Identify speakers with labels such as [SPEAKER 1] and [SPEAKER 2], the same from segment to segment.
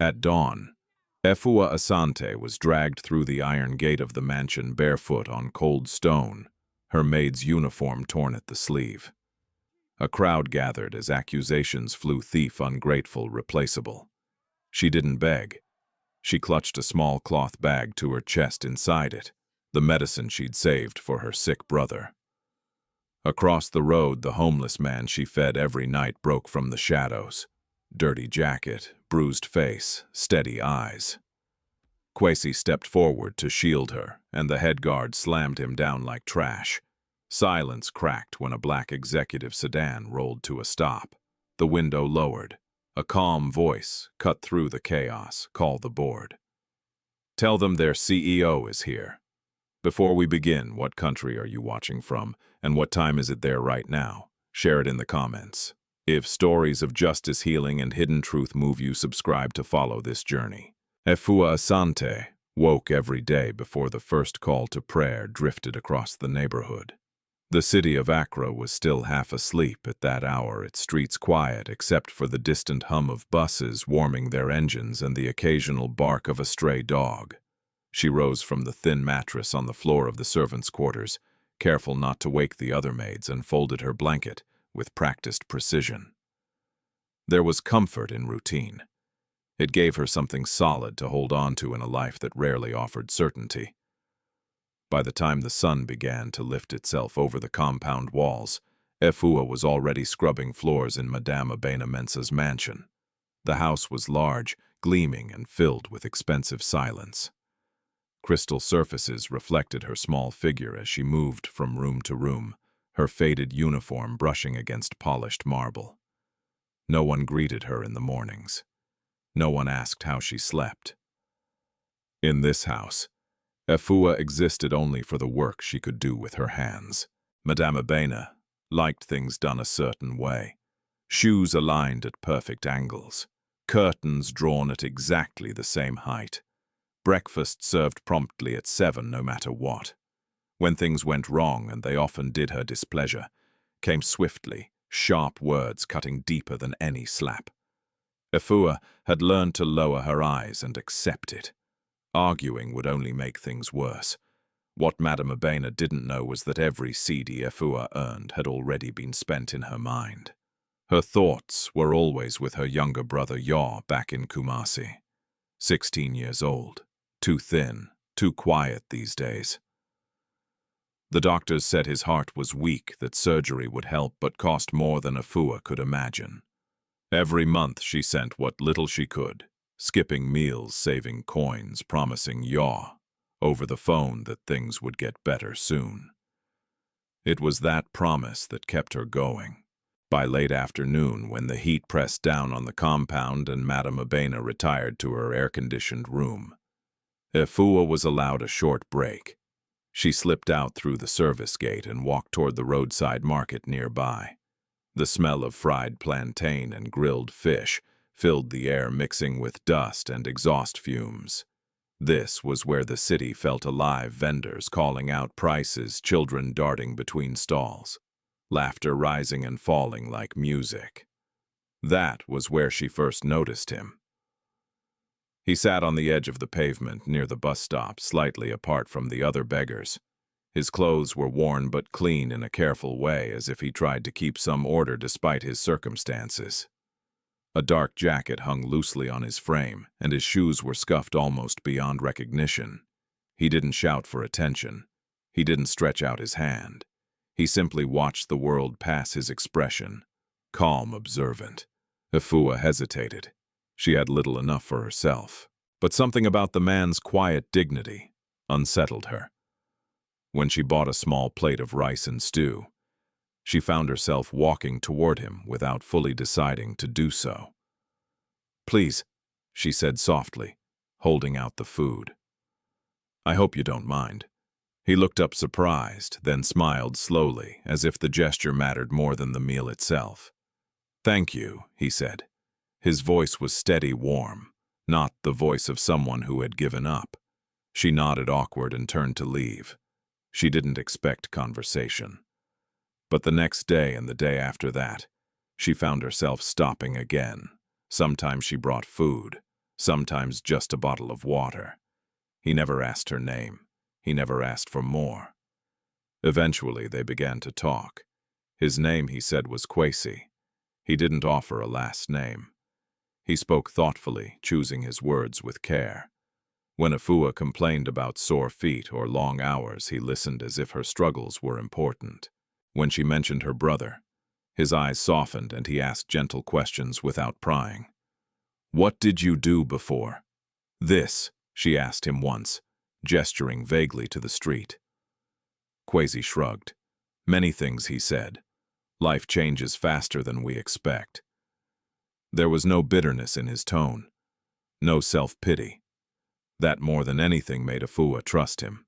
[SPEAKER 1] At dawn, Efua Asante was dragged through the iron gate of the mansion barefoot on cold stone, her maid's uniform torn at the sleeve. A crowd gathered as accusations flew: thief, ungrateful, replaceable. She didn't beg. She clutched a small cloth bag to her chest. Inside it, the medicine she'd saved for her sick brother. Across the road, the homeless man she fed every night broke from the shadows. Dirty jacket, bruised face, steady eyes. Kwesi stepped forward to shield her, and the head guard slammed him down like trash. Silence cracked when a black executive sedan rolled to a stop. The window lowered. A calm voice cut through the chaos: call the board. Tell them their CEO is here. Before we begin, what country are you watching from, and what time is it there right now? Share it in the comments. If stories of justice, healing, and hidden truth move you, subscribe to follow this journey. Efua Asante woke every day before the first call to prayer drifted across the neighborhood. The city of Accra was still half asleep at that hour, its streets quiet except for the distant hum of buses warming their engines and the occasional bark of a stray dog. She rose from the thin mattress on the floor of the servants' quarters, careful not to wake the other maids, and folded her blanket with practiced precision. There was comfort in routine. It gave her something solid to hold on to in a life that rarely offered certainty. By the time the sun began to lift itself over the compound walls, Efua was already scrubbing floors in Madame Abena Mensah's mansion. The house was large, gleaming, and filled with expensive silence. Crystal surfaces reflected her small figure as she moved from room to room, her faded uniform brushing against polished marble. No one greeted her in the mornings. No one asked how she slept. In this house, Efua existed only for the work she could do with her hands. Madame Abena liked things done a certain way. Shoes aligned at perfect angles. Curtains drawn at exactly the same height. Breakfast served promptly at 7 no matter what. When things went wrong, and they often did, her displeasure came swiftly, sharp words cutting deeper than any slap. Efua had learned to lower her eyes and accept it. Arguing would only make things worse. What Madame Abena didn't know was that every CD Efua earned had already been spent in her mind. Her thoughts were always with her younger brother Yaw back in Kumasi. 16 years old, too thin, too quiet these days. The doctors said his heart was weak, that surgery would help, but cost more than Efua could imagine. Every month she sent what little she could, skipping meals, saving coins, promising Yaw over the phone that things would get better soon. It was that promise that kept her going. By late afternoon, when the heat pressed down on the compound and Madame Abena retired to her air-conditioned room, Efua was allowed a short break. She slipped out through the service gate and walked toward the roadside market nearby. The smell of fried plantain and grilled fish filled the air, mixing with dust and exhaust fumes. This was where the city felt alive: vendors calling out prices, children darting between stalls, laughter rising and falling like music. That was where she first noticed him. He sat on the edge of the pavement near the bus stop, slightly apart from the other beggars. His clothes were worn but clean in a careful way, as if he tried to keep some order despite his circumstances. A dark jacket hung loosely on his frame, and his shoes were scuffed almost beyond recognition. He didn't shout for attention. He didn't stretch out his hand. He simply watched the world pass his expression, calm, observant. Efua hesitated. She had little enough for herself, but something about the man's quiet dignity unsettled her. When she bought a small plate of rice and stew, she found herself walking toward him without fully deciding to do so. "Please," she said softly, holding out the food. "I hope you don't mind." He looked up surprised, then smiled slowly, as if the gesture mattered more than the meal itself. "Thank you," he said. His voice was steady, warm, not the voice of someone who had given up. She nodded, awkward, and turned to leave. She didn't expect conversation. But the next day and the day after that, she found herself stopping again. Sometimes she brought food. sometimes just a bottle of water. He never asked her name. He never asked for more. Eventually, they began to talk. His name, he said, was Kwesi. He didn't offer a last name. He spoke thoughtfully, choosing his words with care. When Efua complained about sore feet or long hours, he listened as if her struggles were important. When she mentioned her brother, his eyes softened and he asked gentle questions without prying. "What did you do before this?" she asked him once, gesturing vaguely to the street. Kwesi shrugged. "Many things," he said. "Life changes faster than we expect." There was no bitterness in his tone, no self-pity. That more than anything made Efua trust him.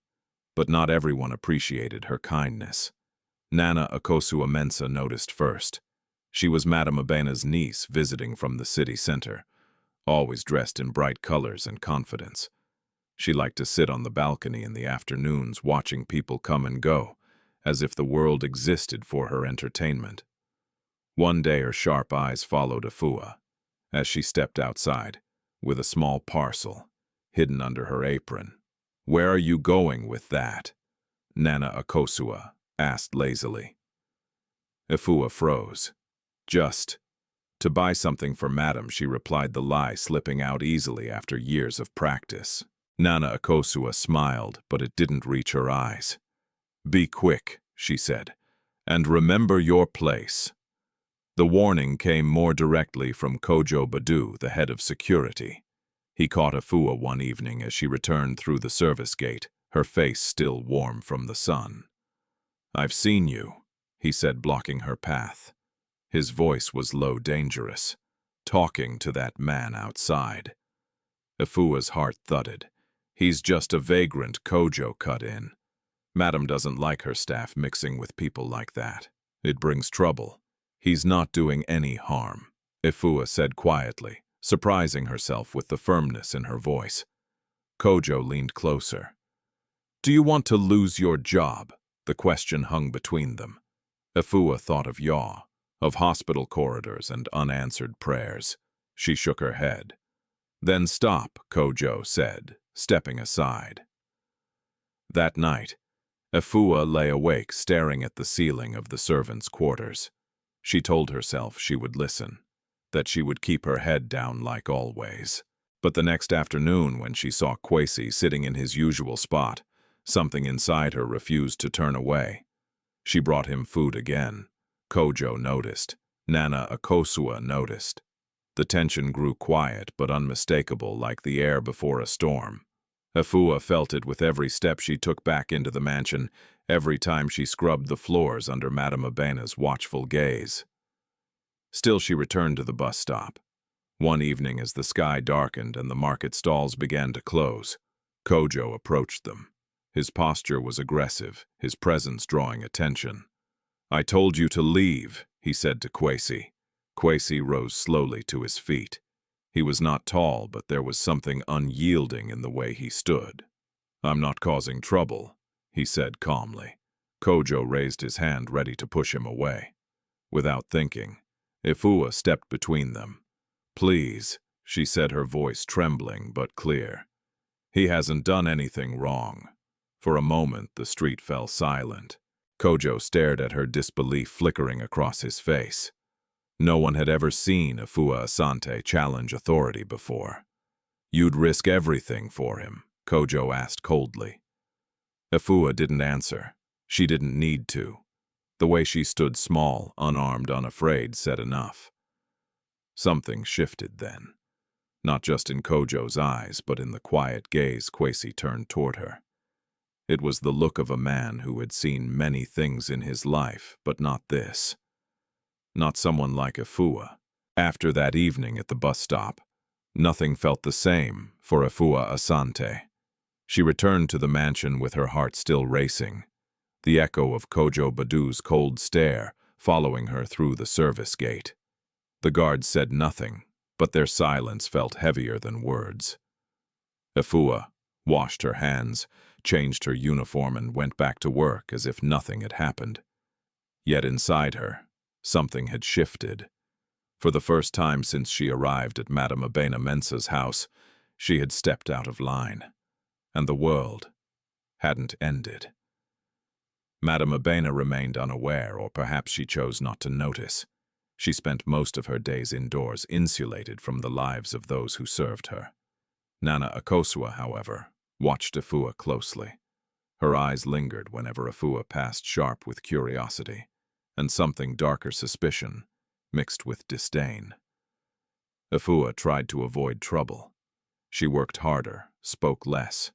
[SPEAKER 1] But not everyone appreciated her kindness. Nana Akosua Mensah noticed first. She was Madame Abena's niece visiting from the city center, always dressed in bright colors and confidence. She liked to sit on the balcony in the afternoons watching people come and go, as if the world existed for her entertainment. One day her sharp eyes followed Efua as she stepped outside, with a small parcel hidden under her apron. "Where are you going with that?" Nana Akosua asked lazily. Efua froze. "Just to buy something for Madam," she replied, the lie slipping out easily after years of practice. Nana Akosua smiled, but it didn't reach her eyes. "Be quick," she said, "and remember your place." The warning came more directly from Kojo Badu, the head of security. He caught Efua one evening as she returned through the service gate, her face still warm from the sun. "I've seen you," he said, blocking her path. His voice was low, dangerous, talking to that man outside. Efua's heart thudded. "He's just a vagrant," Kojo cut in. "Madam doesn't like her staff mixing with people like that. It brings trouble." "He's not doing any harm," Efua said quietly, surprising herself with the firmness in her voice. Kojo leaned closer. "Do you want to lose your job?" The question hung between them. Efua thought of yaw, of hospital corridors and unanswered prayers. She shook her head. "Then stop," Kojo said, stepping aside. That night, Efua lay awake staring at the ceiling of the servants' quarters. She told herself she would listen, that she would keep her head down like always. But the next afternoon, when she saw Kwesi sitting in his usual spot, something inside her refused to turn away. She brought him food again. Kojo noticed. Nana Akosua noticed. The tension grew quiet but unmistakable, like the air before a storm. Efua felt it with every step she took back into the mansion, every time she scrubbed the floors under Madame Abena's watchful gaze. Still, she returned to the bus stop. One evening, as the sky darkened and the market stalls began to close, Kojo approached them. His posture was aggressive, his presence drawing attention. "I told you to leave," he said to Kwesi. Kwesi rose slowly to his feet. He was not tall, but there was something unyielding in the way he stood. "I'm not causing trouble," he said calmly. Kojo raised his hand, ready to push him away. Without thinking, Efua stepped between them. "Please," she said, her voice trembling but clear. "He hasn't done anything wrong." For a moment, the street fell silent. Kojo stared at her, disbelief flickering across his face. No one had ever seen Efua Asante challenge authority before. "You'd risk everything for him?" Kojo asked coldly. Efua didn't answer. She didn't need to. The way she stood, small, unarmed, unafraid, said enough. Something shifted then. Not just in Kojo's eyes, but in the quiet gaze Kwesi turned toward her. It was the look of a man who had seen many things in his life, but not this. Not someone like Efua. After that evening at the bus stop, nothing felt the same for Efua Asante. She returned to the mansion with her heart still racing, the echo of Kojo Badu's cold stare following her through the service gate. The guards said nothing, but their silence felt heavier than words. Efua washed her hands, changed her uniform, and went back to work as if nothing had happened. Yet inside her, something had shifted. For the first time since she arrived at Madame Abena Mensah's house, She had stepped out of line, and the world hadn't ended. Madame Abena remained unaware, or perhaps she chose not to notice. She spent most of her days indoors, insulated from the lives of those who served her. Nana Akosua, however, watched Efua closely. Her eyes lingered whenever Efua passed, sharp with curiosity, and something darker suspicion, mixed with disdain. Efua tried to avoid trouble. She worked harder, spoke less,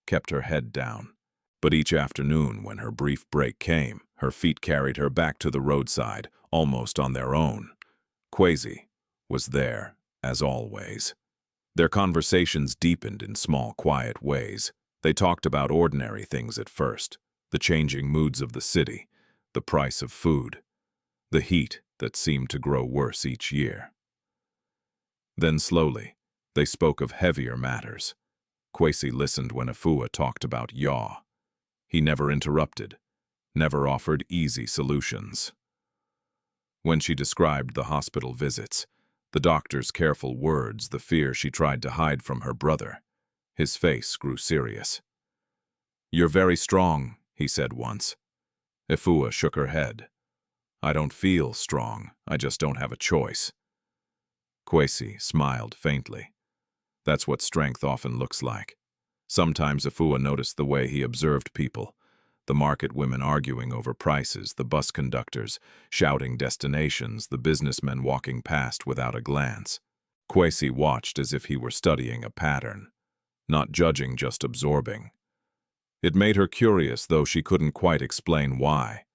[SPEAKER 1] kept her head down. But each afternoon, when her brief break came, her feet carried her back to the roadside, almost on their own. Kwesi was there, as always. Their conversations deepened in small, quiet ways. They talked about ordinary things at first, the changing moods of the city, the price of food, the heat that seemed to grow worse each year. Then slowly, they spoke of heavier matters. Kwesi listened when Efua talked about Yaw. He never interrupted, never offered easy solutions. When she described the hospital visits, the doctor's careful words, the fear she tried to hide from her brother, his face grew serious. "You're very strong," he said once. Efua shook her head. "I don't feel strong, I just don't have a choice." Kwesi smiled faintly. That's what strength often looks like. Sometimes Efua noticed the way he observed people, the market women arguing over prices, the bus conductors shouting destinations, the businessmen walking past without a glance. Kwesi watched as if he were studying a pattern, not judging, just absorbing. It made her curious, though she couldn't quite explain why.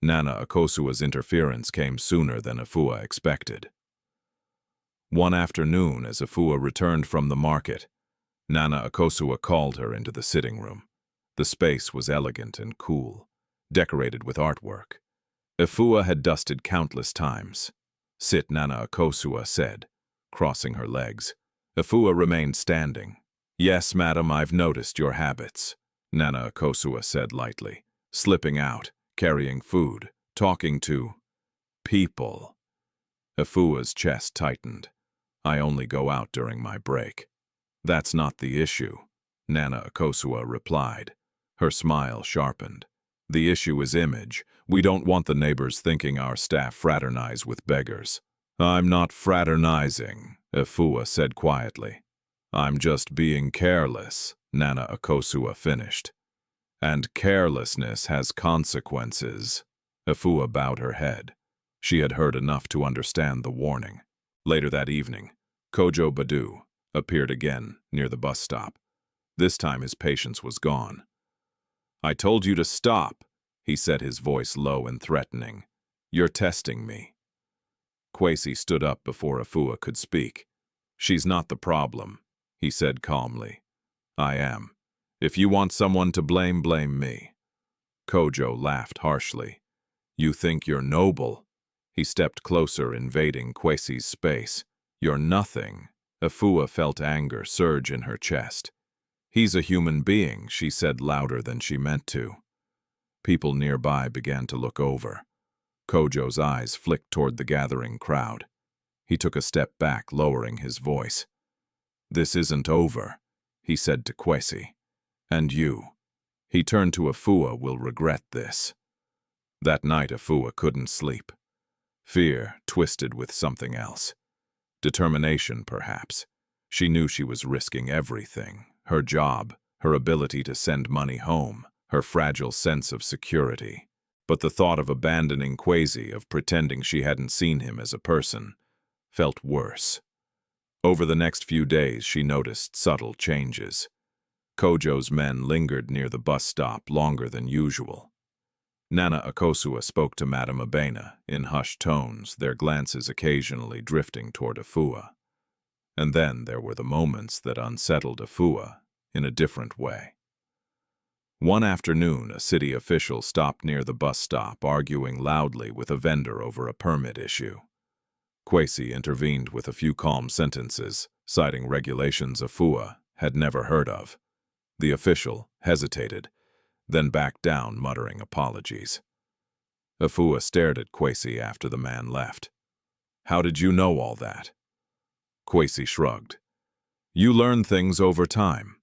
[SPEAKER 1] Nana Akosua's interference came sooner than Efua expected. One afternoon, as Efua returned from the market, Nana Akosua called her into the sitting room. The space was elegant and cool, decorated with artwork. Efua had dusted countless times. "Sit," Nana Akosua said, crossing her legs. Efua remained standing. "Yes, madam, I've noticed your habits," Nana Akosua said lightly, slipping out, carrying food, talking to people. Efua's chest tightened. "I only go out during my break." "That's not the issue," Nana Akosua replied. Her smile sharpened. "The issue is image. We don't want the neighbors thinking our staff fraternize with beggars." "I'm not fraternizing," Efua said quietly. "I'm just being careless," Nana Akosua finished. "And carelessness has consequences." Efua bowed her head. She had heard enough to understand the warning. Later that evening, Kojo Badu appeared again near the bus stop. This time his patience was gone. "I told you to stop," he said, his voice low and threatening. "You're testing me." Kwesi stood up before Efua could speak. "She's not the problem," he said calmly. "I am. If you want someone to blame, blame me." Kojo laughed harshly. "You think you're noble?" He stepped closer, invading Kwesi's space. "You're nothing." Efua felt anger surge in her chest. "He's a human being," she said louder than she meant to. People nearby began to look over. Kojo's eyes flicked toward the gathering crowd. He took a step back, lowering his voice. "This isn't over," he said to Kwesi. "And you," he turned to Efua, "will regret this." That night Efua couldn't sleep. Fear twisted with something else. Determination, perhaps. She knew she was risking everything. Her job, her ability to send money home, her fragile sense of security. But the thought of abandoning Kwesi, of pretending she hadn't seen him as a person, felt worse. Over the next few days she noticed subtle changes. Kojo's men lingered near the bus stop longer than usual. Nana Akosua spoke to Madame Abena in hushed tones, their glances occasionally drifting toward Efua. And then there were the moments that unsettled Efua in a different way. One afternoon, a city official stopped near the bus stop, arguing loudly with a vendor over a permit issue. Kwesi intervened with a few calm sentences, citing regulations Efua had never heard of. The official hesitated, then backed down, muttering apologies. Efua stared at Kwesi after the man left. "How did you know all that?" Kwesi shrugged. You learn things over time.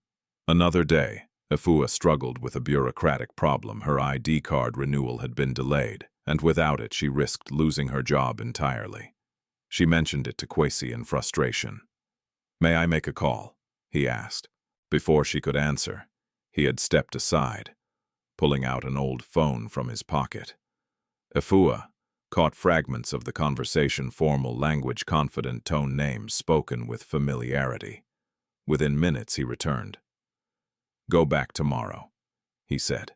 [SPEAKER 1] Another day, Efua struggled with a bureaucratic problem. Her ID card renewal had been delayed, and without it she risked losing her job entirely. She mentioned it to Kwesi in frustration. "May I make a call?" he asked. Before she could answer, he had stepped aside, pulling out an old phone from his pocket. Efua caught fragments of the conversation, formal language, confident tone, names spoken with familiarity. Within minutes he returned. "Go back tomorrow," he said.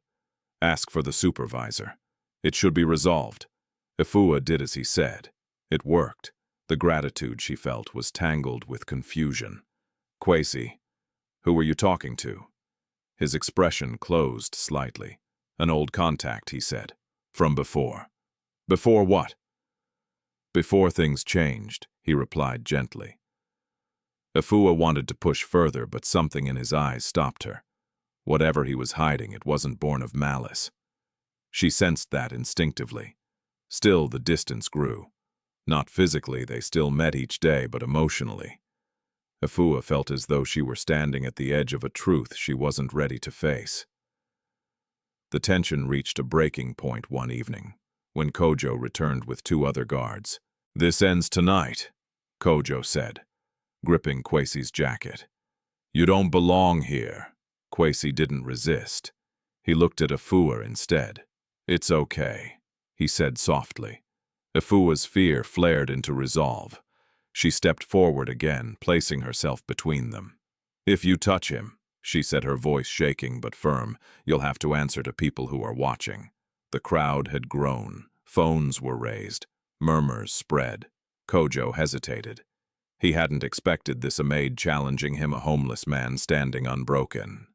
[SPEAKER 1] "Ask for the supervisor. It should be resolved." Efua did as he said. It worked. The gratitude she felt was tangled with confusion. "Kwesi, who were you talking to?" His expression closed slightly. "An old contact," he said. "From before." "Before what?" "Before things changed," he replied gently. Efua wanted to push further, but something in his eyes stopped her. Whatever he was hiding, it wasn't born of malice. She sensed that instinctively. Still, the distance grew. Not physically, they still met each day, but emotionally. Efua felt as though she were standing at the edge of a truth she wasn't ready to face. The tension reached a breaking point one evening, when Kojo returned with 2 other guards. "This ends tonight," Kojo said, gripping Kwesi's jacket. "You don't belong here." Kwesi didn't resist. He looked at Efua instead. "It's okay," he said softly. Efua's fear flared into resolve. She stepped forward again, placing herself between them. "If you touch him," she said, her voice shaking but firm, "you'll have to answer to people who are watching." The crowd had grown. Phones were raised. Murmurs spread. Kojo hesitated. He hadn't expected this, a maid challenging him, a homeless man standing unbroken.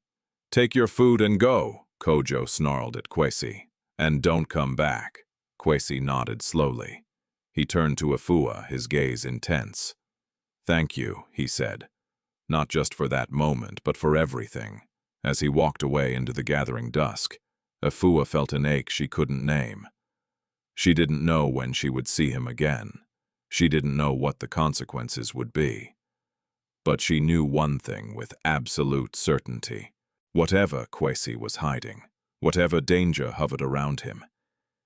[SPEAKER 1] "Take your food and go," Kojo snarled at Kwesi. "And don't come back." Kwesi nodded slowly. He turned to Efua, his gaze intense. "Thank you," he said. Not just for that moment, but for everything. As he walked away into the gathering dusk, Efua felt an ache she couldn't name. She didn't know when she would see him again. She didn't know what the consequences would be. But she knew one thing with absolute certainty. Whatever Kwesi was hiding, whatever danger hovered around him,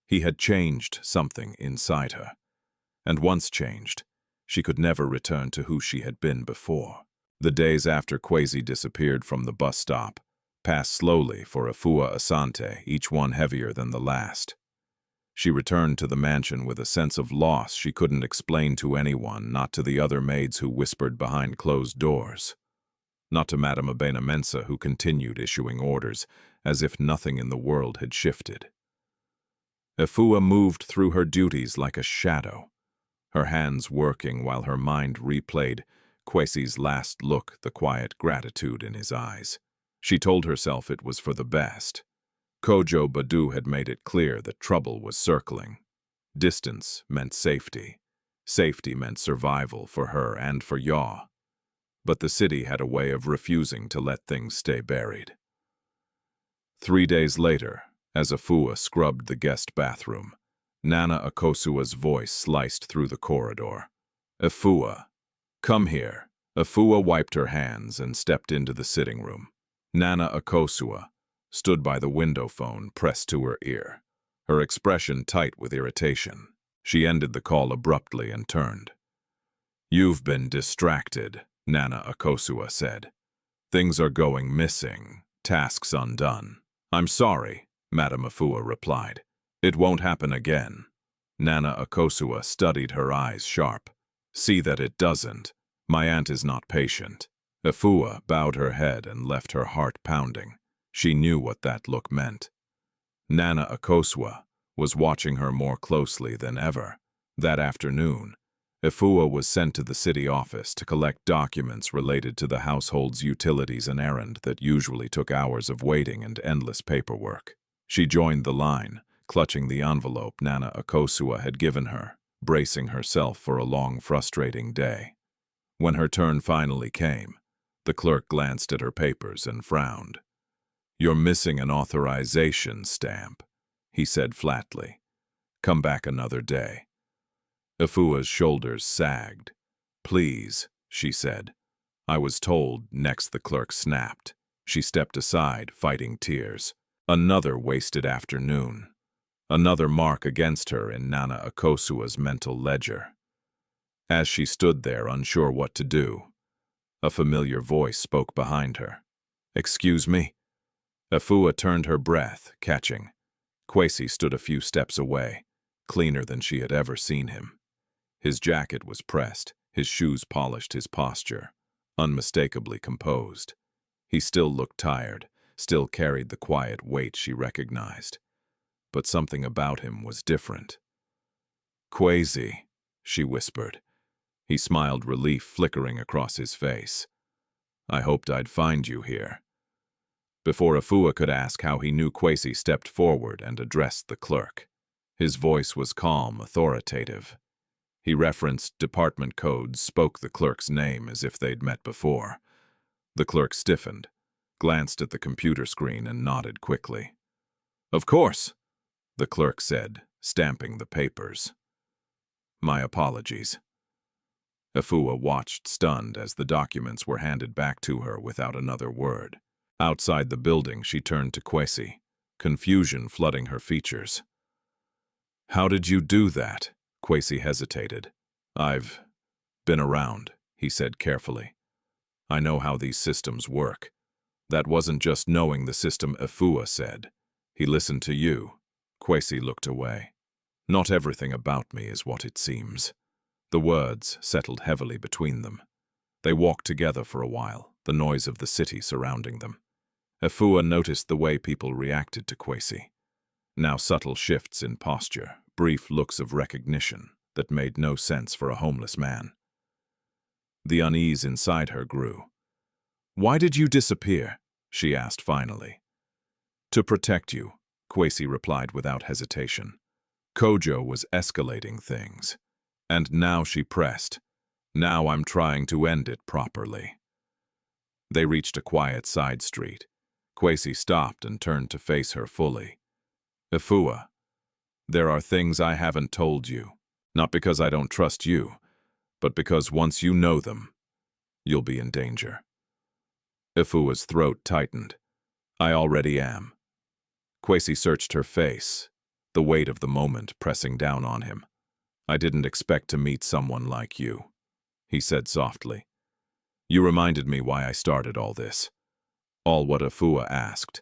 [SPEAKER 1] he had changed something inside her. And once changed, she could never return to who she had been before. The days after Kwesi disappeared from the bus stop passed slowly for Efua Asante, each one heavier than the last. She returned to the mansion with a sense of loss she couldn't explain to anyone, not to the other maids who whispered behind closed doors, not to Madame Abenamensa, who continued issuing orders as if nothing in the world had shifted. Efua moved through her duties like a shadow, her hands working while her mind replayed Kwesi's last look, the quiet gratitude in his eyes. She told herself it was for the best. Kojo Badu had made it clear that trouble was circling. Distance meant safety. Safety meant survival for her and for Yaw. But the city had a way of refusing to let things stay buried. 3 days later, as Efua scrubbed the guest bathroom, Nana Akosua's voice sliced through the corridor. "Efua, come here." Efua wiped her hands and stepped into the sitting room. Nana Akosua stood by the window phone pressed to her ear, her expression tight with irritation. She ended the call abruptly and turned. "You've been distracted," Nana Akosua said. "Things are going missing, tasks undone." "I'm sorry," Madame Efua replied. "It won't happen again." Nana Akosua studied her eyes sharp. "See that it doesn't. My aunt is not patient." Efua bowed her head and left her heart pounding. She knew what that look meant. Nana Akosua was watching her more closely than ever. That afternoon, Efua was sent to the city office to collect documents related to the household's utilities, an errand that usually took hours of waiting and endless paperwork. She joined the line, clutching the envelope Nana Akosua had given her, bracing herself for a long, frustrating day. When her turn finally came, the clerk glanced at her papers and frowned. "You're missing an authorization stamp," he said flatly. "Come back another day." Efua's shoulders sagged. "Please," she said. I was told, next the clerk snapped. She stepped aside, fighting tears. Another wasted afternoon. Another mark against her in Nana Akosua's mental ledger. As she stood there, unsure what to do, a familiar voice spoke behind her. "Excuse me?" Efua turned her breath, catching. Kwesi stood a few steps away, cleaner than she had ever seen him. His jacket was pressed, his shoes polished, his posture unmistakably composed. He still looked tired, still carried the quiet weight she recognized. But something about him was different. "Kwesi," she whispered. He smiled, relief flickering across his face. "I hoped I'd find you here." Before Efua could ask how he knew, Kwesi stepped forward and addressed the clerk. His voice was calm, authoritative. He referenced department codes, spoke the clerk's name as if they'd met before. The clerk stiffened, glanced at the computer screen, and nodded quickly. "Of course," the clerk said, stamping the papers. "My apologies." Efua watched, stunned, as the documents were handed back to her without another word. Outside the building, she turned to Kwesi, confusion flooding her features. "How did you do that?" Kwesi hesitated. "I've been around," he said carefully. "I know how these systems work." "That wasn't just knowing the system," Efua said. "He listened to you." Kwesi looked away. "Not everything about me is what it seems." The words settled heavily between them. They walked together for a while, the noise of the city surrounding them. Efua noticed the way people reacted to Kwesi. Now subtle shifts in posture, brief looks of recognition that made no sense for a homeless man. The unease inside her grew. "Why did you disappear?" she asked finally. "To protect you," Kwesi replied without hesitation. "Kojo was escalating things. And now," she pressed, "now I'm trying to end it properly." They reached a quiet side street. Kwesi stopped and turned to face her fully. "Efua, there are things I haven't told you, not because I don't trust you, but because once you know them, you'll be in danger." Efua's throat tightened. "I already am." Kwesi searched her face, the weight of the moment pressing down on him. "I didn't expect to meet someone like you," he said softly. "You reminded me why I started all this." All what Efua asked.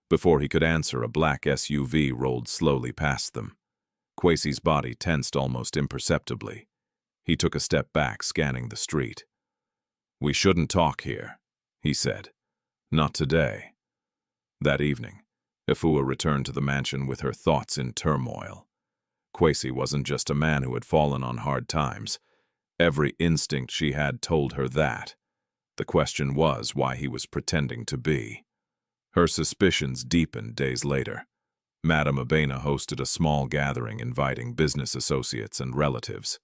[SPEAKER 1] Before he could answer, a black SUV rolled slowly past them. Kwesi's body tensed almost imperceptibly. He took a step back, scanning the street. "We shouldn't talk here," he said. "Not today." That evening, Efua returned to the mansion with her thoughts in turmoil. Kwesi wasn't just a man who had fallen on hard times. Every instinct she had told her that. The question was why he was pretending to be. Her suspicions deepened days later. Madame Abena hosted a small gathering inviting business associates and relatives.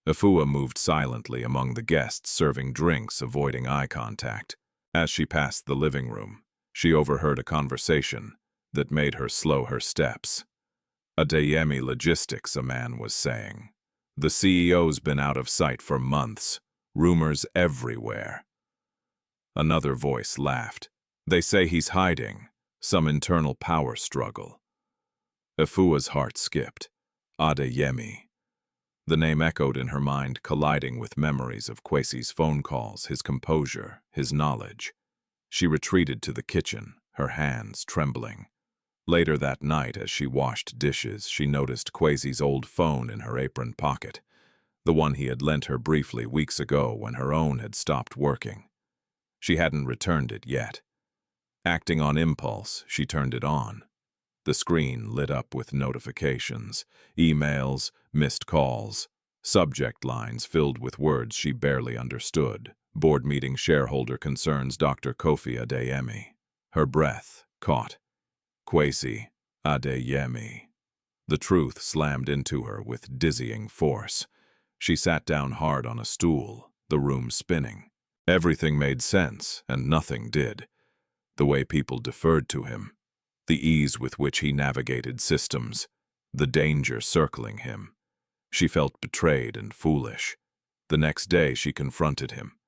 [SPEAKER 1] Efua moved silently among the guests, serving drinks, avoiding eye contact. As she passed the living room, she overheard a conversation that made her slow her steps. "Adeyemi Logistics," a man was saying. "The CEO's been out of sight for months. Rumors everywhere." Another voice laughed. "They say he's hiding. Some internal power struggle." Efua's heart skipped. Adeyemi. The name echoed in her mind, colliding with memories of Kwesi's phone calls, his composure, his knowledge. She retreated to the kitchen, her hands trembling. Later that night, as she washed dishes, she noticed Kwesi's old phone in her apron pocket, the one he had lent her briefly weeks ago when her own had stopped working. She hadn't returned it yet. Acting on impulse, she turned it on. The screen lit up with notifications, emails, missed calls, subject lines filled with words she barely understood. Board meeting, shareholder concerns, Dr. Kwesi Adeyemi. Her breath caught. Kwesi Adeyemi. The truth slammed into her with dizzying force. She sat down hard on a stool, the room spinning. Everything made sense, and nothing did. The way people deferred to him, the ease with which he navigated systems, the danger circling him. She felt betrayed and foolish. The next day she confronted him.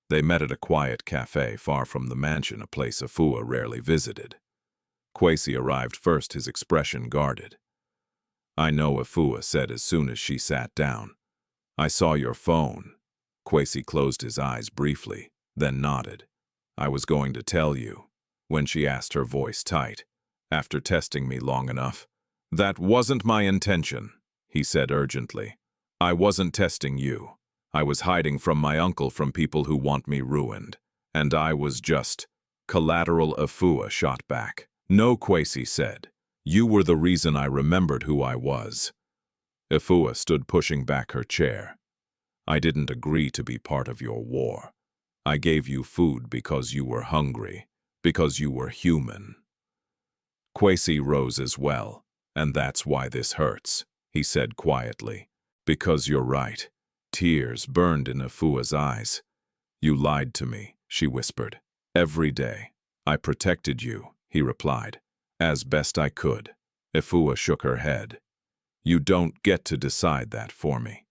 [SPEAKER 1] They met at a quiet cafe far from the mansion, a place Efua rarely visited. Kwesi arrived first, his expression guarded. "I know," Efua said as soon as she sat down. "I saw your phone." Kwesi closed his eyes briefly, then nodded. "I was going to tell you," when she asked, her voice tight. "After testing me long enough." "That wasn't my intention," he said urgently. "I wasn't testing you. I was hiding from my uncle, from people who want me ruined. And I was just collateral," Efua shot back. "No," Kwesi said. "You were the reason I remembered who I was." Efua stood, pushing back her chair. "I didn't agree to be part of your war. I gave you food because you were hungry, because you were human." Kwesi rose as well. "And that's why this hurts," he said quietly. "Because you're right." Tears burned in Efua's eyes. "You lied to me," she whispered. "Every day. I protected you," he replied. "As best I could." Efua shook her head. "You don't get to decide that for me."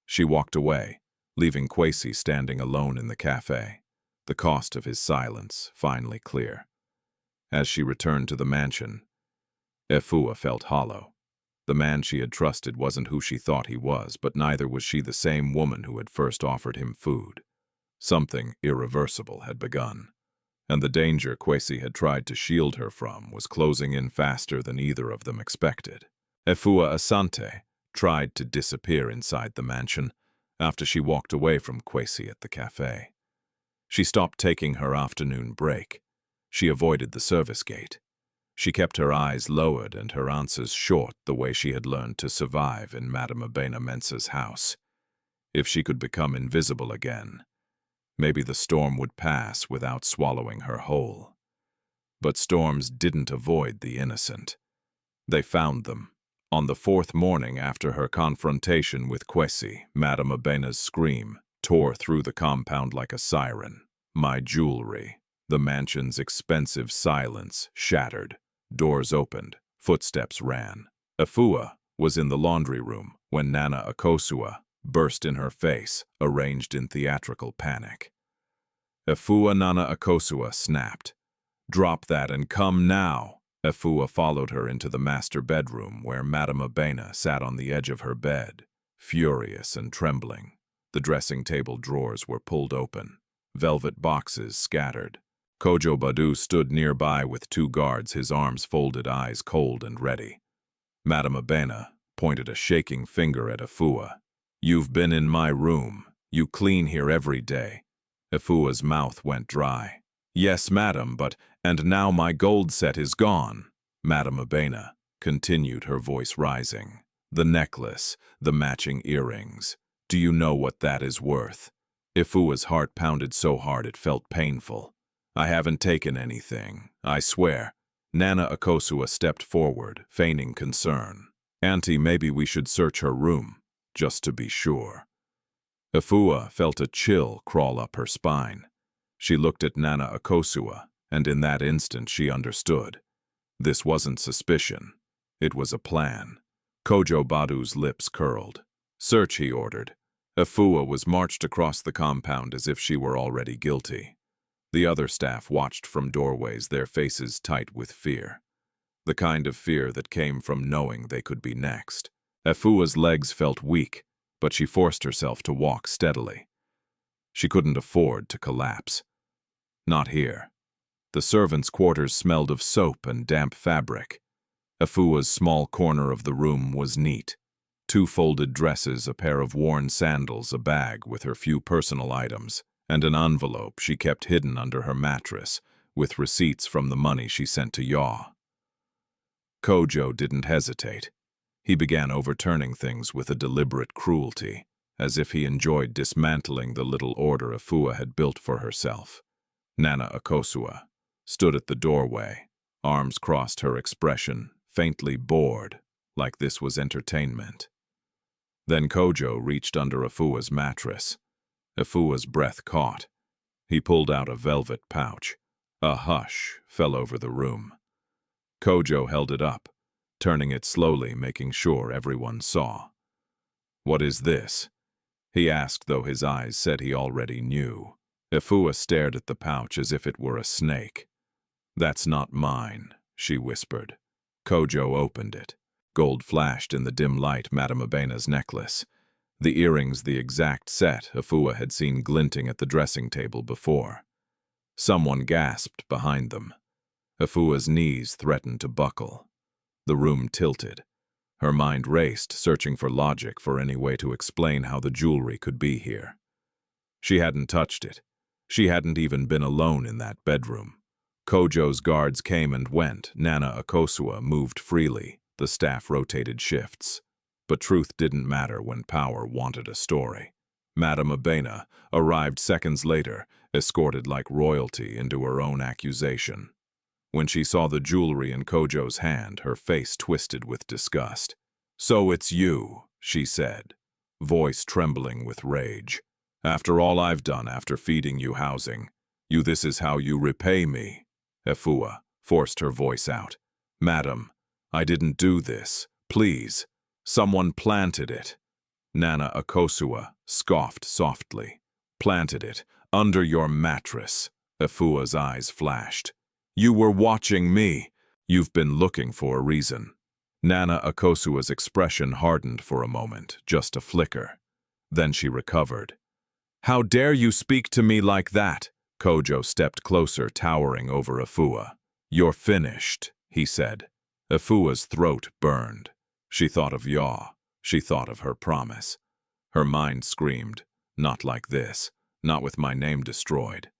[SPEAKER 1] She walked away, leaving Kwesi standing alone in the cafe, the cost of his silence finally clear. As she returned to the mansion, Efua felt hollow. The man she had trusted wasn't who she thought he was, but neither was she the same woman who had first offered him food. Something irreversible had begun, and the danger Kwesi had tried to shield her from was closing in faster than either of them expected. Efua Asante tried to disappear inside the mansion after she walked away from Kwesi at the cafe. She stopped taking her afternoon break. She avoided the service gate. She kept her eyes lowered and her answers short, the way she had learned to survive in Madame Abena Mensah's house. If she could become invisible again, maybe the storm would pass without swallowing her whole. But storms didn't avoid the innocent. They found them. On the fourth morning after her confrontation with Kwesi, Madame Abena's scream tore through the compound like a siren. My jewelry. The mansion's expensive silence shattered. Doors opened. Footsteps ran. Efua was in the laundry room when Nana Akosua burst in her face, arranged in theatrical panic. Efua, Nana Akosua snapped. "Drop that and come now." Efua followed her into the master bedroom where Madame Abena sat on the edge of her bed, furious and trembling. The dressing table drawers were pulled open, velvet boxes scattered. Kojo Badu stood nearby with two guards, his arms folded, eyes cold and ready. Madame Abena pointed a shaking finger at Efua. "You've been in my room. You clean here every day." Efua's mouth went dry. "Yes, madam, and now my gold set is gone." Madame Abena continued, her voice rising. "The necklace, the matching earrings. Do you know what that is worth?" Efua's heart pounded so hard it felt painful. "I haven't taken anything, I swear." Nana Akosua stepped forward, feigning concern. "Auntie, maybe we should search her room, just to be sure." Efua felt a chill crawl up her spine. She looked at Nana Akosua, and in that instant she understood. This wasn't suspicion. It was a plan. Kojo Badu's lips curled. "Search," he ordered. Efua was marched across the compound as if she were already guilty. The other staff watched from doorways, their faces tight with fear. The kind of fear that came from knowing they could be next. Efua's legs felt weak, but she forced herself to walk steadily. She couldn't afford to collapse. Not here. The servants' quarters smelled of soap and damp fabric. Efua's small corner of the room was neat. 2 folded dresses, a pair of worn sandals, a bag with her few personal items, and an envelope she kept hidden under her mattress, with receipts from the money she sent to Yaw. Kojo didn't hesitate. He began overturning things with a deliberate cruelty, as if he enjoyed dismantling the little order Efua had built for herself. Nana Akosua stood at the doorway, arms crossed, her expression faintly bored, like this was entertainment. Then Kojo reached under Efua's mattress. Efua's breath caught. He pulled out a velvet pouch. A hush fell over the room. Kojo held it up, turning it slowly, making sure everyone saw. "What is this?" he asked, though his eyes said he already knew. Efua stared at the pouch as if it were a snake. "That's not mine," she whispered. Kojo opened it. Gold flashed in the dim light Madame Abena's necklace. The earrings the exact set Efua had seen glinting at the dressing table before. Someone gasped behind them. Efua's knees threatened to buckle. The room tilted. Her mind raced, searching for logic, for any way to explain how the jewelry could be here. She hadn't touched it. She hadn't even been alone in that bedroom. Kojo's guards came and went. Nana Akosua moved freely. The staff rotated shifts. But truth didn't matter when power wanted a story. Madame Abena arrived seconds later, escorted like royalty into her own accusation. When she saw the jewelry in Kojo's hand, her face twisted with disgust. "So it's you," she said, voice trembling with rage. "After all I've done, after feeding you housing, this is how you repay me." Efua forced her voice out. "Madam, I didn't do this. Please. Someone planted it." Nana Akosua scoffed softly. "Planted it under your mattress." Efua's eyes flashed. "You were watching me. You've been looking for a reason." Nana Akosua's expression hardened for a moment, just a flicker. Then she recovered. "How dare you speak to me like that?" Kojo stepped closer, towering over Efua. "You're finished," he said. Efua's throat burned. She thought of Yaw. She thought of her promise. Her mind screamed, "Not like this. Not with my name destroyed."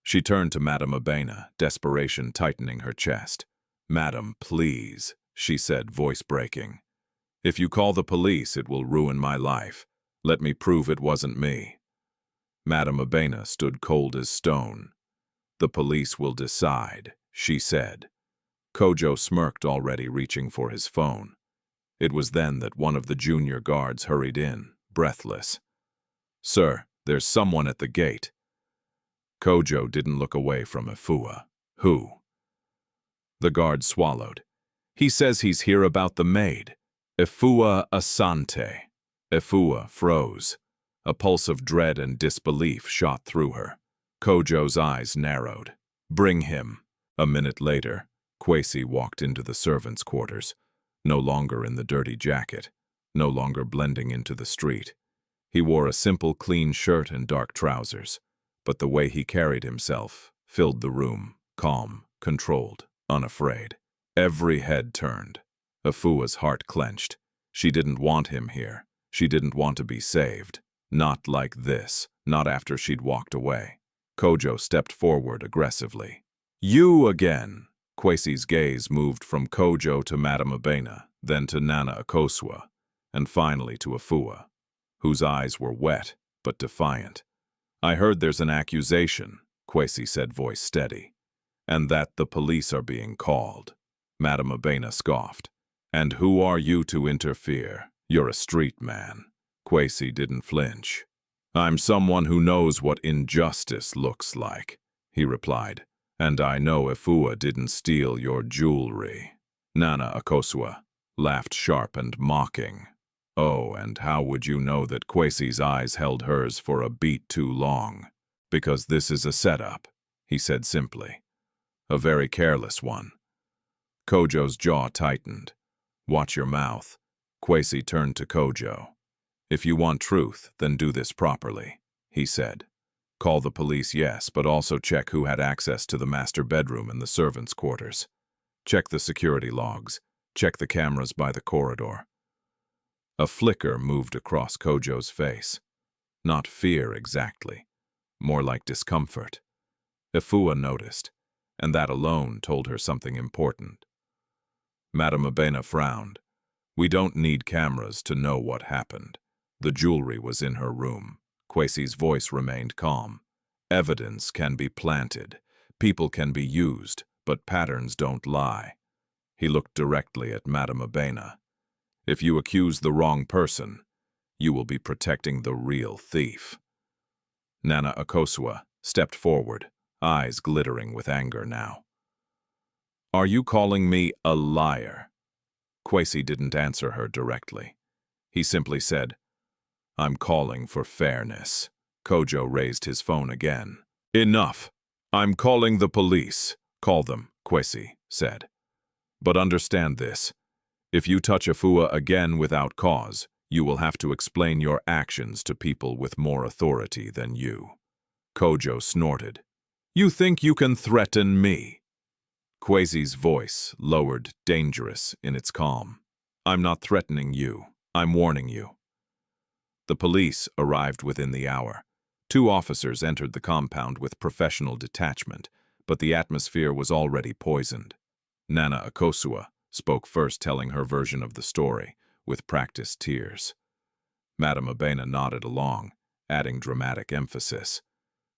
[SPEAKER 1] She turned to Madame Abena, desperation tightening her chest. "Madam, please," she said, voice breaking. "If you call the police, it will ruin my life. Let me prove it wasn't me." Madame Abena stood cold as stone. "The police will decide," she said. Kojo smirked, already reaching for his phone. It was then that one of the junior guards hurried in, breathless. "Sir, there's someone at the gate." Kojo didn't look away from Efua. "Who?" The guard swallowed. "He says he's here about the maid. Efua Asante." Efua froze. A pulse of dread and disbelief shot through her. Kojo's eyes narrowed. "Bring him." A minute later, Kwesi walked into the servants' quarters, no longer in the dirty jacket, no longer blending into the street. He wore a simple, clean shirt and dark trousers, but the way he carried himself filled the room, calm, controlled, unafraid. Every head turned. Efua's heart clenched. She didn't want him here. She didn't want to be saved. Not like this, not after she'd walked away. Kojo stepped forward aggressively. "You again!" Kwesi's gaze moved from Kojo to Madame Abena, then to Nana Akosua, and finally to Efua, whose eyes were wet but defiant. "I heard there's an accusation," Kwesi said, voice steady, "and that the police are being called." Madame Abena scoffed. "And who are you to interfere? You're a street man." Kwesi didn't flinch. "I'm someone who knows what injustice looks like," he replied. "And I know Efua didn't steal your jewelry." Nana Akosua laughed sharp and mocking. "Oh, and how would you know that Kwesi's eyes held hers for a beat too long? Because this is a setup," he said simply. "A very careless one." Kojo's jaw tightened. "Watch your mouth." Kwesi turned to Kojo. "If you want truth, then do this properly," he said. "Call the police, yes, but also check who had access to the master bedroom and the servants' quarters. Check the security logs. Check the cameras by the corridor." A flicker moved across Kojo's face. Not fear exactly, more like discomfort. Efua noticed, and that alone told her something important. Madame Abena frowned. "We don't need cameras to know what happened. The jewelry was in her room." Kwesi's voice remained calm. "Evidence can be planted. People can be used, but patterns don't lie." He looked directly at Madame Abena. "If you accuse the wrong person, you will be protecting the real thief." Nana Akosua stepped forward, eyes glittering with anger now. "Are you calling me a liar?" Kwesi didn't answer her directly. He simply said, "I'm calling for fairness." Kojo raised his phone again. Enough. I'm calling the police. Call them, Kwesi said. But understand this. If you touch Efua again without cause, you will have to explain your actions to people with more authority than you. Kojo snorted. You think you can threaten me? Kwesi's voice lowered, dangerous in its calm. I'm not threatening you. I'm warning you. The police arrived within the hour. 2 officers entered the compound with professional detachment, but the atmosphere was already poisoned. Nana Akosua spoke first, telling her version of the story, with practiced tears. Madame Abena nodded along, adding dramatic emphasis.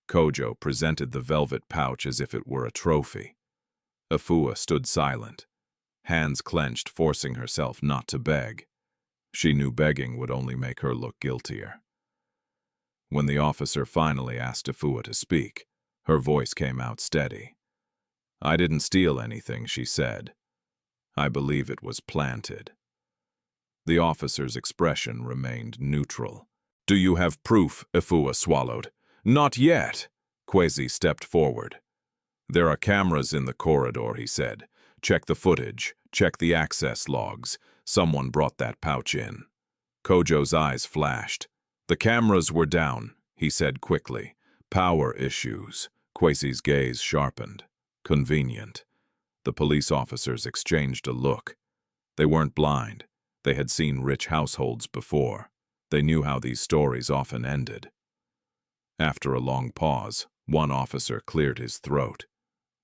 [SPEAKER 1] Kojo presented the velvet pouch as if it were a trophy. Efua stood silent, hands clenched, forcing herself not to beg. She knew begging would only make her look guiltier. When the officer finally asked Efua to speak, her voice came out steady. I didn't steal anything, she said. I believe it was planted. The officer's expression remained neutral. Do you have proof? Efua swallowed. Not yet. Kwesi stepped forward. There are cameras in the corridor, he said. Check the footage, check the access logs. Someone brought that pouch in. Kojo's eyes flashed. The cameras were down, he said quickly. Power issues. Kwesi's gaze sharpened. Convenient. The police officers exchanged a look. They weren't blind. They had seen rich households before. They knew how these stories often ended. After a long pause, one officer cleared his throat.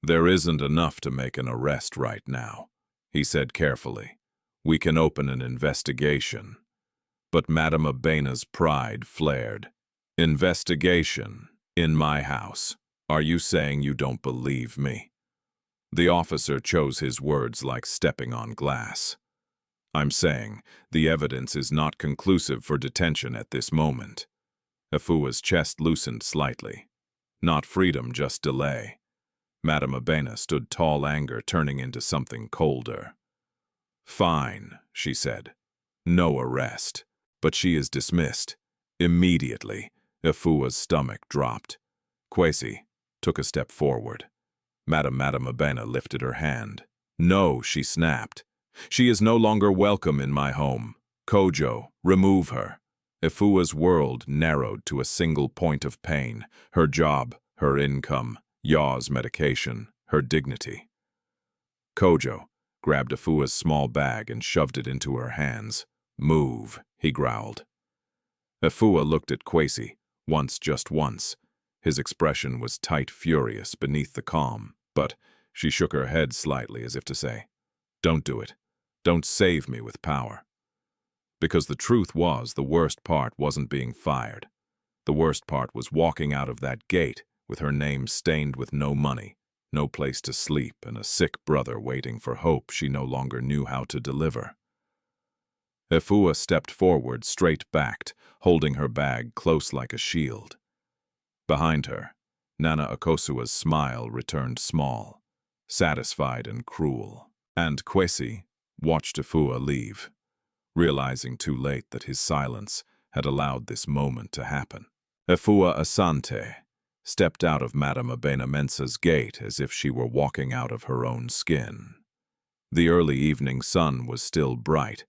[SPEAKER 1] There isn't enough to make an arrest right now, he said carefully. We can open an investigation. But Madame Abena's pride flared. Investigation? In my house? Are you saying you don't believe me? The officer chose his words like stepping on glass. I'm saying the evidence is not conclusive for detention at this moment. Efua's chest loosened slightly. Not freedom, just delay. Madame Abena stood tall, anger turning into something colder. Fine, she said. No arrest. But she is dismissed. Immediately, Efua's stomach dropped. Kwesi took a step forward. Madame Abena lifted her hand. No, she snapped. She is no longer welcome in my home. Kojo, remove her. Efua's world narrowed to a single point of pain. Her job, her income, Yaw's medication, her dignity. Kojo grabbed Efua's small bag and shoved it into her hands. Move, he growled. Efua looked at Kwesi, just once. His expression was tight, furious beneath the calm, but she shook her head slightly as if to say, Don't do it. Don't save me with power. Because the truth was, the worst part wasn't being fired. The worst part was walking out of that gate with her name stained with no money, no place to sleep, and a sick brother waiting for hope she no longer knew how to deliver. Efua stepped forward, straight-backed, holding her bag close like a shield. Behind her, Nana Akosua's smile returned small, satisfied and cruel, and Kwesi watched Efua leave, realizing too late that his silence had allowed this moment to happen. Efua Asante stepped out of Madame Abena Mensah's gate as if she were walking out of her own skin. The early evening sun was still bright,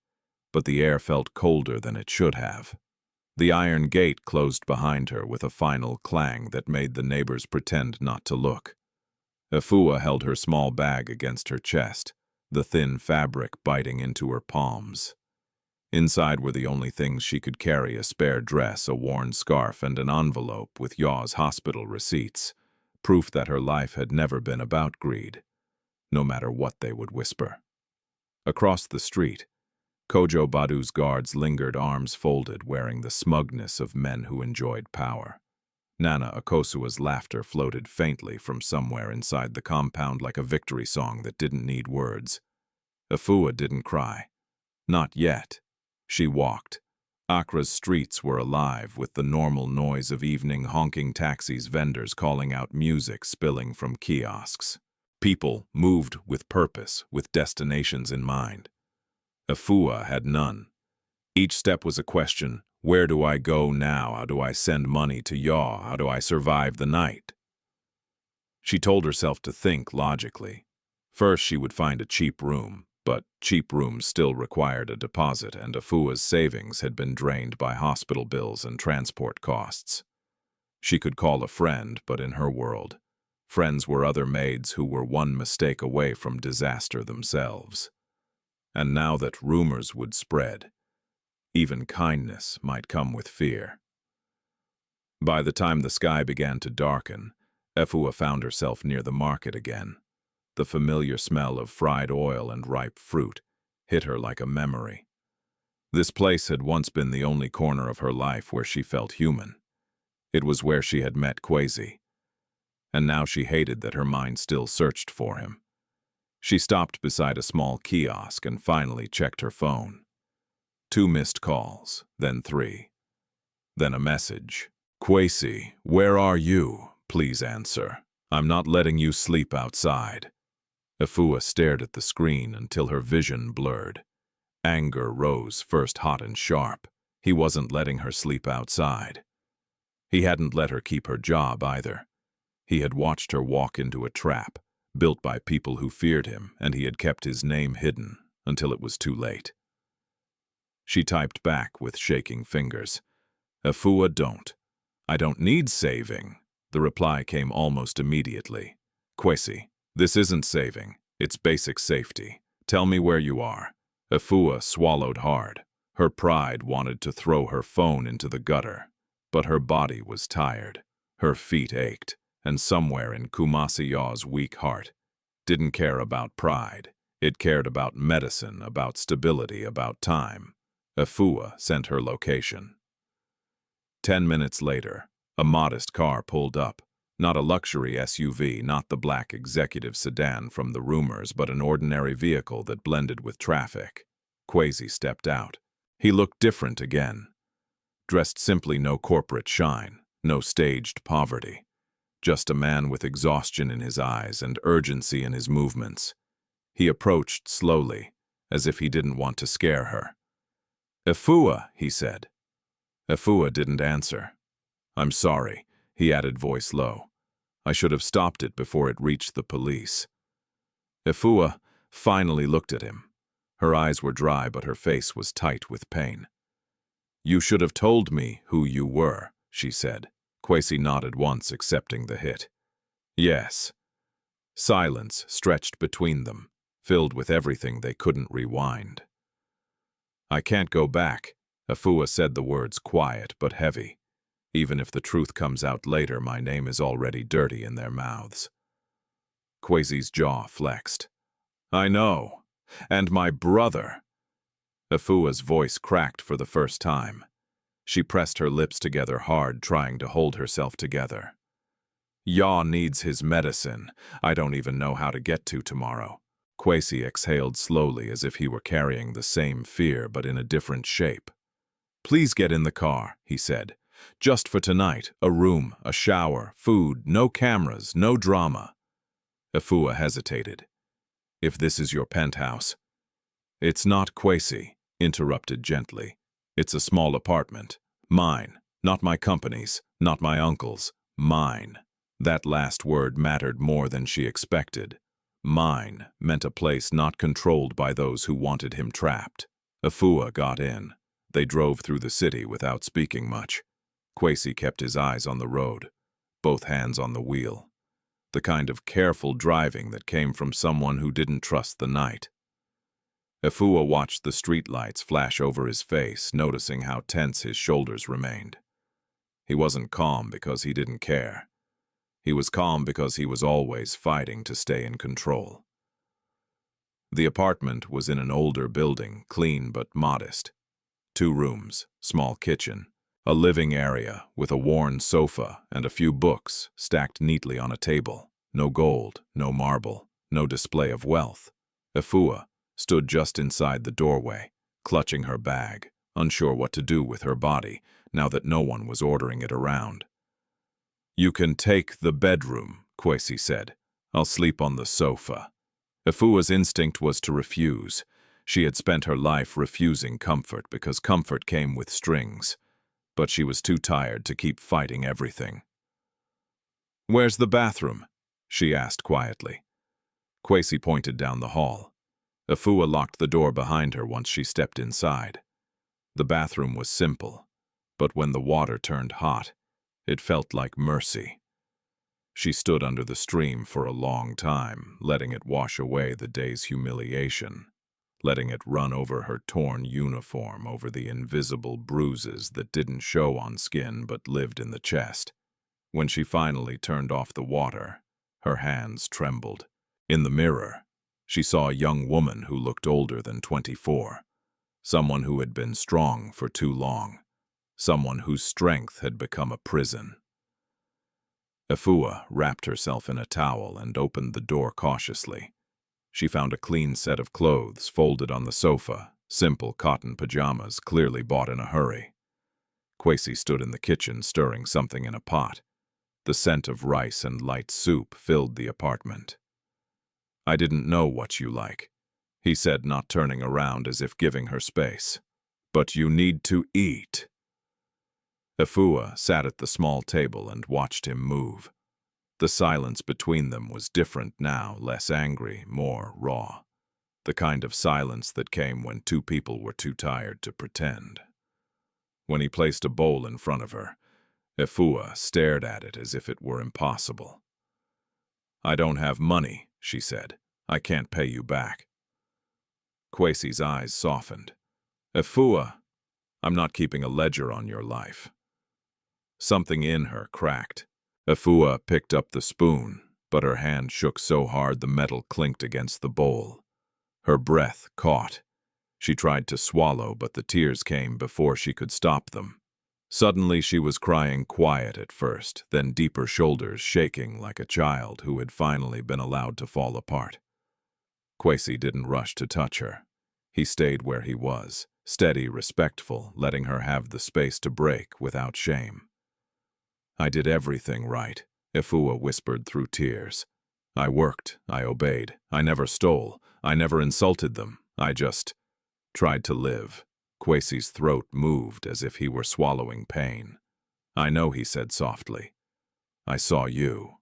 [SPEAKER 1] but the air felt colder than it should have. The iron gate closed behind her with a final clang that made the neighbors pretend not to look. Efua held her small bag against her chest, the thin fabric biting into her palms. Inside were the only things she could carry: a spare dress, a worn scarf, and an envelope with Yaw's hospital receipts, proof that her life had never been about greed, no matter what they would whisper. Across the street, Kojo Badu's guards lingered, arms folded, wearing the smugness of men who enjoyed power. Nana Akosua's laughter floated faintly from somewhere inside the compound like a victory song that didn't need words. Efua didn't cry. Not yet. She walked. Accra's streets were alive with the normal noise of evening honking taxis, vendors calling out music spilling from kiosks. People moved with purpose, with destinations in mind. Efua had none. Each step was a question, Where do I go now? How do I send money to Yaw? How do I survive the night? She told herself to think logically. First, she would find a cheap room, but cheap rooms still required a deposit, and Efua's savings had been drained by hospital bills and transport costs. She could call a friend, but in her world, friends were other maids who were one mistake away from disaster themselves. And now that rumors would spread, even kindness might come with fear. By the time the sky began to darken, Efua found herself near the market again. The familiar smell of fried oil and ripe fruit hit her like a memory. This place had once been the only corner of her life where she felt human. It was where she had met Kwesi, and now she hated that her mind still searched for him. She stopped beside a small kiosk and finally checked her phone. 2 missed calls, then 3. Then a message. "Kwesi, where are you? Please answer. I'm not letting you sleep outside." Efua stared at the screen until her vision blurred. Anger rose, first hot and sharp. He wasn't letting her sleep outside. He hadn't let her keep her job either. He had watched her walk into a trap, built by people who feared him, and he had kept his name hidden until it was too late. She typed back with shaking fingers. "Efua, don't. I don't need saving." The reply came almost immediately. "Kwesi, this isn't saving. It's basic safety. Tell me where you are." Efua swallowed hard. Her pride wanted to throw her phone into the gutter, but her body was tired. Her feet ached, and somewhere in Kumasi Yaw's weak heart didn't care about pride. It cared about medicine, about stability, about time. Efua sent her location. 10 minutes later, a modest car pulled up. Not a luxury SUV, not the black executive sedan from the rumors, but an ordinary vehicle that blended with traffic. Kwesi stepped out. He looked different again. Dressed simply, no corporate shine, no staged poverty. Just a man with exhaustion in his eyes and urgency in his movements. He approached slowly, as if he didn't want to scare her. "Efua," he said. Efua didn't answer. "I'm sorry," he added, voice low. "I should have stopped it before it reached the police." Efua finally looked at him. Her eyes were dry, but her face was tight with pain. "You should have told me who you were," she said. Kwesi nodded once, accepting the hit. "Yes." Silence stretched between them, filled with everything they couldn't rewind. "I can't go back." Efua said the words quiet but heavy. "Even if the truth comes out later, my name is already dirty in their mouths." Kwesi's jaw flexed. "I know. And my brother." Efua's voice cracked for the first time. She pressed her lips together hard, trying to hold herself together. "Yaw needs his medicine. I don't even know how to get to tomorrow." Kwesi exhaled slowly, as if he were carrying the same fear but in a different shape. "Please get in the car," he said. "Just for tonight, a room, a shower, food, no cameras, no drama." Efua hesitated. "If this is your penthouse." "It's not," Kwesi interrupted gently. "It's a small apartment. Mine. Not my company's, not my uncle's. Mine." That last word mattered more than she expected. Mine meant a place not controlled by those who wanted him trapped. Efua got in. They drove through the city without speaking much. Kwesi kept his eyes on the road, both hands on the wheel. The kind of careful driving that came from someone who didn't trust the night. Efua watched the streetlights flash over his face, noticing how tense his shoulders remained. He wasn't calm because he didn't care. He was calm because he was always fighting to stay in control. The apartment was in an older building, clean but modest. 2 rooms, small kitchen, a living area with a worn sofa and a few books stacked neatly on a table. No gold, no marble, no display of wealth. Efua stood just inside the doorway, clutching her bag, unsure what to do with her body now that no one was ordering it around. "You can take the bedroom," Kwesi said. "I'll sleep on the sofa." Efua's instinct was to refuse. She had spent her life refusing comfort because comfort came with strings. but she was too tired to keep fighting everything. "Where's the bathroom?" she asked quietly. Kwesi pointed down the hall. Efua locked the door behind her once she stepped inside. The bathroom was simple, but when the water turned hot, it felt like mercy. She stood under the stream for a long time, letting it wash away the day's humiliation, letting it run over her torn uniform, over the invisible bruises that didn't show on skin but lived in the chest. When she finally turned off the water, her hands trembled. In the mirror, she saw a young woman who looked older than 24, someone who had been strong for too long, someone whose strength had become a prison. Efua wrapped herself in a towel and opened the door cautiously. She found a clean set of clothes folded on the sofa, simple cotton pajamas clearly bought in a hurry. Kwesi stood in the kitchen stirring something in a pot. The scent of rice and light soup filled the apartment. "I didn't know what you like," he said, not turning around as if giving her space. "But you need to eat." Efua sat at the small table and watched him move. The silence between them was different now, less angry, more raw. The kind of silence that came when two people were too tired to pretend. When he placed a bowl in front of her, Efua stared at it as if it were impossible. "I don't have money," she said. "I can't pay you back." Kwesi's eyes softened. "Efua, I'm not keeping a ledger on your life." Something in her cracked. Efua picked up the spoon, but her hand shook so hard the metal clinked against the bowl. Her breath caught. She tried to swallow, but the tears came before she could stop them. Suddenly she was crying quiet at first, then deeper shoulders shaking like a child who had finally been allowed to fall apart. Kwesi didn't rush to touch her. He stayed where he was, steady, respectful, letting her have the space to break without shame. "I did everything right," Efua whispered through tears. "I worked, I obeyed, I never stole, I never insulted them, I just tried to live." Kwesi's throat moved as if he were swallowing pain. "I know," he said softly. "I saw you."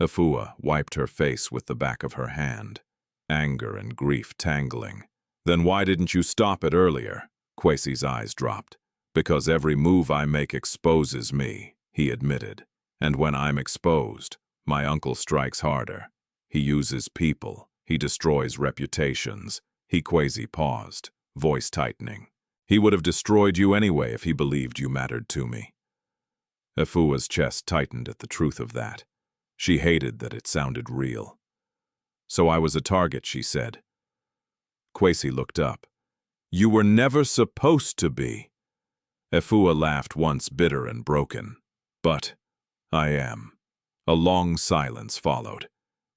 [SPEAKER 1] Efua wiped her face with the back of her hand, anger and grief tangling. "Then why didn't you stop it earlier?" Kwesi's eyes dropped. "Because every move I make exposes me," he admitted. "And when I'm exposed, my uncle strikes harder. He uses people. He destroys reputations." Kwesi paused, voice tightening. "He would have destroyed you anyway if he believed you mattered to me." Efua's chest tightened at the truth of that. She hated that it sounded real. "So I was a target," she said. Kwesi looked up. "You were never supposed to be." Efua laughed once, bitter and broken. "But I am." A long silence followed.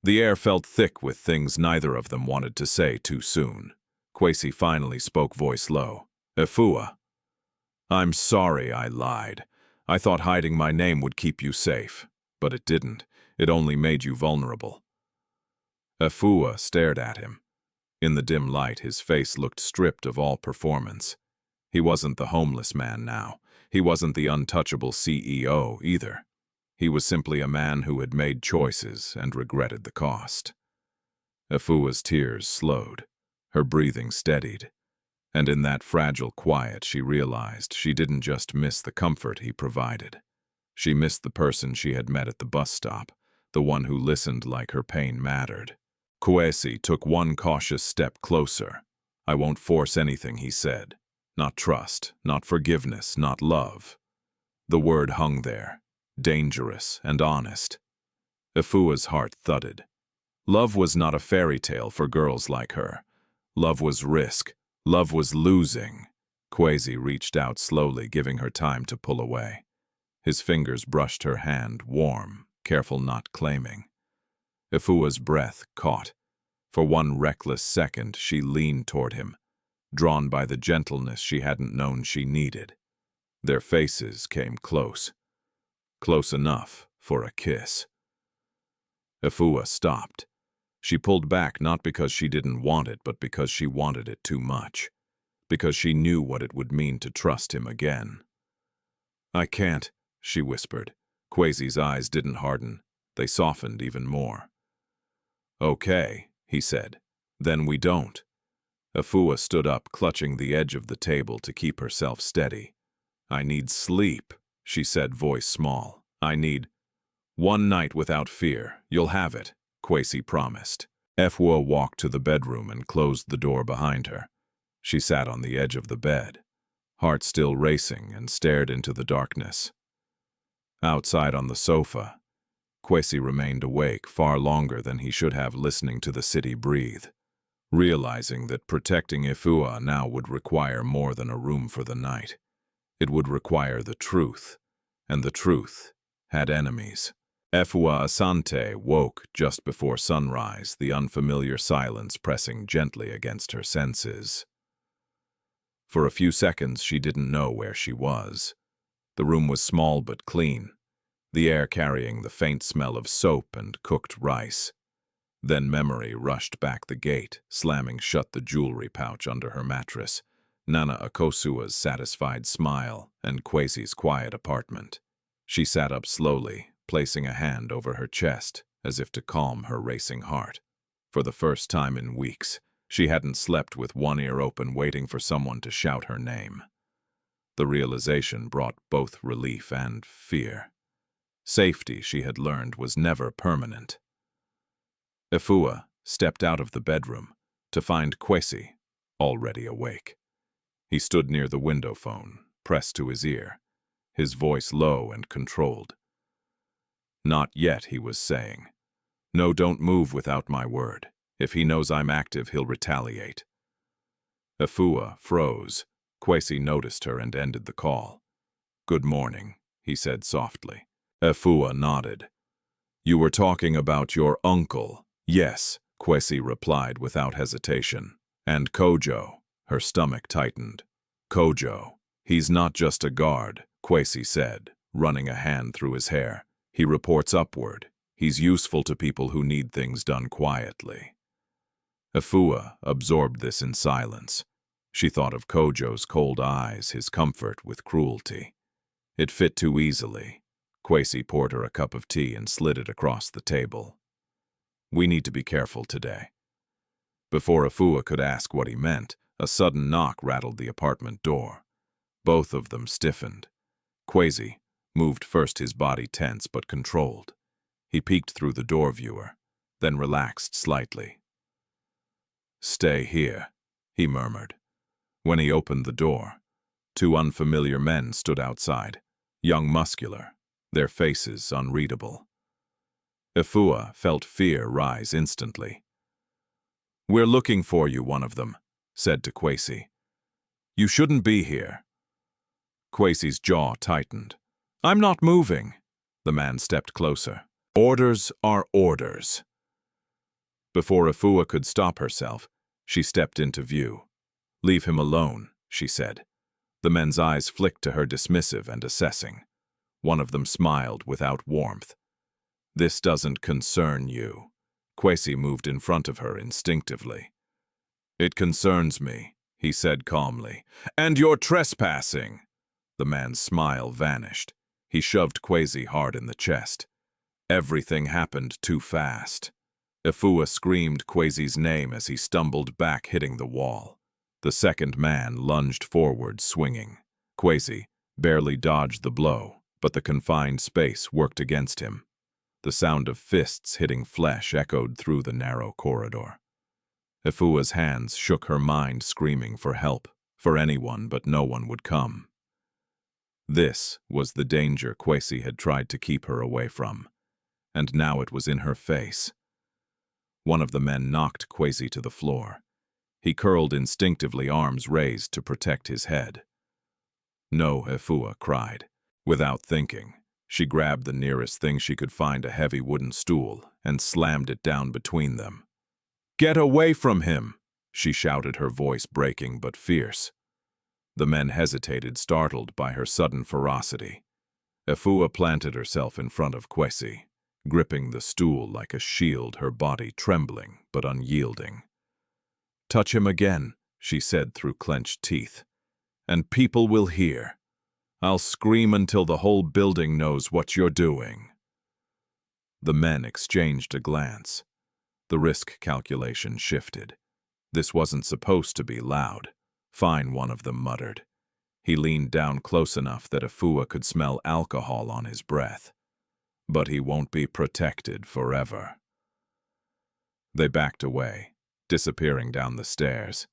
[SPEAKER 1] The air felt thick with things neither of them wanted to say too soon. Kwesi finally spoke, voice low. "Efua, I'm sorry I lied. I thought hiding my name would keep you safe. But it didn't. It only made you vulnerable." Efua stared at him. In the dim light, his face looked stripped of all performance. He wasn't the homeless man now. He wasn't the untouchable CEO either. He was simply a man who had made choices and regretted the cost. Efua's tears slowed. Her breathing steadied. And in that fragile quiet, she realized she didn't just miss the comfort he provided. She missed the person she had met at the bus stop, the one who listened like her pain mattered. Kwesi took one cautious step closer. "I won't force anything," he said. "Not trust, not forgiveness, not love." The word hung there, dangerous and honest. Efua's heart thudded. Love was not a fairy tale for girls like her. Love was risk. Love was losing. Kwesi reached out slowly, giving her time to pull away. His fingers brushed her hand, warm, careful not claiming. Efua's breath caught. For one reckless second, she leaned toward him, drawn by the gentleness she hadn't known she needed. Their faces came close. Close enough for a kiss. Efua stopped. She pulled back not because she didn't want it, but because she wanted it too much. Because she knew what it would mean to trust him again. I can't, she whispered. Kwesi's eyes didn't harden. They softened even more. Okay, he said. Then we don't. Efua stood up, clutching the edge of the table to keep herself steady. I need sleep, she said, voice small. I need 1 night without fear. You'll have it, Kwesi promised. Efua walked to the bedroom and closed the door behind her. She sat on the edge of the bed, heart still racing, and stared into the darkness. Outside on the sofa, Kwesi remained awake far longer than he should have, listening to the city breathe, realizing that protecting Efua now would require more than a room for the night. It would require the truth, and the truth had enemies. Efua Asante woke just before sunrise, the unfamiliar silence pressing gently against her senses. For a few seconds she didn't know where she was. The room was small but clean, the air carrying the faint smell of soap and cooked rice. Then memory rushed back the gate, slamming shut the jewelry pouch under her mattress, Nana Akosua's satisfied smile, and Kwesi's quiet apartment. She sat up slowly, placing a hand over her chest, as if to calm her racing heart. For the first time in weeks, she hadn't slept with one ear open, waiting for someone to shout her name. The realization brought both relief and fear. Safety, she had learned, was never permanent. Efua stepped out of the bedroom to find Kwesi already awake. He stood near the window phone, pressed to his ear, his voice low and controlled. Not yet, he was saying. No, don't move without my word. If he knows I'm active, he'll retaliate. Efua froze. Kwesi noticed her and ended the call. Good morning, he said softly. Efua nodded. You were talking about your uncle. Yes, Kwesi replied without hesitation. And Kojo. Her stomach tightened. Kojo. He's not just a guard, Kwesi said, running a hand through his hair. He reports upward. He's useful to people who need things done quietly. Efua absorbed this in silence. She thought of Kojo's cold eyes, his comfort with cruelty. It fit too easily. Kwesi poured her a cup of tea and slid it across the table. We need to be careful today. Before Efua could ask what he meant, a sudden knock rattled the apartment door. Both of them stiffened. Kwesi moved first, his body tense but controlled. He peeked through the door viewer, then relaxed slightly. Stay here, he murmured. When he opened the door, 2 unfamiliar men stood outside, young, muscular, their faces unreadable. Efua felt fear rise instantly. We're looking for you, one of them said to Kwesi. You shouldn't be here. Kwesi's jaw tightened. I'm not moving. The man stepped closer. Orders are orders. Before Efua could stop herself, she stepped into view. Leave him alone, she said. The men's eyes flicked to her, dismissive and assessing. One of them smiled without warmth. This doesn't concern you. Kwesi moved in front of her instinctively. It concerns me, he said calmly. And you're trespassing. The man's smile vanished. He shoved Kwesi hard in the chest. Everything happened too fast. Efua screamed Kwesi's name as he stumbled back, hitting the wall. The second man lunged forward, swinging. Kwesi barely dodged the blow, but the confined space worked against him. The sound of fists hitting flesh echoed through the narrow corridor. Efua's hands shook, her mind screaming for help, for anyone, but no one would come. This was the danger Kwesi had tried to keep her away from, and now it was in her face. One of the men knocked Kwesi to the floor. He curled instinctively, arms raised to protect his head. No, Efua cried. Without thinking, she grabbed the nearest thing she could find, a heavy wooden stool, and slammed it down between them. Get away from him, she shouted, her voice breaking but fierce. The men hesitated, startled by her sudden ferocity. Efua planted herself in front of Kwesi, gripping the stool like a shield, her body trembling but unyielding. Touch him again, she said through clenched teeth, and people will hear. I'll scream until the whole building knows what you're doing." The men exchanged a glance. The risk calculation shifted. This wasn't supposed to be loud. "Fine," one of them muttered. He leaned down close enough that Efua could smell alcohol on his breath. "But he won't be protected forever." They backed away, disappearing down the stairs.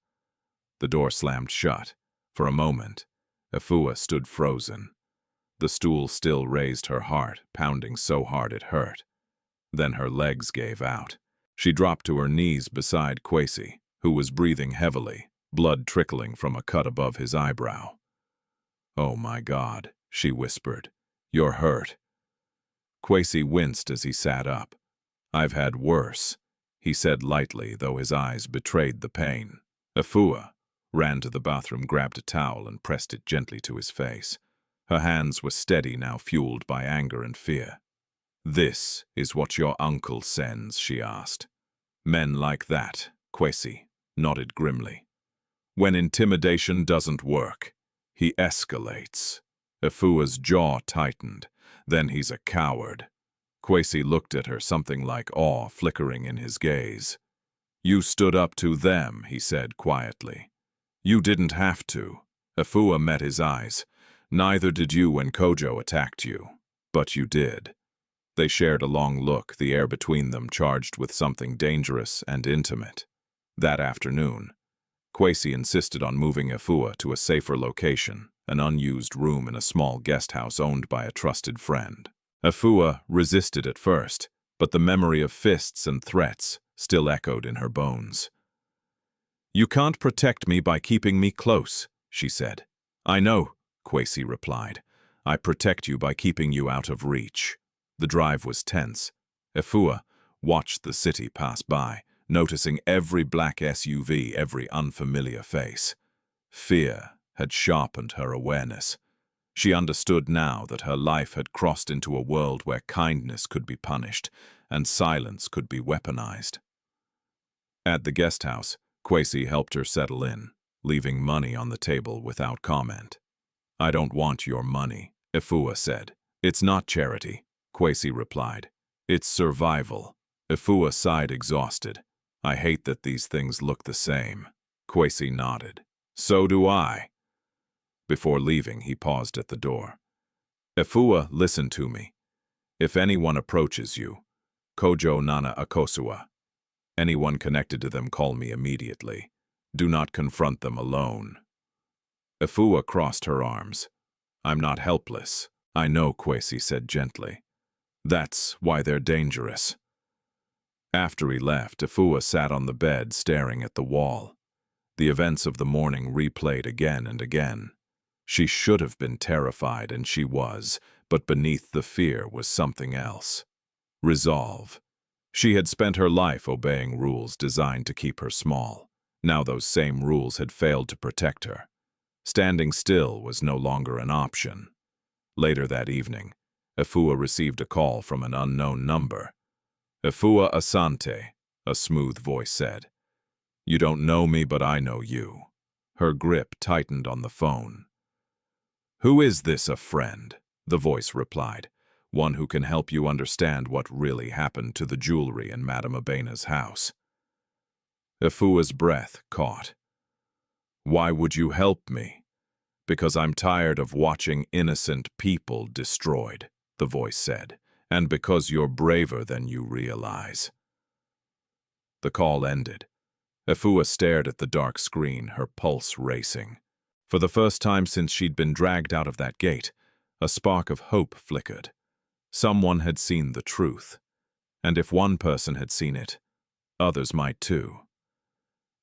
[SPEAKER 1] The door slammed shut. For a moment, Efua stood frozen. The stool still raised her heart, pounding so hard it hurt. Then her legs gave out. She dropped to her knees beside Kwesi, who was breathing heavily, blood trickling from a cut above his eyebrow. "Oh my God," she whispered. "You're hurt." Kwesi winced as he sat up. "I've had worse," he said lightly, though his eyes betrayed the pain. Efua ran to the bathroom, grabbed a towel, and pressed it gently to his face. Her hands were steady now, fueled by anger and fear. "This is what your uncle sends?" she asked. "Men like that," Kwesi nodded grimly. "When intimidation doesn't work, he escalates." Efua's jaw tightened. "Then he's a coward." Kwesi looked at her, something like awe flickering in his gaze. "You stood up to them," he said quietly. "You didn't have to." Efua met his eyes. "Neither did you when Kojo attacked you. But you did." They shared a long look, the air between them charged with something dangerous and intimate. That afternoon, Kwesi insisted on moving Efua to a safer location, an unused room in a small guest house owned by a trusted friend. Efua resisted at first, but the memory of fists and threats still echoed in her bones. "You can't protect me by keeping me close," she said. "I know," Kwesi replied. "I protect you by keeping you out of reach." The drive was tense. Efua watched the city pass by, noticing every black SUV, every unfamiliar face. Fear had sharpened her awareness. She understood now that her life had crossed into a world where kindness could be punished and silence could be weaponized. At the guest house, Kwesi helped her settle in, leaving money on the table without comment. "I don't want your money," Efua said. "It's not charity," Kwesi replied. "It's survival." Efua sighed, exhausted. "I hate that these things look the same." Kwesi nodded. "So do I." Before leaving, he paused at the door. "Efua, listen to me. If anyone approaches you, Kojo Nana Akosua, anyone connected to them, call me immediately. Do not confront them alone." Efua crossed her arms. "I'm not helpless." "I know," Kwesi said gently. "That's why they're dangerous." After he left, Efua sat on the bed staring at the wall. The events of the morning replayed again and again. She should have been terrified, and she was, but beneath the fear was something else. Resolve. She had spent her life obeying rules designed to keep her small. Now those same rules had failed to protect her. Standing still was no longer an option. Later that evening, Efua received a call from an unknown number. "Efua Asante," a smooth voice said. "You don't know me, but I know you." Her grip tightened on the phone. "Who is this, a friend?" the voice replied. "One who can help you understand what really happened to the jewelry in Madame Abena's house." Efua's breath caught. "Why would you help me?" "Because I'm tired of watching innocent people destroyed," the voice said, "and because you're braver than you realize." The call ended. Efua stared at the dark screen, her pulse racing. For the first time since she'd been dragged out of that gate, a spark of hope flickered. Someone had seen the truth. And if one person had seen it, others might too.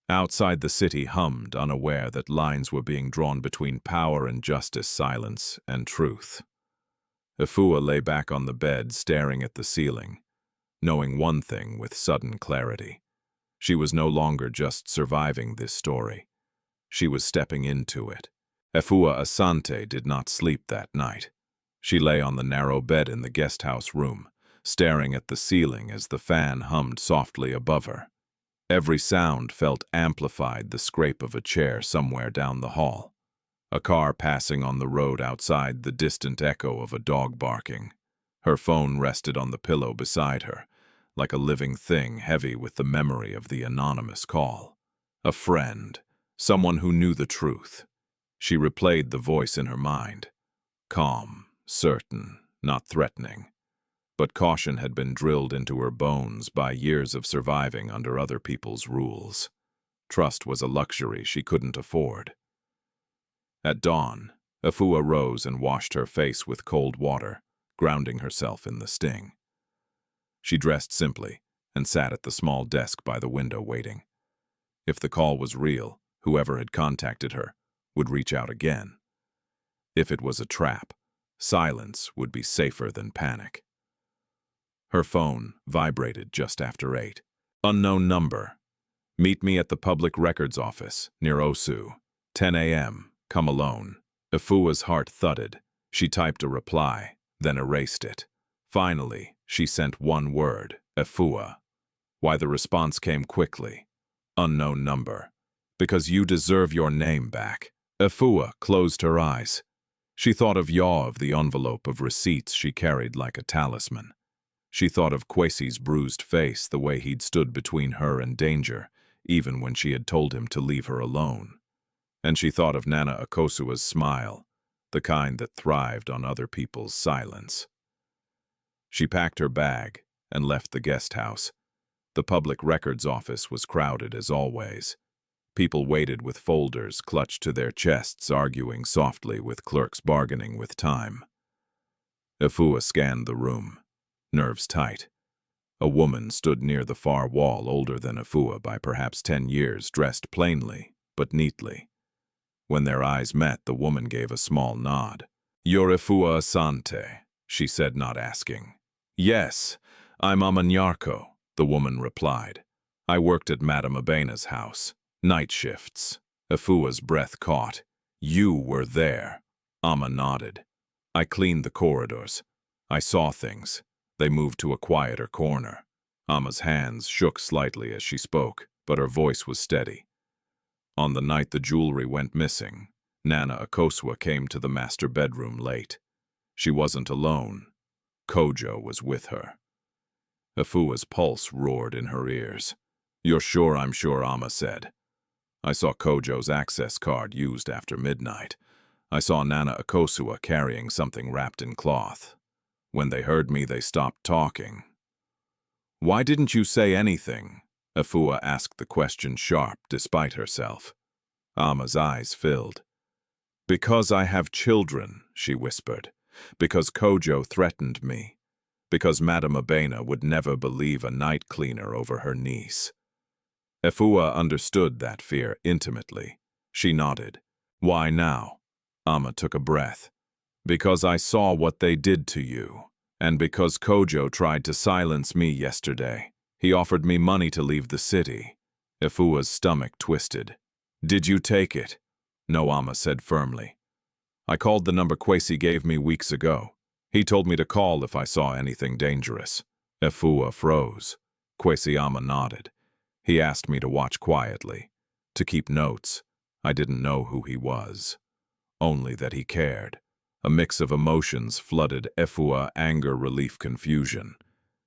[SPEAKER 1] Outside, the city hummed, unaware that lines were being drawn between power and justice, silence and truth. Efua lay back on the bed, staring at the ceiling, knowing one thing with sudden clarity. She was no longer just surviving this story. She was stepping into it. Efua Asante did not sleep that night. She lay on the narrow bed in the guest house room, staring at the ceiling as the fan hummed softly above her. Every sound felt amplified, the scrape of a chair somewhere down the hall, A car passing on the road outside, the distant echo of a dog barking. Her phone rested on the pillow beside her, like a living thing heavy with the memory of the anonymous call. A friend, someone who knew the truth. She replayed the voice in her mind. Calm, certain, not threatening. But caution had been drilled into her bones by years of surviving under other people's rules. Trust was a luxury she couldn't afford. At dawn, Efua rose and washed her face with cold water, grounding herself in the sting. She dressed simply and sat at the small desk by the window waiting. If the call was real, whoever had contacted her would reach out again. If it was a trap, silence would be safer than panic. Her phone vibrated just after 8. Unknown number. Meet me at the Public Records Office, near Osu. 10 a.m. Come alone. Efua's heart thudded. She typed a reply, then erased it. Finally, she sent one word, Efua. Why the response came quickly. Unknown number. Because you deserve your name back. Efua closed her eyes. She thought of yaw of the envelope of receipts she carried like a talisman. She thought of Kwesi's bruised face, the way he'd stood between her and danger, even when she had told him to leave her alone. And she thought of Nana Akosua's smile, the kind that thrived on other people's silence. She packed her bag and left the guest house. The Public Records Office was crowded as always. People waited with folders clutched to their chests, arguing softly with clerks bargaining with time. Efua scanned the room, nerves tight. A woman stood near the far wall, older than Efua by perhaps 10 years, dressed plainly but neatly. When their eyes met, the woman gave a small nod. "You're Efua Asante," she said, not asking. "Yes, I'm Amanyarko," the woman replied. "I worked at Madame Abena's house. Night shifts." Efua's breath caught. "You were there." Amma nodded. "I cleaned the corridors. I saw things. They moved to a quieter corner." Amma's hands shook slightly as she spoke, but her voice was steady. "On the night the jewelry went missing, Nana Akosua came to the master bedroom late. She wasn't alone. Kojo was with her." Efua's pulse roared in her ears. "You're sure?" "I'm sure," Amma said. "I saw Kojo's access card used after midnight. I saw Nana Akosua carrying something wrapped in cloth. When they heard me, they stopped talking." "Why didn't you say anything?" Efua asked the question sharp, despite herself. Amma's eyes filled. "Because I have children," she whispered. "Because Kojo threatened me. Because Madame Abena would never believe a night cleaner over her niece." Efua understood that fear intimately. She nodded. "Why now?" Amma took a breath. "Because I saw what they did to you. And because Kojo tried to silence me yesterday. He offered me money to leave the city." Efua's stomach twisted. "Did you take it?" "No," Amma said firmly. "I called the number Kwesi gave me weeks ago. He told me to call if I saw anything dangerous." Efua froze. Kwesi Amma nodded. "He asked me to watch quietly, to keep notes. I didn't know who he was. Only that he cared." A mix of emotions flooded Efua: anger, relief, confusion.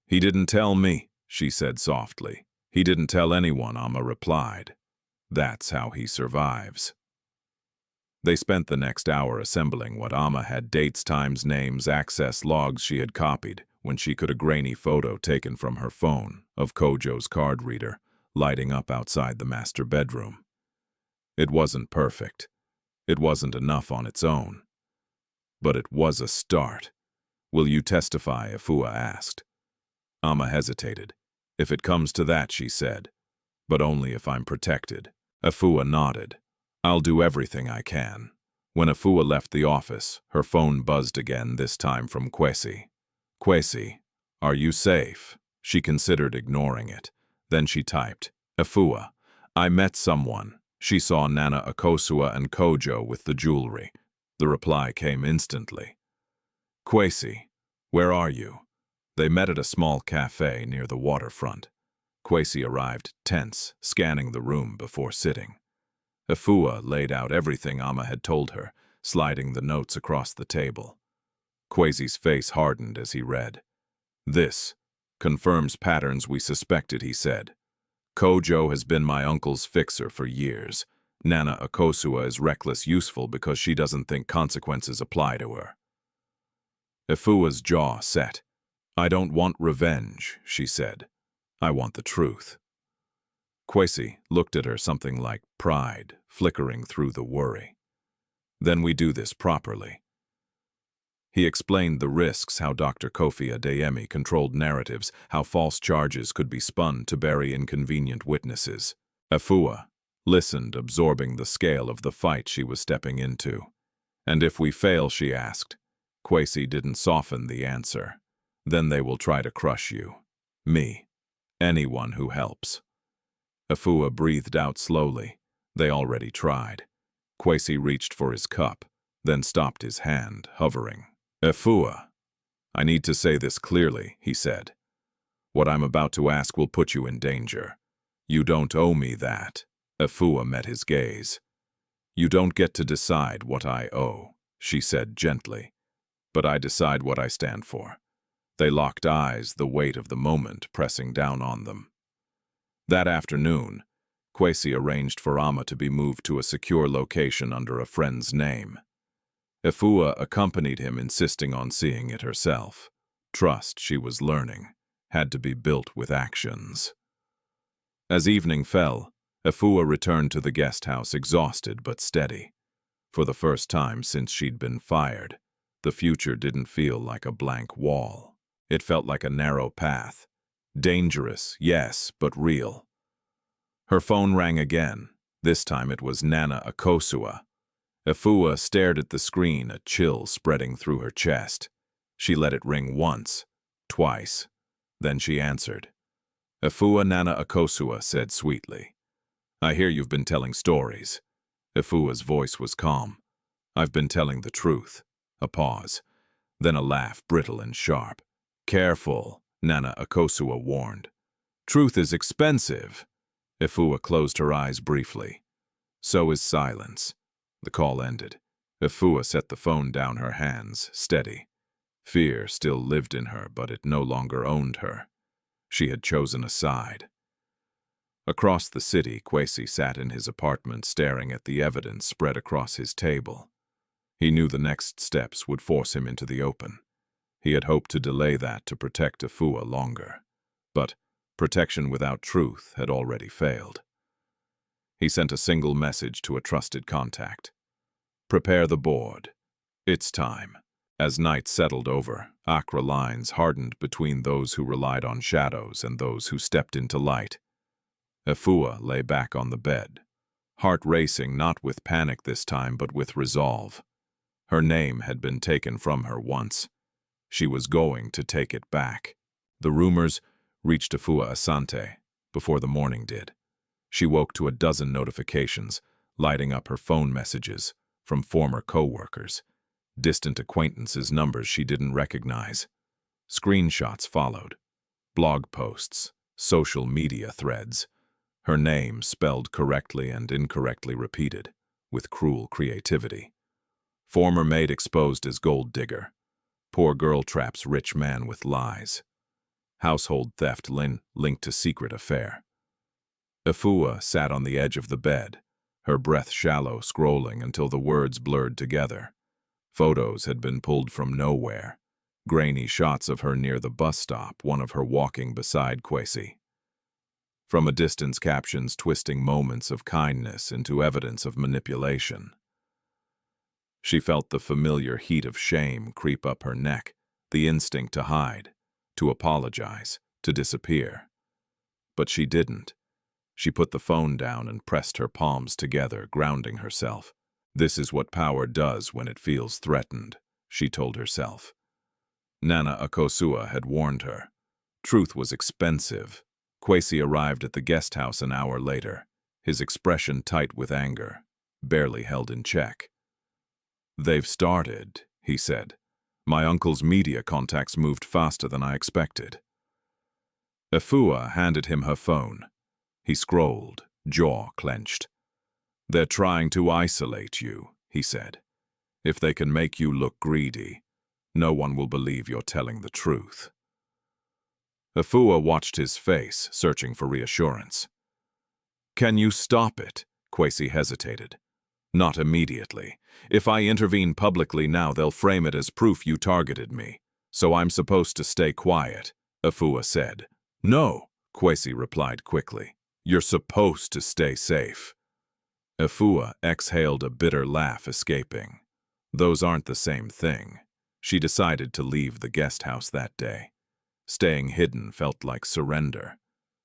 [SPEAKER 1] "He didn't tell me," she said softly. "He didn't tell anyone," Amma replied. "That's how he survives." They spent the next hour assembling what Amma had: dates, times, names, access logs she had copied, when she could a grainy photo taken from her phone of Kojo's card reader lighting up outside the master bedroom. It wasn't perfect. It wasn't enough on its own. But it was a start. "Will you testify?" Efua asked. Amma hesitated. "If it comes to that," she said. "But only if I'm protected." Efua nodded. "I'll do everything I can." When Efua left the office, her phone buzzed again, this time from Kwesi. "Kwesi, are you safe?" She considered ignoring it. Then she typed, "Efua, I met someone. She saw Nana Akosua and Kojo with the jewelry." The reply came instantly. "Kwesi, where are you?" They met at a small cafe near the waterfront. Kwesi arrived tense, scanning the room before sitting. Efua laid out everything Amma had told her, sliding the notes across the table. Kwesi's face hardened as he read. "This confirms patterns we suspected," he said. "Kojo has been my uncle's fixer for years. Nana Akosua is reckless useful because she doesn't think consequences apply to her." Efua's jaw set. "I don't want revenge," she said. "I want the truth." Kwesi looked at her, something like pride flickering through the worry. "Then we do this properly." He explained the risks, how Dr. Kwesi Adeyemi controlled narratives, how false charges could be spun to bury inconvenient witnesses. Efua listened, absorbing the scale of the fight she was stepping into. "And if we fail," she asked. Kwesi didn't soften the answer. "Then they will try to crush you. Me. Anyone who helps." Efua breathed out slowly. They already tried. Kwesi reached for his cup, then stopped his hand, hovering. "Efua, I need to say this clearly," he said. "What I'm about to ask will put you in danger. You don't owe me that." Efua met his gaze. "You don't get to decide what I owe," she said gently. "But I decide what I stand for." They locked eyes, the weight of the moment pressing down on them. That afternoon, Kwesi arranged for Amma to be moved to a secure location under a friend's name. Efua accompanied him, insisting on seeing it herself. Trust, she was learning, had to be built with actions. As evening fell, Efua returned to the guest house exhausted but steady. For the first time since she'd been fired, the future didn't feel like a blank wall. It felt like a narrow path. Dangerous, yes, but real. Her phone rang again. This time it was Nana Akosua. Efua stared at the screen, a chill spreading through her chest. She let it ring once, twice. Then she answered. "Efua, Nana Akosua," said sweetly. "I hear you've been telling stories." Efua's voice was calm. "I've been telling the truth." A pause. Then a laugh, brittle and sharp. "Careful," Nana Akosua warned. "Truth is expensive." Efua closed her eyes briefly. So is silence. The call ended. Efua set the phone down, her hands steady. Fear still lived in her, but it no longer owned her. She had chosen a side. Across the city, Kwesi sat in his apartment, staring at the evidence spread across his table. He knew the next steps would force him into the open. He had hoped to delay that to protect Efua longer. But protection without truth had already failed. He sent a single message to a trusted contact. "Prepare the board. It's time." As night settled over, Accra lines hardened between those who relied on shadows and those who stepped into light. Efua lay back on the bed, heart racing, not with panic this time, but with resolve. Her name had been taken from her once. She was going to take it back. The rumors reached Efua Asante before the morning did. She woke to a dozen notifications, lighting up her phone messages from former co-workers, distant acquaintances, numbers she didn't recognize. Screenshots followed, blog posts, social media threads. Her name spelled correctly and incorrectly repeated, with cruel creativity. Former maid exposed as gold digger. Poor girl traps rich man with lies. Household theft linked to secret affair. Efua sat on the edge of the bed, her breath shallow, scrolling until the words blurred together. Photos had been pulled from nowhere. Grainy shots of her near the bus stop, one of her walking beside Kwesi. From a distance, captions twisting moments of kindness into evidence of manipulation. She felt the familiar heat of shame creep up her neck, the instinct to hide, to apologize, to disappear. But she didn't. She put the phone down and pressed her palms together, grounding herself. This is what power does when it feels threatened, she told herself. Nana Akosua had warned her. Truth was expensive. Kwesi arrived at the guest house an hour later, his expression tight with anger, barely held in check. "They've started," he said. "My uncle's media contacts moved faster than I expected." Efua handed him her phone. He scrolled, jaw clenched. They're trying to isolate you, he said. If they can make you look greedy, no one will believe you're telling the truth. Efua watched his face, searching for reassurance. Can you stop it? Kwesi hesitated. Not immediately. If I intervene publicly now, they'll frame it as proof you targeted me. So I'm supposed to stay quiet, Efua said. No, Kwesi replied quickly. You're supposed to stay safe. Efua exhaled a bitter laugh, escaping. Those aren't the same thing. She decided to leave the guest house that day. Staying hidden felt like surrender.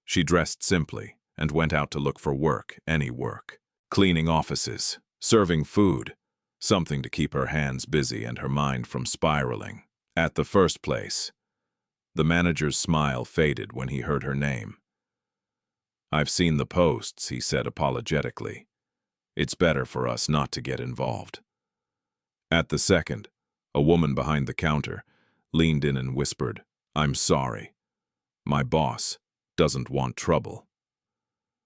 [SPEAKER 1] She dressed simply and went out to look for work, any work. Cleaning offices, serving food, something to keep her hands busy and her mind from spiraling. At the first place, the manager's smile faded when he heard her name. I've seen the posts, he said apologetically. It's better for us not to get involved. At the second, a woman behind the counter leaned in and whispered, I'm sorry. My boss doesn't want trouble.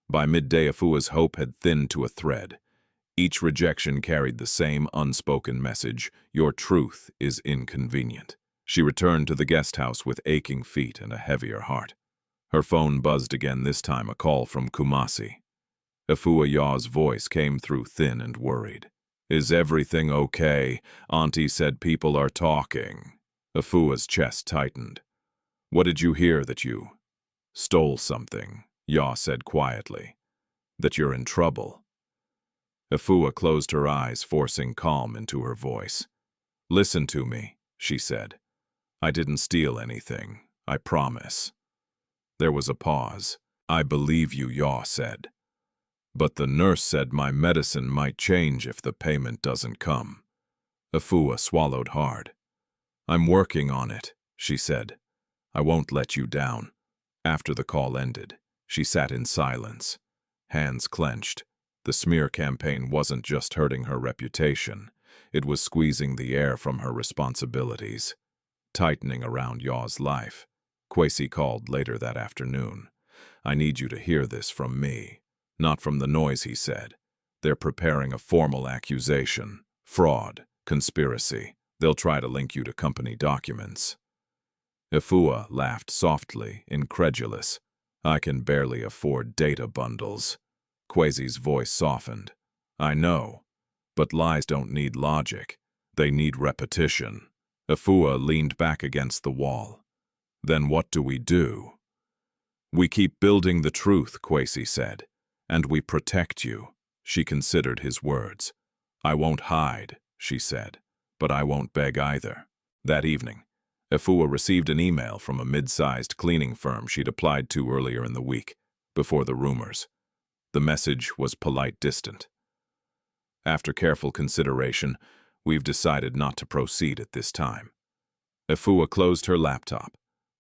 [SPEAKER 1] By midday, Efua's hope had thinned to a thread. Each rejection carried the same unspoken message, your truth is inconvenient. She returned to the guest house with aching feet and a heavier heart. Her phone buzzed again, this time a call from Kumasi. Efua Yaw's voice came through thin and worried. Is everything okay? Auntie said people are talking. Efua's chest tightened. What did you hear? That you stole something? Yaw said quietly. That you're in trouble. Efua closed her eyes, forcing calm into her voice. Listen to me, she said. I didn't steal anything, I promise. There was a pause. I believe you, Yaw said. But the nurse said my medicine might change if the payment doesn't come. Efua swallowed hard. I'm working on it, she said. I won't let you down. After the call ended, she sat in silence, hands clenched. The smear campaign wasn't just hurting her reputation, it was squeezing the air from her responsibilities, tightening around Yaw's life. Kwesi called later that afternoon. I need you to hear this from me. Not from the noise, he said. They're preparing a formal accusation. Fraud. Conspiracy. They'll try to link you to company documents. Efua laughed softly, incredulous. I can barely afford data bundles. Kwesi's voice softened. I know, but lies don't need logic. They need repetition. Efua leaned back against the wall. Then what do we do? We keep building the truth, Kwesi said. And we protect you. She considered his words. I won't hide, she said, but I won't beg either. That evening, Efua received an email from a mid-sized cleaning firm she'd applied to earlier in the week, before the rumors. The message was polite, distant. After careful consideration, we've decided not to proceed at this time. Efua closed her laptop,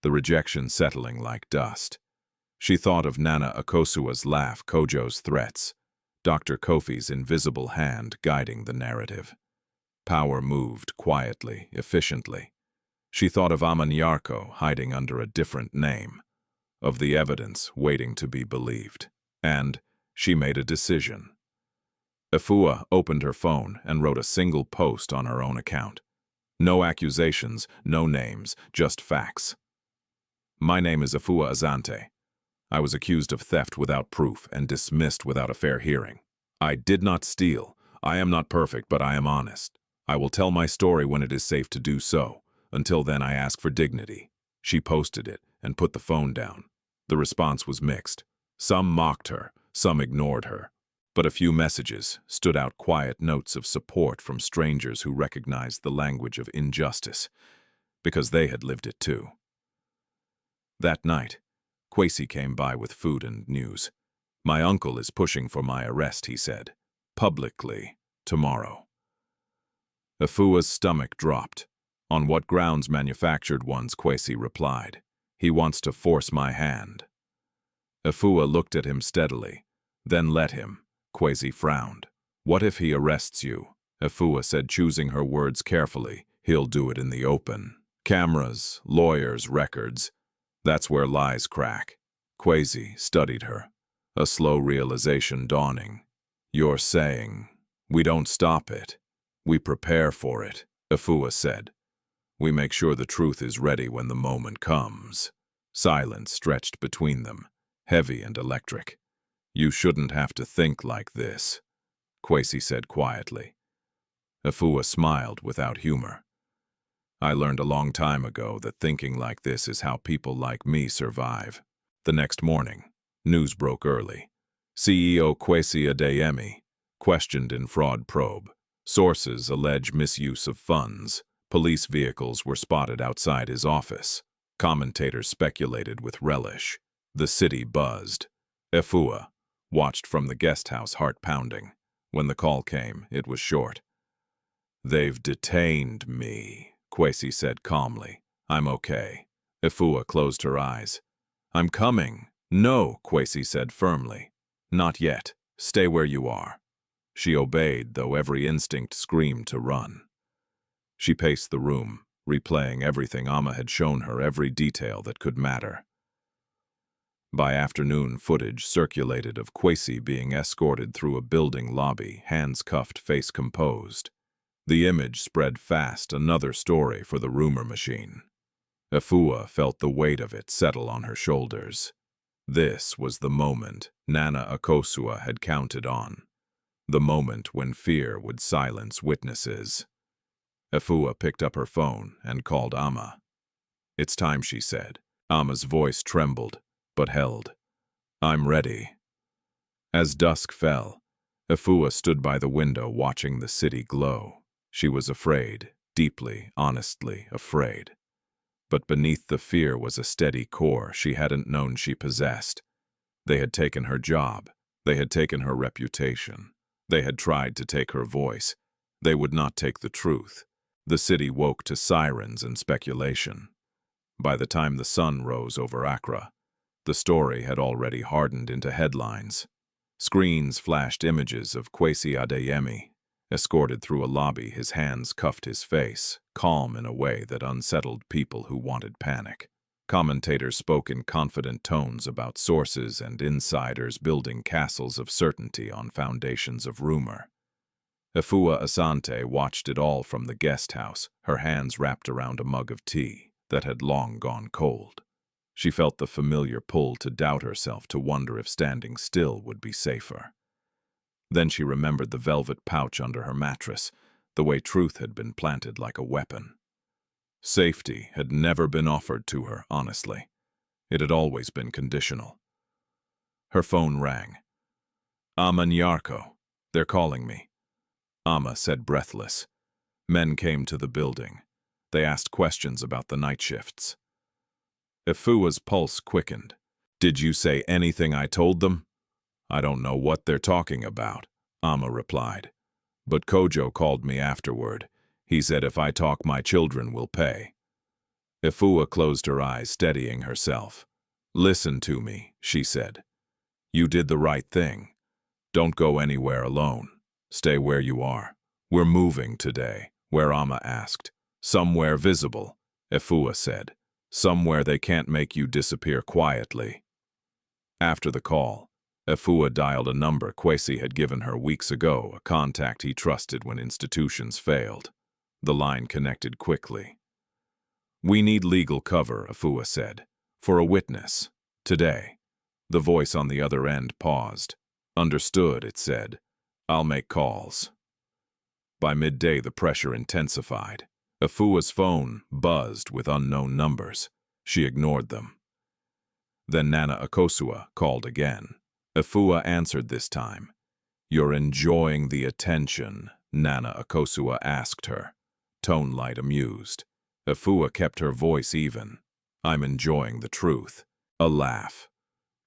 [SPEAKER 1] the rejection settling like dust. She thought of Nana Akosua's laugh, Kojo's threats, Dr. Kofi's invisible hand guiding the narrative. Power moved quietly, efficiently. She thought of Amanyarko hiding under a different name, of the evidence waiting to be believed. And she made a decision. Efua opened her phone and wrote a single post on her own account. No accusations, no names, just facts. My name is Efua Asante. I was accused of theft without proof and dismissed without a fair hearing. I did not steal. I am not perfect, but I am honest. I will tell my story when it is safe to do so. Until then, I ask for dignity. She posted it and put the phone down. The response was mixed. Some mocked her, some ignored her. But a few messages stood out, quiet notes of support from strangers who recognized the language of injustice, because they had lived it too. That night, Kwesi came by with food and news. My uncle is pushing for my arrest, he said. Publicly, tomorrow. Efua's stomach dropped. On what grounds? Manufactured ones, Kwesi replied. He wants to force my hand. Efua looked at him steadily. Then let him. Kwesi frowned. What if he arrests you? Efua said, choosing her words carefully. He'll do it in the open. Cameras, lawyers, records. That's where lies crack. Kwesi studied her, a slow realization dawning. You're saying, we don't stop it. We prepare for it, Efua said. We make sure the truth is ready when the moment comes. Silence stretched between them, heavy and electric. You shouldn't have to think like this, Kwesi said quietly. Efua smiled without humor. I learned a long time ago that thinking like this is how people like me survive. The next morning, news broke early. CEO Kwesi Adeyemi, questioned in fraud probe. Sources allege misuse of funds. Police vehicles were spotted outside his office. Commentators speculated with relish. The city buzzed. Efua watched from the guest house, heart pounding. When the call came, it was short. They've detained me, Kwesi said calmly. I'm okay. Efua closed her eyes. I'm coming. No, Kwesi said firmly. Not yet. Stay where you are. She obeyed, though every instinct screamed to run. She paced the room, replaying everything Amma had shown her, every detail that could matter. By afternoon, footage circulated of Kwesi being escorted through a building lobby, hands cuffed, face composed. The image spread fast, another story for the rumor machine. Efua felt the weight of it settle on her shoulders. This was the moment Nana Akosua had counted on. The moment when fear would silence witnesses. Efua picked up her phone and called Amma. It's time, she said. Amma's voice trembled, but held. I'm ready. As dusk fell, Efua stood by the window watching the city glow. She was afraid, deeply, honestly afraid. But beneath the fear was a steady core she hadn't known she possessed. They had taken her job. They had taken her reputation. They had tried to take her voice. They would not take the truth. The city woke to sirens and speculation. By the time the sun rose over Accra, the story had already hardened into headlines. Screens flashed images of Kwesi Adeyemi, escorted through a lobby, his hands cuffed his face, calm in a way that unsettled people who wanted panic. Commentators spoke in confident tones about sources and insiders building castles of certainty on foundations of rumor. Efua Asante watched it all from the guest house, her hands wrapped around a mug of tea that had long gone cold. She felt the familiar pull to doubt herself, to wonder if standing still would be safer. Then she remembered the velvet pouch under her mattress, the way truth had been planted like a weapon. Safety had never been offered to her, honestly. It had always been conditional. Her phone rang. Amma Nyarko, they're calling me. Amma said, breathless. Men came to the building. They asked questions about the night shifts. Efua's pulse quickened. Did you say anything I told them? I don't know what they're talking about, Amma replied. But Kojo called me afterward. He said if I talk, my children will pay. Efua closed her eyes, steadying herself. Listen to me, she said. You did the right thing. Don't go anywhere alone. Stay where you are. We're moving today, where Amma asked. Somewhere visible, Efua said. Somewhere they can't make you disappear quietly. After the call, Efua dialed a number Kwesi had given her weeks ago, a contact he trusted when institutions failed. The line connected quickly. We need legal cover, Efua said, for a witness. Today. The voice on the other end paused. Understood, it said. I'll make calls. By midday, the pressure intensified. Efua's phone buzzed with unknown numbers. She ignored them. Then Nana Akosua called again. Efua answered this time. You're enjoying the attention, Nana Akosua asked her, tone light, amused. Efua kept her voice even. I'm enjoying the truth. A laugh.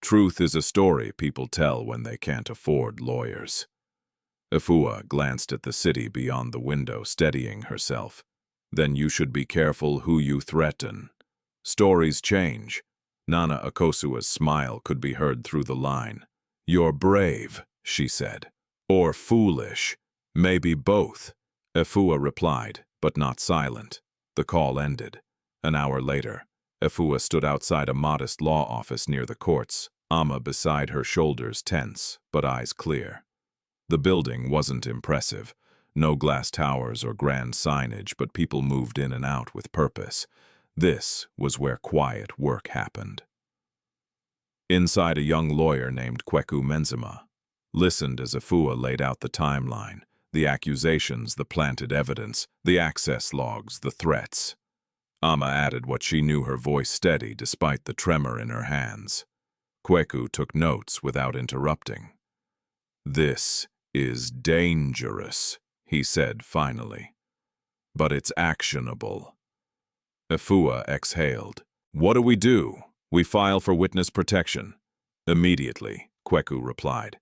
[SPEAKER 1] Truth is a story people tell when they can't afford lawyers. Efua glanced at the city beyond the window, steadying herself. Then you should be careful who you threaten. Stories change. Nana Akosua's smile could be heard through the line. You're brave, she said. Or foolish. Maybe both. Efua replied, but not silent. The call ended. An hour later, Efua stood outside a modest law office near the courts, Amma beside her, shoulders tense, but eyes clear. The building wasn't impressive. No glass towers or grand signage, but people moved in and out with purpose. This was where quiet work happened. Inside, a young lawyer named Kweku Menzima listened as Efua laid out the timeline, the accusations, the planted evidence, the access logs, the threats. Ama added what she knew, her voice steady despite the tremor in her hands. Kweku took notes without interrupting. "This is dangerous," he said finally. "But it's actionable." Efua exhaled. "What do we do?" "We file for witness protection." "Immediately," Kweku replied.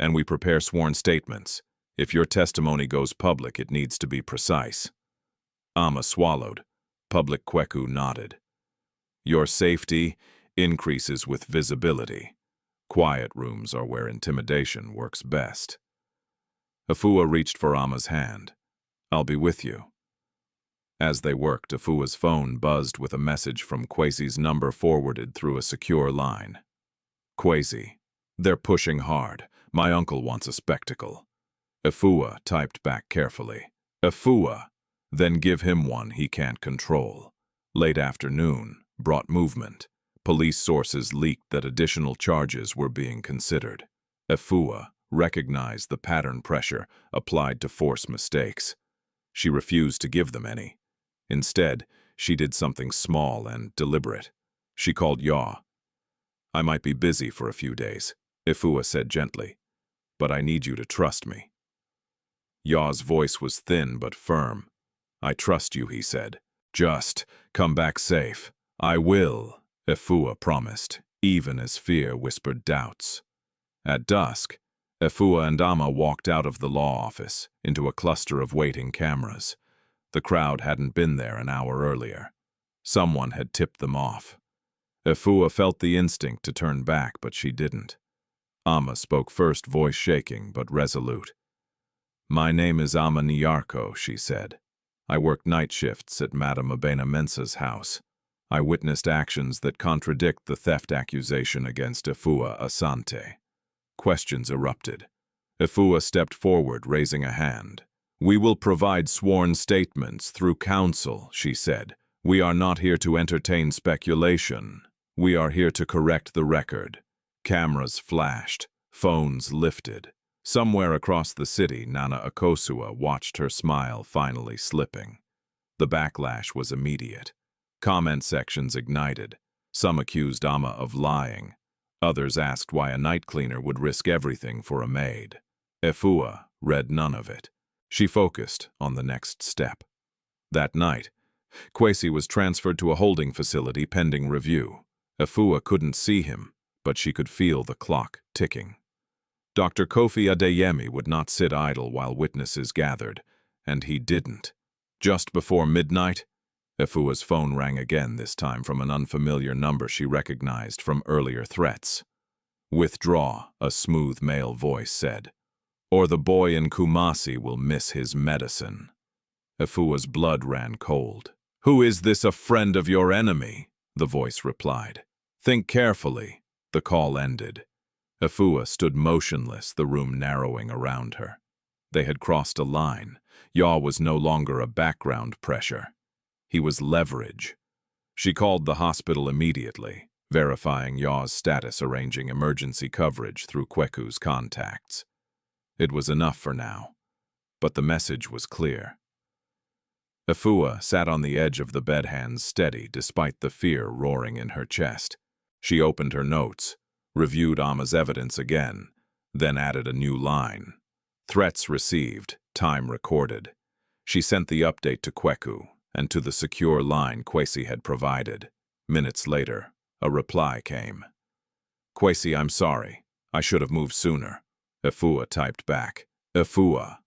[SPEAKER 1] "And we prepare sworn statements. If your testimony goes public, it needs to be precise." Ama swallowed. Public Kweku nodded. "Your safety increases with visibility. Quiet rooms are where intimidation works best." Efua reached for Ama's hand. "I'll be with you." As they worked, Efua's phone buzzed with a message from Kwesi's number forwarded through a secure line. "Kwesi, they're pushing hard. My uncle wants a spectacle." Efua typed back carefully. "Efua, then give him one he can't control." Late afternoon brought movement. Police sources leaked that additional charges were being considered. Efua recognized the pattern pressure applied to force mistakes. She refused to give them any. Instead, she did something small and deliberate. She called Yaw. "I might be busy for a few days," Efua said gently, "but I need you to trust me." Yaw's voice was thin but firm. "I trust you," he said. "Just come back safe." "I will," Efua promised, even as fear whispered doubts. At dusk, Efua and Ama walked out of the law office into a cluster of waiting cameras. The crowd hadn't been there an hour earlier. Someone had tipped them off. Efua felt the instinct to turn back, but she didn't. Ama spoke first, voice shaking but resolute. "My name is Ama Nyarko," she said. "I worked night shifts at Madame Abena Mensah's house. I witnessed actions that contradict the theft accusation against Efua Asante." Questions erupted. Efua stepped forward, raising a hand. "We will provide sworn statements through counsel," she said. "We are not here to entertain speculation. We are here to correct the record." Cameras flashed, phones lifted. Somewhere across the city, Nana Akosua watched her smile finally slipping. The backlash was immediate. Comment sections ignited. Some accused Ama of lying. Others asked why a night cleaner would risk everything for a maid. Efua read none of it. She focused on the next step. That night, Kwesi was transferred to a holding facility pending review. Efua couldn't see him, but she could feel the clock ticking. Dr. Kwesi Adeyemi would not sit idle while witnesses gathered, and he didn't. Just before midnight, Efua's phone rang again, this time from an unfamiliar number she recognized from earlier threats. "Withdraw," a smooth male voice said, "or the boy in Kumasi will miss his medicine." Efua's blood ran cold. "Who is this, a friend of your enemy?" the voice replied. "Think carefully." The call ended. Efua stood motionless, the room narrowing around her. They had crossed a line. Yaw was no longer a background pressure. He was leverage. She called the hospital immediately, verifying Yaw's status, arranging emergency coverage through Kweku's contacts. It was enough for now, but the message was clear. Efua sat on the edge of the bed, hands steady despite the fear roaring in her chest. She opened her notes, reviewed Ama's evidence again, then added a new line. Threats received, time recorded. She sent the update to Kweku and to the secure line Kwesi had provided. Minutes later, a reply came. "Kwesi, I'm sorry. I should have moved sooner." Efua typed back. "Efua,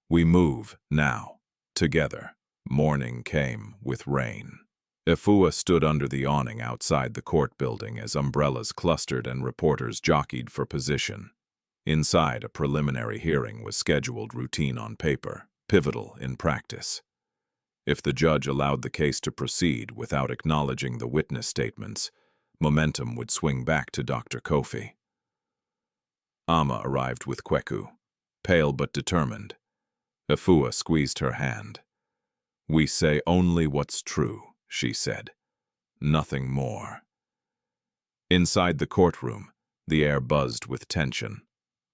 [SPEAKER 1] we move now, together." Morning came with rain. Efua stood under the awning outside the court building as umbrellas clustered and reporters jockeyed for position. Inside, a preliminary hearing was scheduled, routine on paper, pivotal in practice. If the judge allowed the case to proceed without acknowledging the witness statements, momentum would swing back to Dr. Kofi. Ama arrived with Kweku. pale but determined. Efua squeezed her hand. "We say only what's true," she said. "Nothing more." Inside the courtroom, the air buzzed with tension.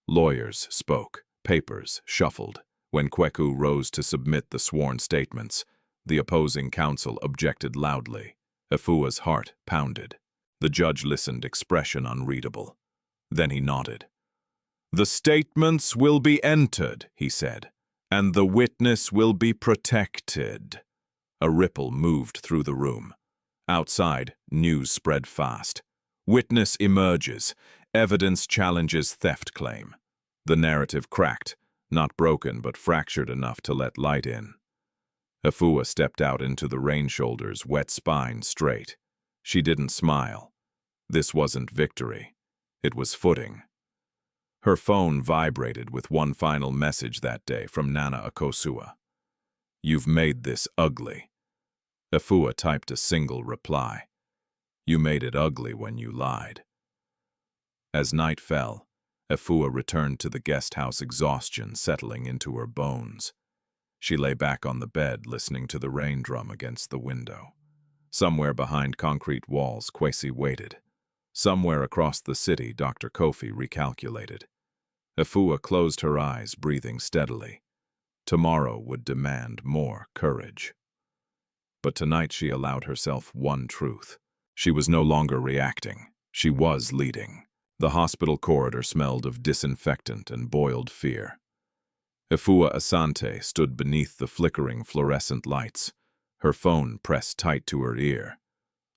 [SPEAKER 1] Lawyers spoke, papers shuffled. When Kweku rose to submit the sworn statements, the opposing counsel objected loudly. Efua's heart pounded. The judge listened, expression unreadable. Then he nodded. "The statements will be entered," he said, "and the witness will be protected." A ripple moved through the room. Outside, news spread fast. Witness emerges. Evidence challenges theft claim. The narrative cracked, not broken but fractured enough to let light in. Efua stepped out into the rain shoulders, wet spine straight. She didn't smile. This wasn't victory. It was footing. Her phone vibrated with one final message that day from Nana Akosua. "You've made this ugly." Efua typed a single reply. "You made it ugly when you lied." As night fell, Efua returned to the guest house, exhaustion settling into her bones. She lay back on the bed, listening to the rain drum against the window. Somewhere behind concrete walls, Kwesi waited. Somewhere across the city, Dr. Kofi recalculated. Efua closed her eyes, breathing steadily. Tomorrow would demand more courage. But tonight she allowed herself one truth. She was no longer reacting. She was leading. The hospital corridor smelled of disinfectant and boiled fear. Efua Asante stood beneath the flickering fluorescent lights, her phone pressed tight to her ear,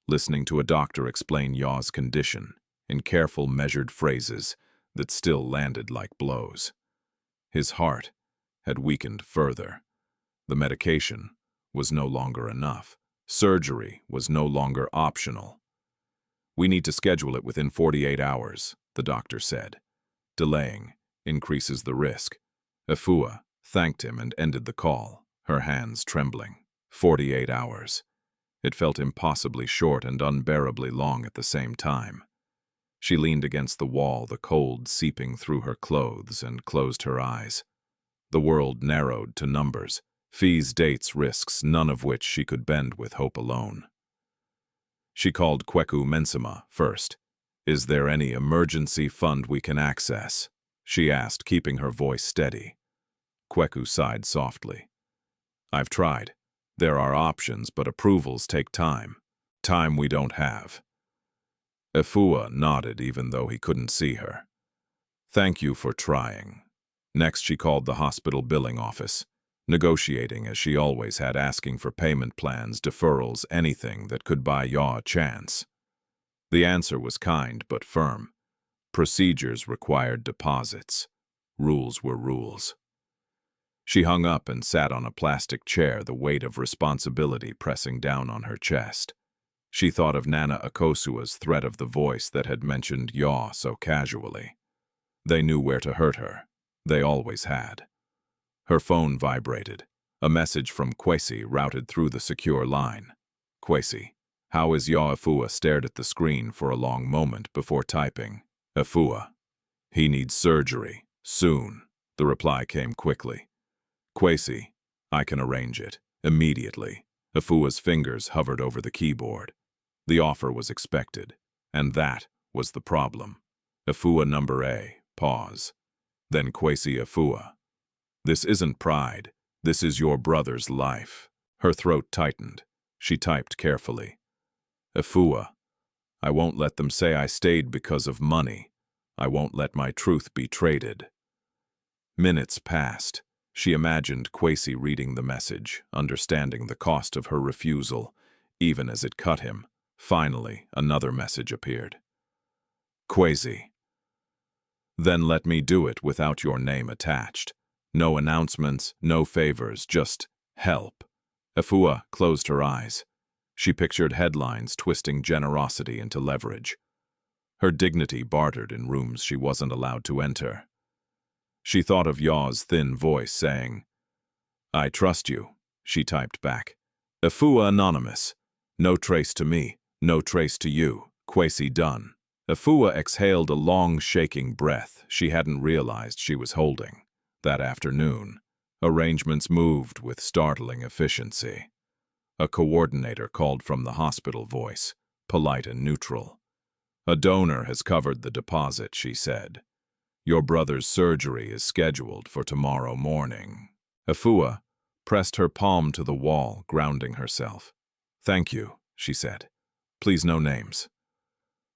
[SPEAKER 1] listening to a doctor explain Yaw's condition in careful, measured phrases that still landed like blows. His heart had weakened further. The medication was no longer enough. Surgery was no longer optional. "We need to schedule it within 48 hours, the doctor said. "Delaying increases the risk." Efua thanked him and ended the call, her hands trembling. 48 hours. It felt impossibly short and unbearably long at the same time. She leaned against the wall, the cold seeping through her clothes, and closed her eyes. The world narrowed to numbers, fees, dates, risks, none of which she could bend with hope alone. She called Kweku Mensima first. "Is there any emergency fund we can access?" she asked, keeping her voice steady. Kweku sighed softly. "I've tried. There are options, but approvals take time. Time we don't have." Efua nodded even though he couldn't see her. "Thank you for trying." Next she called the hospital billing office, negotiating as she always had, asking for payment plans, deferrals, anything that could buy Yaw a chance. The answer was kind but firm. Procedures required deposits. Rules were rules. She hung up and sat on a plastic chair, the weight of responsibility pressing down on her chest. She thought of Nana Akosua's threat of the voice that had mentioned Yaw so casually. They knew where to hurt her. They always had. Her phone vibrated. A message from Kwesi routed through the secure line. "Kwesi, how is Yaw?" Efua stared at the screen for a long moment before typing. "Efua, he needs surgery. Soon." The reply came quickly. "Kwesi, I can arrange it. Immediately." Efua's fingers hovered over the keyboard. The offer was expected, and that was the problem. Efua number A, pause. Then Kwesi Efua. "This isn't pride. This is your brother's life." Her throat tightened. She typed carefully. "Efua, I won't let them say I stayed because of money. I won't let my truth be traded." Minutes passed. She imagined Kwesi reading the message, understanding the cost of her refusal, even as it cut him. Finally, another message appeared. "Kwesi, then let me do it without your name attached. No announcements, no favors, just help." Efua closed her eyes. She pictured headlines twisting generosity into leverage. Her dignity bartered in rooms she wasn't allowed to enter. She thought of Yaw's thin voice saying, "I trust you," she typed back. "Efua Anonymous. No trace to me, no trace to you. Kwesi done." Efua exhaled a long, shaking breath she hadn't realized she was holding. That afternoon, arrangements moved with startling efficiency. A coordinator called from the hospital voice, polite and neutral. "A donor has covered the deposit," she said. "Your brother's surgery is scheduled for tomorrow morning." Efua pressed her palm to the wall, grounding herself. "Thank you," she said. "Please no names."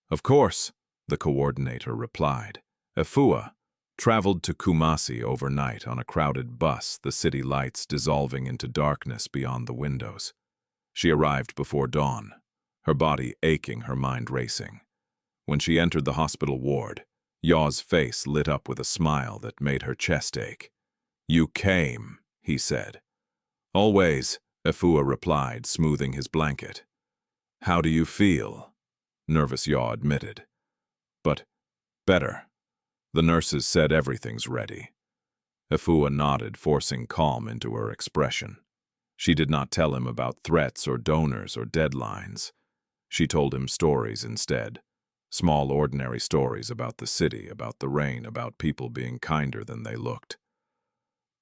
[SPEAKER 1] "Of course," the coordinator replied. Efua traveled to Kumasi overnight on a crowded bus, the city lights dissolving into darkness beyond the windows. She arrived before dawn, her body aching, her mind racing. When she entered the hospital ward, Yaw's face lit up with a smile that made her chest ache. "You came," he said. "Always," Efua replied, smoothing his blanket. "How do you feel?" Nervous Yaw admitted. "But better. The nurses said everything's ready." Efua nodded, forcing calm into her expression. She did not tell him about threats or donors or deadlines. She told him stories instead. Small, ordinary stories about the city, about the rain, about people being kinder than they looked.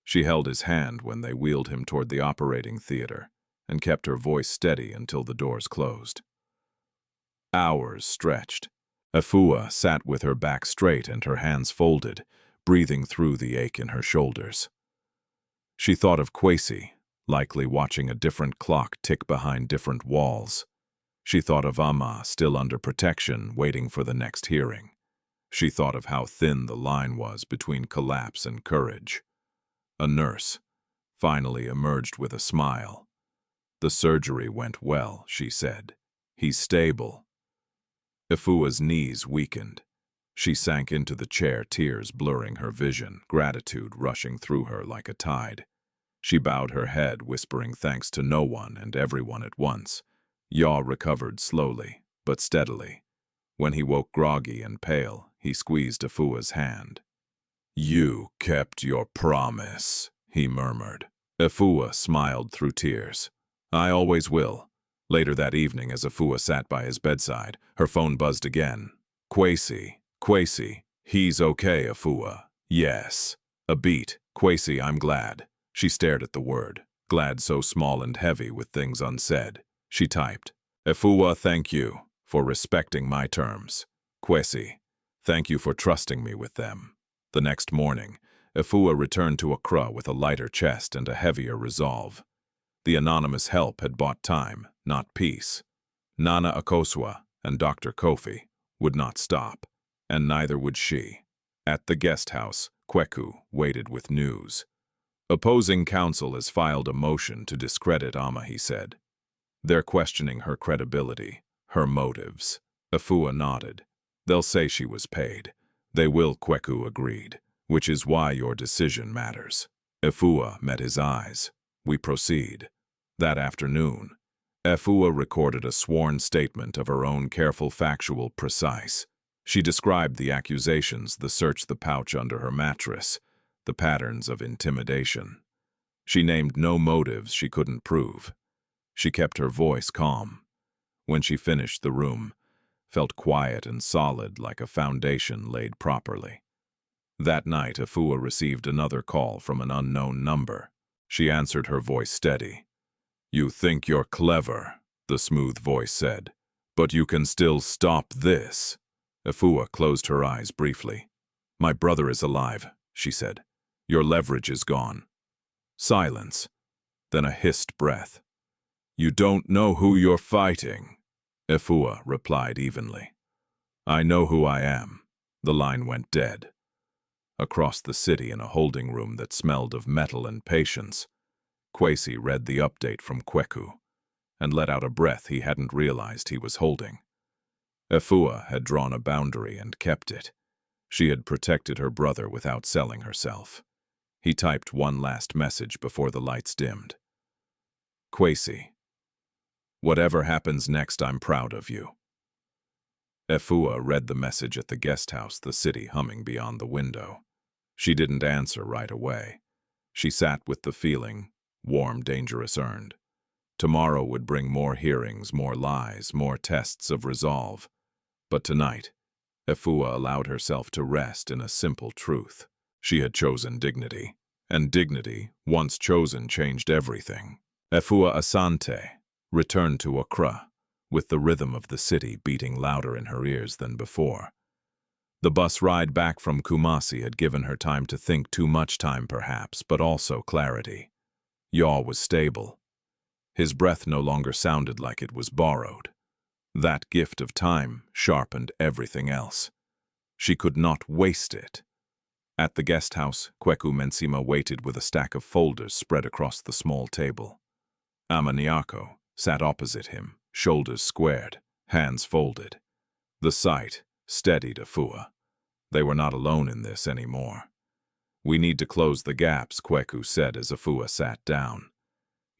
[SPEAKER 1] She held his hand when they wheeled him toward the operating theater and kept her voice steady until the doors closed. Hours stretched. Efua sat with her back straight and her hands folded, breathing through the ache in her shoulders. She thought of Kwesi, likely watching a different clock tick behind different walls. She thought of Amma, still under protection, waiting for the next hearing. She thought of how thin the line was between collapse and courage. A nurse finally emerged with a smile. "The surgery went well," she said. "He's stable." Efua's knees weakened. She sank into the chair, tears blurring her vision, gratitude rushing through her like a tide. She bowed her head, whispering thanks to no one and everyone at once. Yaw recovered slowly, but steadily. When he woke groggy and pale, he squeezed Efua's hand. "You kept your promise," he murmured. Efua smiled through tears. "I always will." Later that evening, as Efua sat by his bedside, her phone buzzed again. "Kwesi, Kwesi, he's okay, Efua." "Yes." A beat. "Kwesi, I'm glad." She stared at the word, glad so small and heavy with things unsaid. She typed, "Efua, thank you for respecting my terms. Kwesi, thank you for trusting me with them." The next morning, Efua returned to Accra with a lighter chest and a heavier resolve. The anonymous help had bought time, not peace. Nana Akosua and Dr. Kofi would not stop, and neither would she. At the guest house, Kweku waited with news. "Opposing counsel has filed a motion to discredit Amma," he said. "They're questioning her credibility, her motives." Efua nodded. "They'll say she was paid." "They will," Kweku agreed, "which is why your decision matters." Efua met his eyes. "We proceed." That afternoon, Efua recorded a sworn statement of her own, careful, factual, precise. She described the accusations, the search, the pouch under her mattress, the patterns of intimidation. She named no motives she couldn't prove. She kept her voice calm. When she finished, the room felt quiet and solid, like a foundation laid properly. That night, Efua received another call from an unknown number. She answered, her voice steady. "You think you're clever," the smooth voice said, "but you can still stop this." Efua closed her eyes briefly. "My brother is alive," she said. "Your leverage is gone." Silence, then a hissed breath. "You don't know who you're fighting," Efua replied evenly. "I know who I am." The line went dead. Across the city, in a holding room that smelled of metal and patience, Kwesi read the update from Kweku and let out a breath he hadn't realized he was holding. Efua had drawn a boundary and kept it. She had protected her brother without selling herself. He typed one last message before the lights dimmed. "Kwesi, whatever happens next, I'm proud of you." Efua read the message at the guest house, the city humming beyond the window. She didn't answer right away. She sat with the feeling, warm, dangerous earned. Tomorrow would bring more hearings, more lies, more tests of resolve. But tonight, Efua allowed herself to rest in a simple truth. She had chosen dignity, and dignity, once chosen, changed everything. Efua Asante returned to Accra, with the rhythm of the city beating louder in her ears than before. The bus ride back from Kumasi had given her time to think, too much time perhaps, but also clarity. Yaw was stable. His breath no longer sounded like it was borrowed. That gift of time sharpened everything else. She could not waste it. At the guest house, Kweku Mensima waited with a stack of folders spread across the small table. Amaniako sat opposite him, shoulders squared, hands folded. The sight steadied Efua. They were not alone in this anymore. "We need to close the gaps," Kweku said as Efua sat down.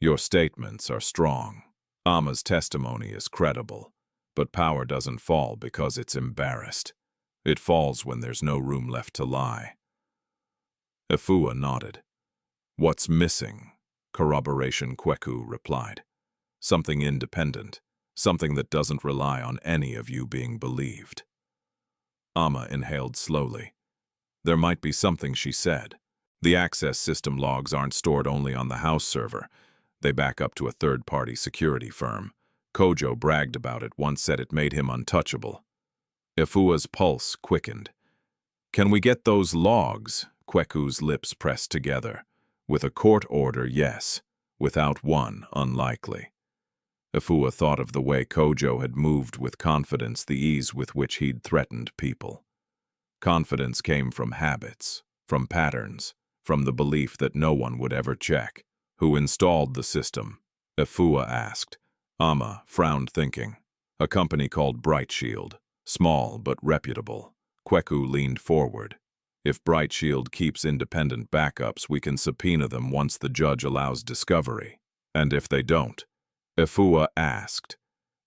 [SPEAKER 1] "Your statements are strong. Ama's testimony is credible. But power doesn't fall because it's embarrassed. It falls when there's no room left to lie." Efua nodded. "What's missing?" "Corroboration," Kweku replied. "Something independent. Something that doesn't rely on any of you being believed." Ama inhaled slowly. There might be something, she said. The access system logs aren't stored only on the house server. They back up to a third-party security firm. Kojo bragged about it, once said it made him untouchable. Efua's pulse quickened. "Can we get those logs?" Kweku's lips pressed together. "With a court order, yes. Without one, unlikely." Efua thought of the way Kojo had moved with confidence, the ease with which he'd threatened people. Confidence came from habits, from patterns, from the belief that no one would ever check. "Who installed the system?" Efua asked. Ama frowned, thinking. "A company called Bright Shield. Small but reputable." Kweku leaned forward. "If Bright Shield keeps independent backups, we can subpoena them once the judge allows discovery." "And if they don't?" Efua asked.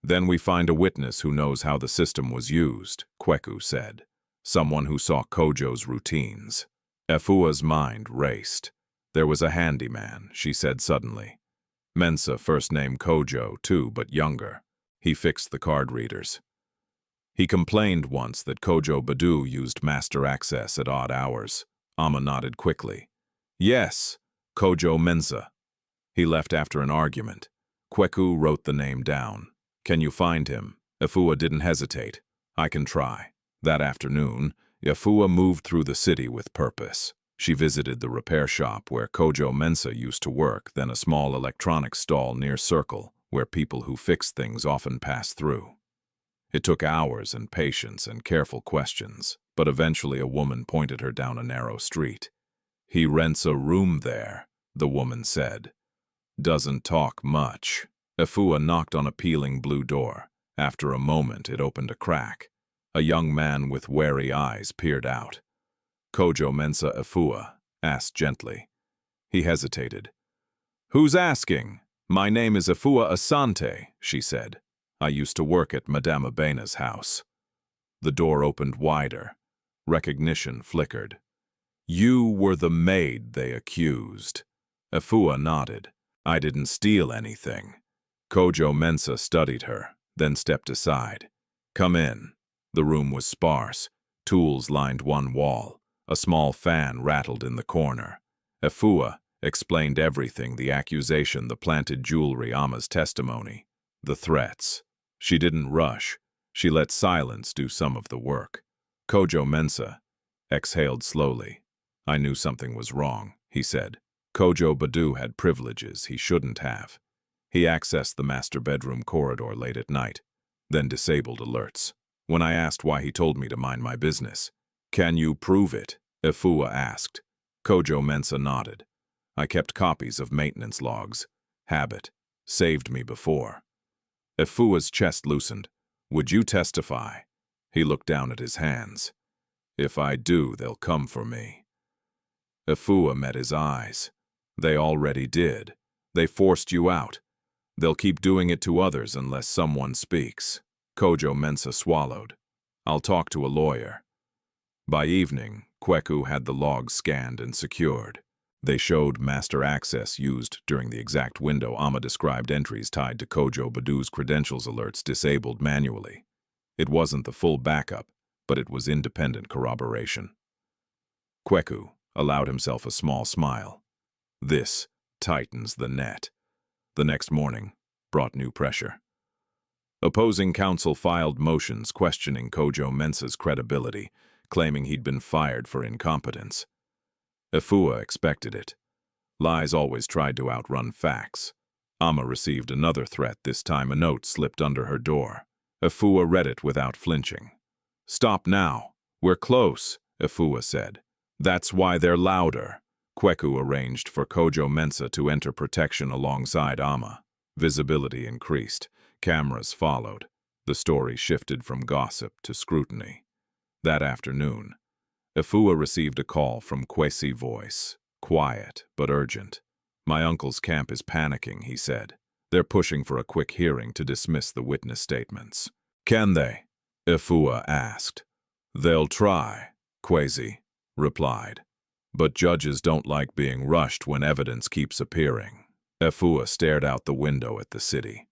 [SPEAKER 1] "Then we find a witness who knows how the system was used," Kweku said. "Someone who saw Kojo's routines." Efua's mind raced. "There was a handyman," she said suddenly. "Mensa, first name Kojo, too, but younger. He fixed the card readers. He complained once that Kojo Badu used master access at odd hours." Ama nodded quickly. "Yes, Kojo Mensa. He left after an argument." Kweku wrote the name down. "Can you find him?" Efua didn't hesitate. "I can try." That afternoon, Efua moved through the city with purpose. She visited the repair shop where Kojo Mensa used to work, then a small electronics stall near Circle, where people who fixed things often passed through. It took hours and patience and careful questions, but eventually a woman pointed her down a narrow street. "He rents a room there," the woman said. "Doesn't talk much." Efua knocked on a peeling blue door. After a moment, it opened a crack. A young man with wary eyes peered out. "Kojo Mensa?" Efua asked gently. He hesitated. "Who's asking?" "My name is Efua Asante," she said. "I used to work at Madame Abena's house." The door opened wider. Recognition flickered. "You were the maid they accused." Efua nodded. "I didn't steal anything." Kojo Mensa studied her, then stepped aside. "Come in." The room was sparse. Tools lined one wall. A small fan rattled in the corner. Efua explained everything: the accusation, the planted jewelry, Ama's testimony, the threats. She didn't rush. She let silence do some of the work. Kojo Mensa exhaled slowly. "I knew something was wrong," he said. "Kojo Badu had privileges he shouldn't have. He accessed the master bedroom corridor late at night, then disabled alerts. When I asked why, he told me to mind my business." "Can you prove it?" Efua asked. Kojo Mensa nodded. "I kept copies of maintenance logs. Habit. Saved me before." Efua's chest loosened. "Would you testify?" He looked down at his hands. "If I do, they'll come for me." Efua met his eyes. "They already did. They forced you out. They'll keep doing it to others unless someone speaks." Kojo Mensa swallowed. "I'll talk to a lawyer." By evening, Kweku had the logs scanned and secured. They showed master access used during the exact window Ama described, entries tied to Kojo Badu's credentials, alerts disabled manually. It wasn't the full backup, but it was independent corroboration. "Kweku," allowed himself a small smile. This tightens the net. The next morning brought new pressure. Opposing counsel filed motions questioning Kojo Mensah's credibility, claiming he'd been fired for incompetence. Efua expected it. Lies always tried to outrun facts. Amma received another threat, this time a note slipped under her door. Efua read it without flinching. "Stop now. We're close," Efua said. "That's why they're louder." Kweku arranged for Kojo Mensah to enter protection alongside Amma. Visibility increased. Cameras followed. The story shifted from gossip to scrutiny. That afternoon, Efua received a call from Kwesi voice, quiet but urgent. "My uncle's camp is panicking," he said. "They're pushing for a quick hearing to dismiss the witness statements." "Can they?" Efua asked. "They'll try," Kwesi replied. "But judges don't like being rushed when evidence keeps appearing." Efua stared out the window at the city.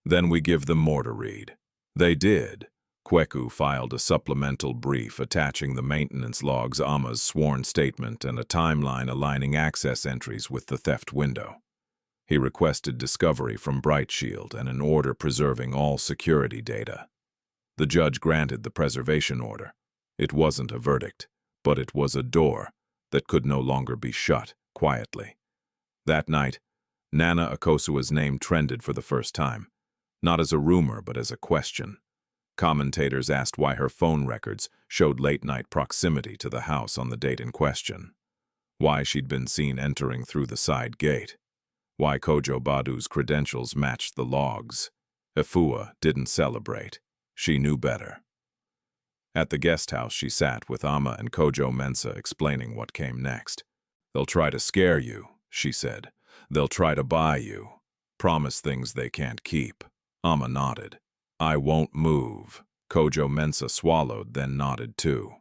[SPEAKER 1] "Then we give them more to read." They did. Kweku filed a supplemental brief attaching the maintenance logs, Amma's sworn statement, and a timeline aligning access entries with the theft window. He requested discovery from Brightshield and an order preserving all security data. The judge granted the preservation order. It wasn't a verdict, but it was a door that could no longer be shut quietly. That night, Nana Akosua's name trended for the first time, not as a rumor but as a question. Commentators asked why her phone records showed late-night proximity to the house on the date in question, why she'd been seen entering through the side gate, why Kojo Badu's credentials matched the logs. Efua didn't celebrate. She knew better. At the guest house she sat with Amma and Kojo Mensah explaining what came next. "They'll try to scare you," she said. "They'll try to buy you. Promise things they can't keep." Amma nodded. "I won't move." Kojo Mensah swallowed, then nodded too.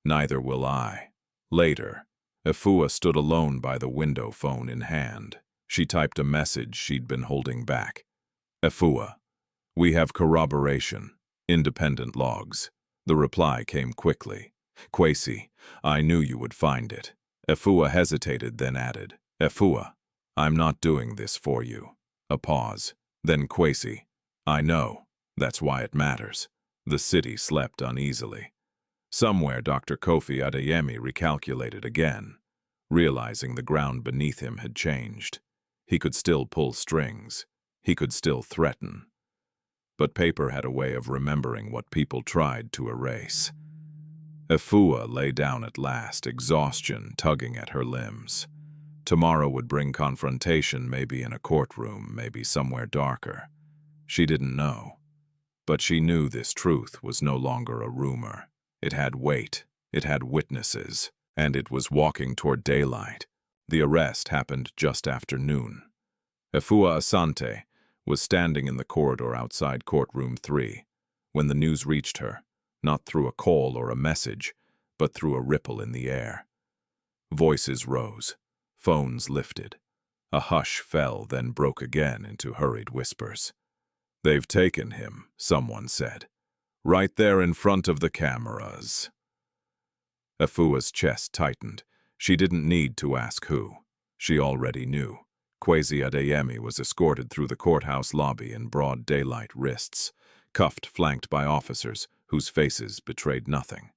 [SPEAKER 1] "Neither will I." Later, Efua stood alone by the window, phone in hand. She typed a message she'd been holding back. "Efua, we have corroboration. Independent logs." The reply came quickly. "Kwesi, I knew you would find it." Efua hesitated, then added, "Efua, I'm not doing this for you." A pause. Then Kwesi, "I know. That's why it matters." The city slept uneasily. Somewhere Dr. Kwesi Adeyemi recalculated again, realizing the ground beneath him had changed. He could still pull strings. He could still threaten. But paper had a way of remembering what people tried to erase. Efua lay down at last, exhaustion tugging at her limbs. Tomorrow would bring confrontation, maybe in a courtroom, maybe somewhere darker. She didn't know. But she knew this truth was no longer a rumor. It had weight, it had witnesses, and it was walking toward daylight. The arrest happened just after noon. Efua Asante was standing in the corridor outside courtroom 3 when the news reached her, not through a call or a message, but through a ripple in the air. Voices rose, phones lifted. A hush fell, then broke again into hurried whispers. "They've taken him," someone said. "Right there in front of the cameras." Efua's chest tightened. She didn't need to ask who. She already knew. Kwesi Adeyemi was escorted through the courthouse lobby in broad daylight, wrists cuffed, flanked by officers whose faces betrayed nothing.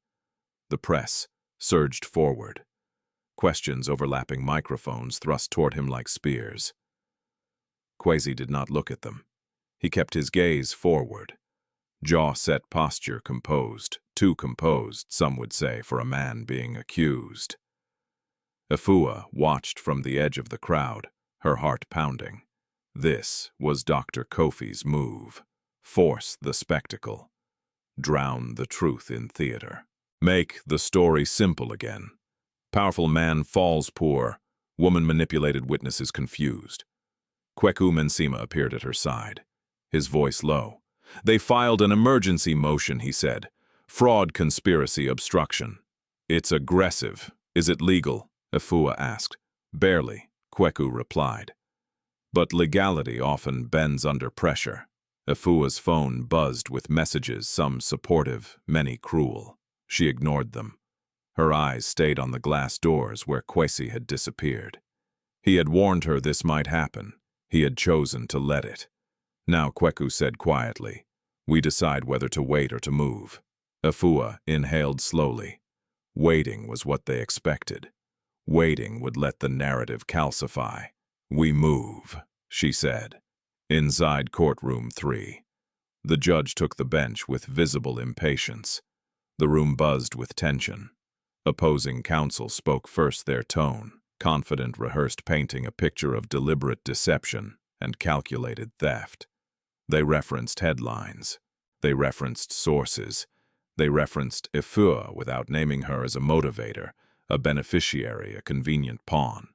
[SPEAKER 1] The press surged forward. Questions overlapping microphones thrust toward him like spears. Kwesi did not look at them. He kept his gaze forward. Jaw-set posture, composed, too composed, some would say, for a man being accused. Efua watched from the edge of the crowd, her heart pounding. This was Dr. Kofi's move. Force the spectacle. Drown the truth in theater. Make the story simple again. Powerful man falls poor. Woman manipulated, witnesses confused. Kweku Mensah appeared at her side, his voice low. "They filed an emergency motion," he said. "Fraud, conspiracy, obstruction." "It's aggressive. Is it legal?" Efua asked. "Barely," Kweku replied. "But legality often bends under pressure." Efua's phone buzzed with messages, some supportive, many cruel. She ignored them. Her eyes stayed on the glass doors where Kwesi had disappeared. He had warned her this might happen. He had chosen to let it. Now Kweku said quietly, "We decide whether to wait or to move." Efua inhaled slowly. Waiting was what they expected. Waiting would let the narrative calcify. "We move," she said. Inside courtroom 3. The judge took the bench with visible impatience. The room buzzed with tension. Opposing counsel spoke first, their tone, confident, rehearsed, painting a picture of deliberate deception and calculated theft. They referenced headlines. They referenced sources. They referenced Efua without naming her as a motivator, a beneficiary, a convenient pawn.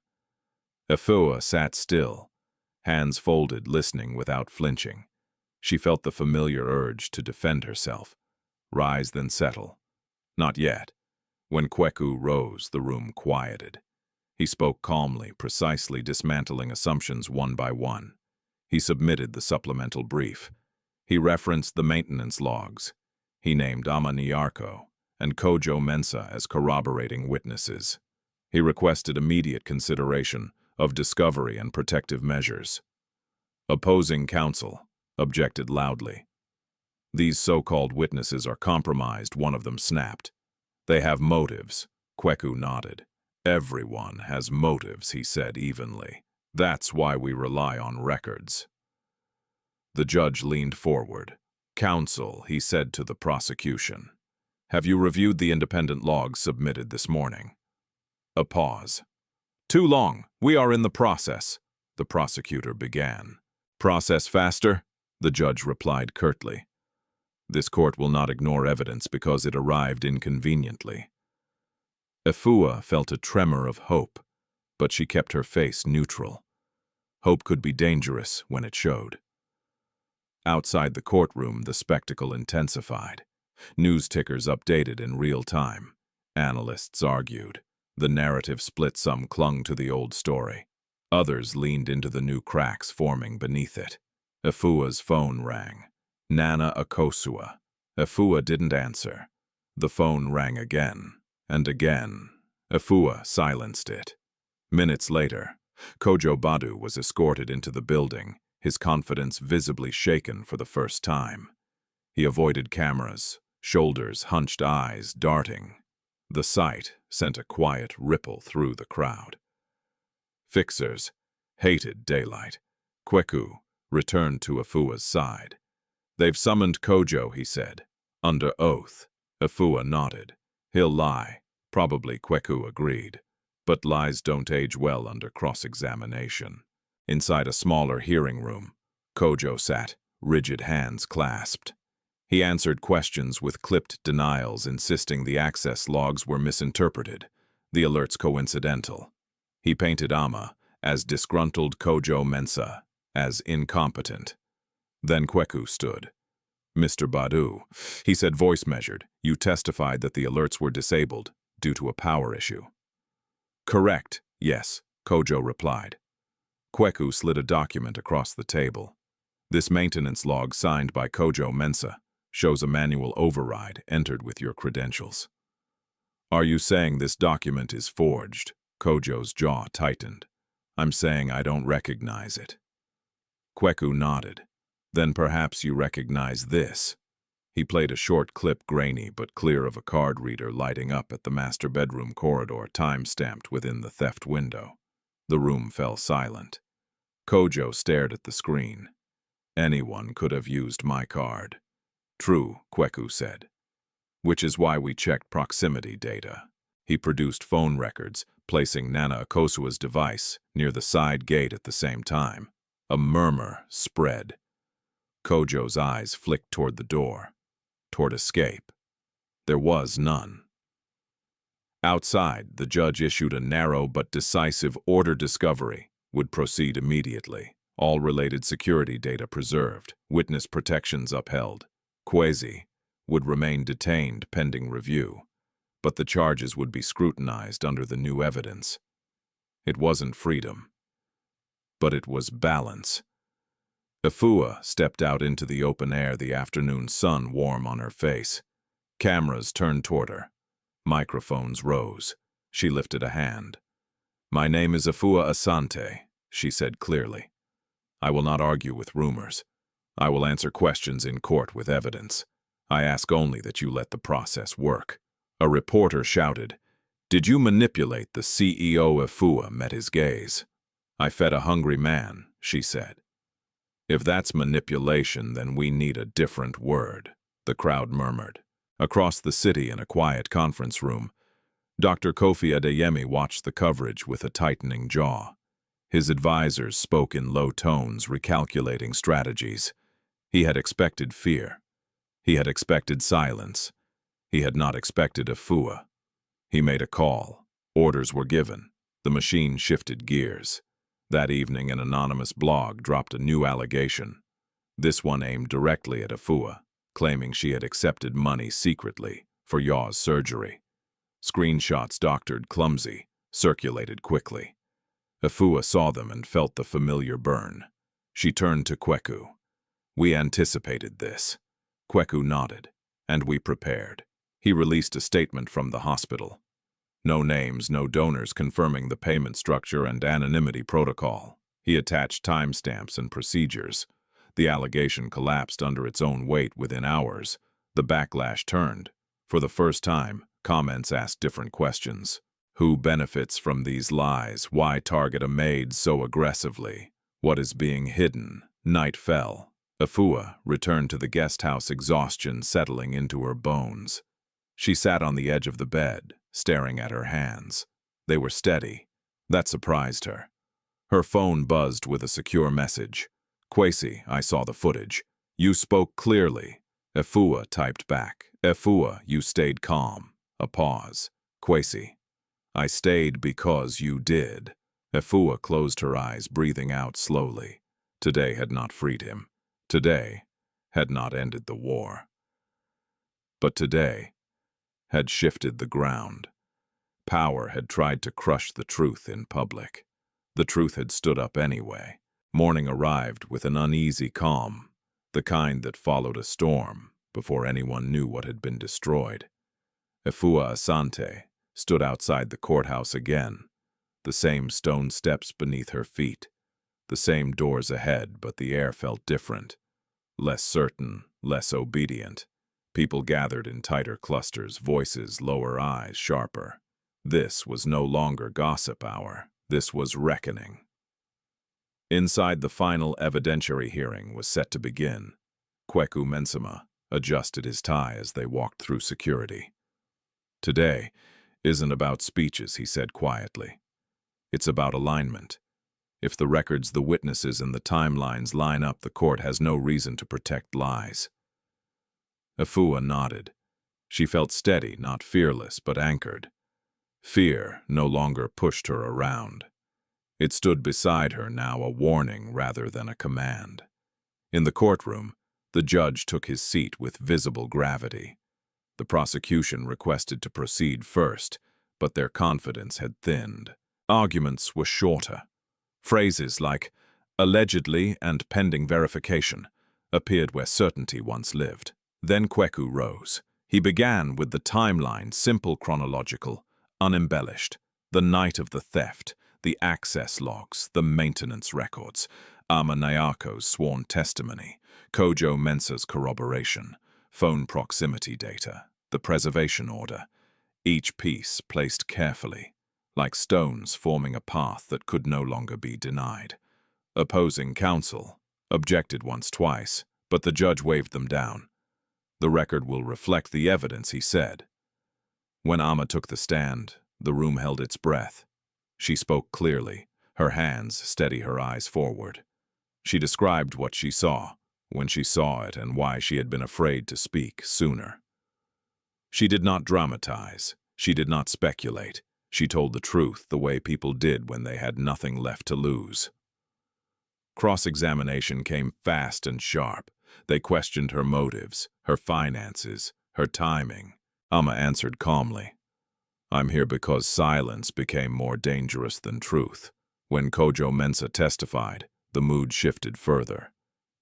[SPEAKER 1] Efua sat still, hands folded, listening without flinching. She felt the familiar urge to defend herself. Rise, then settle. Not yet. When Kweku rose, the room quieted. He spoke calmly, precisely, dismantling assumptions one by one. He submitted the supplemental brief. He referenced the maintenance logs. He named Ama Nyarko and Kojo Mensa as corroborating witnesses. He requested immediate consideration of discovery and protective measures. Opposing counsel objected loudly. "These so-called witnesses are compromised," one of them snapped. "They have motives." Kweku nodded. "Everyone has motives," he said evenly. "That's why we rely on records." The judge leaned forward. "Counsel," he said to the prosecution, "have you reviewed the independent logs submitted this morning?" A pause. "Too long. We are in the process," the prosecutor began. "Process faster," the judge replied curtly. "This court will not ignore evidence because it arrived inconveniently." Efua felt a tremor of hope, but she kept her face neutral. Hope could be dangerous when it showed. Outside the courtroom, the spectacle intensified. News tickers updated in real time. Analysts argued. The narrative split. Some clung to the old story. Others leaned into the new cracks forming beneath it. Efua's phone rang. Nana Akosua. Efua didn't answer. The phone rang again, and again. Efua silenced it. Minutes later, Kojo Badu was escorted into the building, his confidence visibly shaken for the first time. He avoided cameras, shoulders hunched, eyes darting. The sight sent a quiet ripple through the crowd. Fixers hated daylight. Kweku returned to Efua's side. "They've summoned Kojo," he said. "Under oath." Efua nodded. "He'll lie." Probably, Kweku agreed. But lies don't age well under cross-examination. Inside a smaller hearing room, Kojo sat, rigid hands clasped. He answered questions with clipped denials, insisting the access logs were misinterpreted, the alerts coincidental. He painted Ama as disgruntled, Kojo Mensa as incompetent. Then Kweku stood. "Mr. Badu," he said, voice measured, "you testified that the alerts were disabled due to a power issue." "Correct, yes," Kojo replied. Kweku slid a document across the table. "This maintenance log signed by Kojo Mensa shows a manual override entered with your credentials." "Are you saying this document is forged?" Kojo's jaw tightened. "I'm saying I don't recognize it." Kweku nodded. "Then perhaps you recognize this." He played a short clip, grainy but clear, of a card reader lighting up at the master bedroom corridor, time-stamped within the theft window. The room fell silent. Kojo stared at the screen. "Anyone could have used my card." "True," Kweku said. "Which is why we checked proximity data." He produced phone records, placing Nana Akosua's device near the side gate at the same time. A murmur spread. Kojo's eyes flicked toward the door, toward escape. There was none. Outside, the judge issued a narrow but decisive order. Discovery would proceed immediately. All related security data preserved, witness protections upheld. Kwesi would remain detained pending review, but the charges would be scrutinized under the new evidence. It wasn't freedom, but it was balance. Efua stepped out into the open air, the afternoon sun warm on her face. Cameras turned toward her. Microphones rose. She lifted a hand. "My name is Efua Asante," she said clearly. "I will not argue with rumors. I will answer questions in court with evidence. I ask only that you let the process work." A reporter shouted, "Did you manipulate the CEO?" Efua met his gaze. "I fed a hungry man," she said. "If that's manipulation, then we need a different word," the crowd murmured. Across the city in a quiet conference room, Dr. Kwesi Adeyemi watched the coverage with a tightening jaw. His advisors spoke in low tones, recalculating strategies. He had expected fear. He had expected silence. He had not expected Efua. He made a call. Orders were given. The machine shifted gears. That evening, an anonymous blog dropped a new allegation. This one aimed directly at Efua, claiming she had accepted money secretly for Yaw's surgery. Screenshots doctored clumsy circulated quickly. Efua saw them and felt the familiar burn. She turned to Kweku. "We anticipated this." Kweku nodded, "And we prepared." He released a statement from the hospital. No names, no donors, confirming the payment structure and anonymity protocol. He attached timestamps and procedures. The allegation collapsed under its own weight within hours. The backlash turned. For the first time, comments asked different questions. Who benefits from these lies? Why target a maid so aggressively? What is being hidden? Night fell. Efua returned to the guest house, exhaustion settling into her bones. She sat on the edge of the bed, staring at her hands. They were steady. That surprised her. Her phone buzzed with a secure message. "Kwesi, I saw the footage. You spoke clearly." Efua typed back. "Efua, you stayed calm." A pause. "Kwesi, I stayed because you did." Efua closed her eyes, breathing out slowly. Today had not freed him. Today had not ended the war. But today had shifted the ground. Power had tried to crush the truth in public. The truth had stood up anyway. Morning arrived with an uneasy calm, the kind that followed a storm before anyone knew what had been destroyed. Efua Asante stood outside the courthouse again, the same stone steps beneath her feet, the same doors ahead, but the air felt different, less certain, less obedient. People gathered in tighter clusters, voices lower, eyes sharper. This was no longer gossip hour. This was reckoning. Inside, the final evidentiary hearing was set to begin. Kweku Mensema adjusted his tie as they walked through security. "Today isn't about speeches," he said quietly. "It's about alignment. If the records, the witnesses, and the timelines line up, the court has no reason to protect lies." Efua nodded. She felt steady, not fearless, but anchored. Fear no longer pushed her around. It stood beside her now, a warning rather than a command. In the courtroom, the judge took his seat with visible gravity. The prosecution requested to proceed first, but their confidence had thinned. Arguments were shorter. Phrases like "allegedly" and "pending verification" appeared where certainty once lived. Then Kweku rose. He began with the timeline, simple, chronological, unembellished. The night of the theft, the access logs, the maintenance records, Ama Nyako's sworn testimony, Kojo Mensah's corroboration, phone proximity data, the preservation order, each piece placed carefully, like stones forming a path that could no longer be denied. Opposing counsel objected once, twice, but the judge waved them down. "The record will reflect the evidence," he said. When Ama took the stand, the room held its breath. She spoke clearly, her hands steady, her eyes forward. She described what she saw, when she saw it, and why she had been afraid to speak sooner. She did not dramatize. She did not speculate. She told the truth the way people did when they had nothing left to lose. Cross-examination came fast and sharp. They questioned her motives, her finances, her timing. Ama answered calmly, "I'm here because silence became more dangerous than truth." When Kojo Mensah testified, the mood shifted further.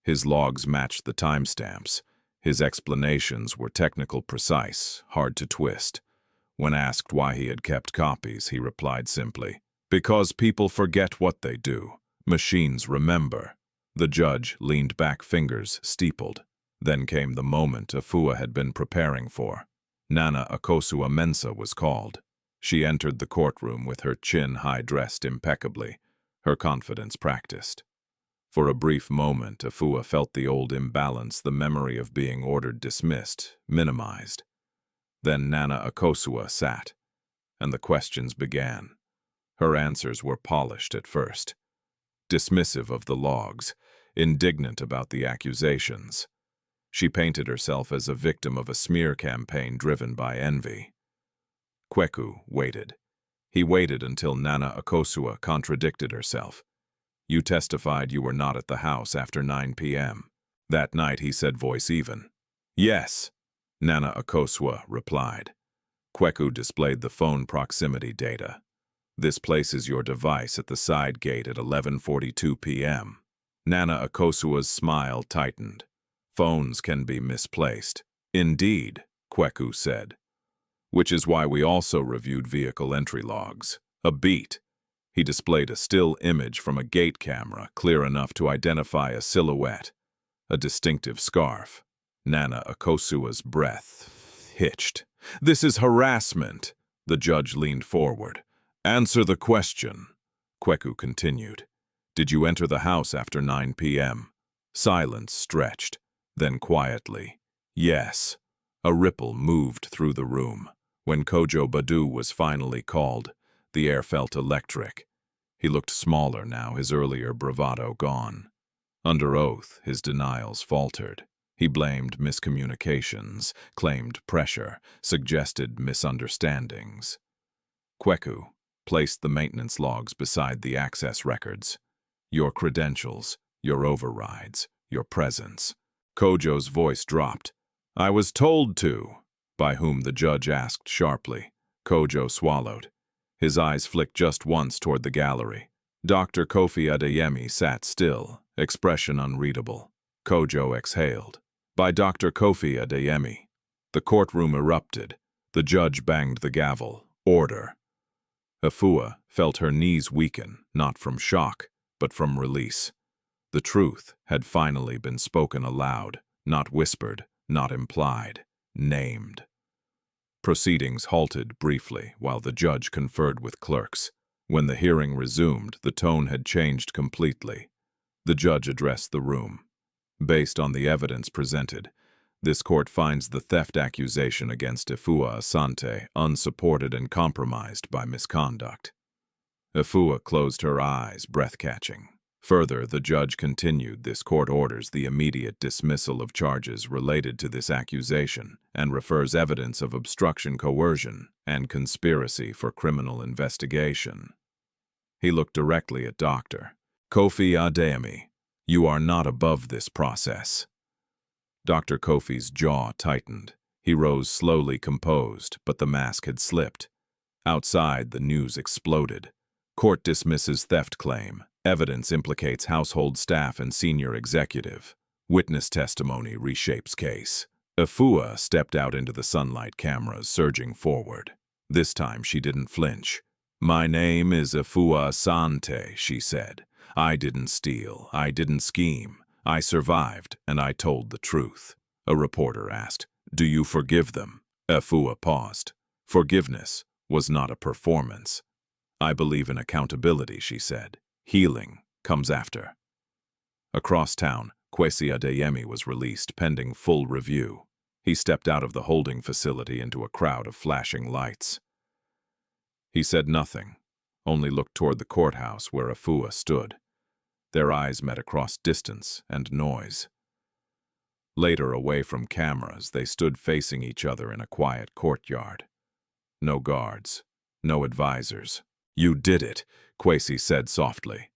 [SPEAKER 1] His logs matched the timestamps. His explanations were technical, precise, hard to twist. When asked why he had kept copies, he replied simply, "Because people forget what they do. Machines remember." The judge leaned back, fingers steepled. Then came the moment Efua had been preparing for. Nana Akosua-Mensah was called. She entered the courtroom with her chin high-dressed impeccably, her confidence practiced. For a brief moment, Efua felt the old imbalance, the memory of being ordered dismissed, minimized. Then Nana Akosua sat, and the questions began. Her answers were polished at first, dismissive of the logs, indignant about the accusations. She painted herself as a victim of a smear campaign driven by envy. Kweku waited. He waited until Nana Akosua contradicted herself. "You testified you were not at the house after 9 p.m. That night," he said, voice even. "Yes," Nana Akosua replied. Kweku displayed the phone proximity data. "This places your device at the side gate at 11:42 p.m. Nana Akosua's smile tightened. "Phones can be misplaced." "Indeed," Kweku said. "Which is why we also reviewed vehicle entry logs. A beat." He displayed a still image from a gate camera, clear enough to identify a silhouette, a distinctive scarf. Nana Akosua's breath hitched. "This is harassment." The judge leaned forward. "Answer the question." Kweku continued. "Did you enter the house after 9 p.m.? Silence stretched. Then quietly, "Yes." A ripple moved through the room. When Kojo Badu was finally called, the air felt electric. He looked smaller now, his earlier bravado gone. Under oath, his denials faltered. He blamed miscommunications, claimed pressure, suggested misunderstandings. Kweku placed the maintenance logs beside the access records. "Your credentials, your overrides, your presence." Kojo's voice dropped. "I was told to." "By whom?" the judge asked sharply. Kojo swallowed. His eyes flicked just once toward the gallery. Dr. Kwesi Adeyemi sat still, expression unreadable. Kojo exhaled. "By Dr. Kwesi Adeyemi." The courtroom erupted. The judge banged the gavel. "Order." Efua felt her knees weaken, not from shock, but from release. The truth had finally been spoken aloud, not whispered, not implied, named. Proceedings halted briefly while the judge conferred with clerks. When the hearing resumed, the tone had changed completely. The judge addressed the room. "Based on the evidence presented, this court finds the theft accusation against Efua Asante unsupported and compromised by misconduct." Efua closed her eyes, breath-catching. Further, the judge continued, "This court orders the immediate dismissal of charges related to this accusation and refers evidence of obstruction, coercion, and conspiracy for criminal investigation." He looked directly at Dr. Kwesi Adeyemi. "You are not above this process." Dr. Kofi's jaw tightened. He rose slowly, composed, but the mask had slipped. Outside, the news exploded. "Court dismisses theft claim. Evidence implicates household staff and senior executive. Witness testimony reshapes case." Efua stepped out into the sunlight, cameras surging forward. This time she didn't flinch. "My name is Efua Asante," she said. "I didn't steal. I didn't scheme. I survived, and I told the truth." A reporter asked, "Do you forgive them?" Efua paused. Forgiveness was not a performance. "I believe in accountability," she said. "Healing comes after." Across town, Kwesi Adeyemi was released pending full review. He stepped out of the holding facility into a crowd of flashing lights. He said nothing, only looked toward the courthouse where Efua stood. Their eyes met across distance and noise. Later, away from cameras, they stood facing each other in a quiet courtyard. No guards, no advisors. "You did it," Kwesi said softly.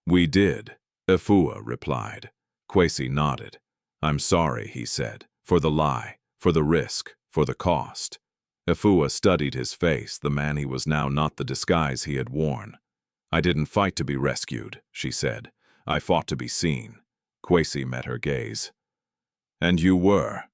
[SPEAKER 1] "We did," Efua replied. Kwesi nodded. "I'm sorry," he said, "for the lie, for the risk, for the cost." Efua studied his face, the man he was now, not the disguise he had worn. "I didn't fight to be rescued," she said. "I fought to be seen." Kwesi met her gaze. "And you were?"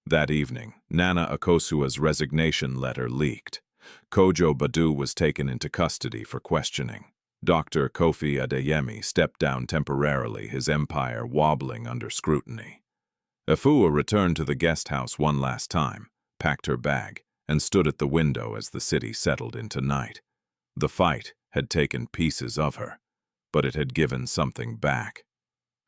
[SPEAKER 1] That evening, Nana Akosua's resignation letter leaked. Kojo Badu was taken into custody for questioning. Dr. Kwesi Adeyemi stepped down temporarily, his empire wobbling under scrutiny. Efua returned to the guest house one last time, packed her bag, and stood at the window as the city settled into night. The fight had taken pieces of her, but it had given something back.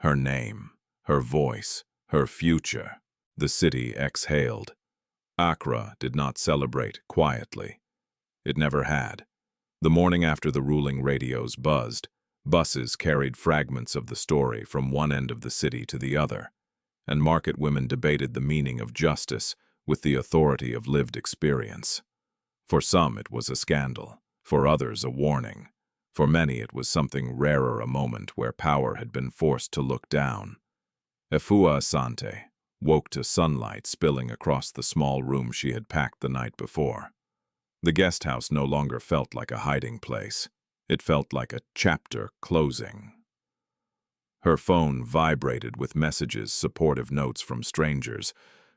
[SPEAKER 1] Her name, her voice, her future. The city exhaled. Accra did not celebrate quietly. It never had. The morning after the ruling radios buzzed, buses carried fragments of the story from one end of the city to the other, and market women debated the meaning of justice with the authority of lived experience. For some it was a scandal, for others a warning. For many it was something rarer, a moment where power had been forced to look down. Efua Asante woke to sunlight spilling across the small room she had packed the night before. The guest house no longer felt like a hiding place. It felt like a chapter closing. Her phone vibrated with messages, supportive notes from strangers,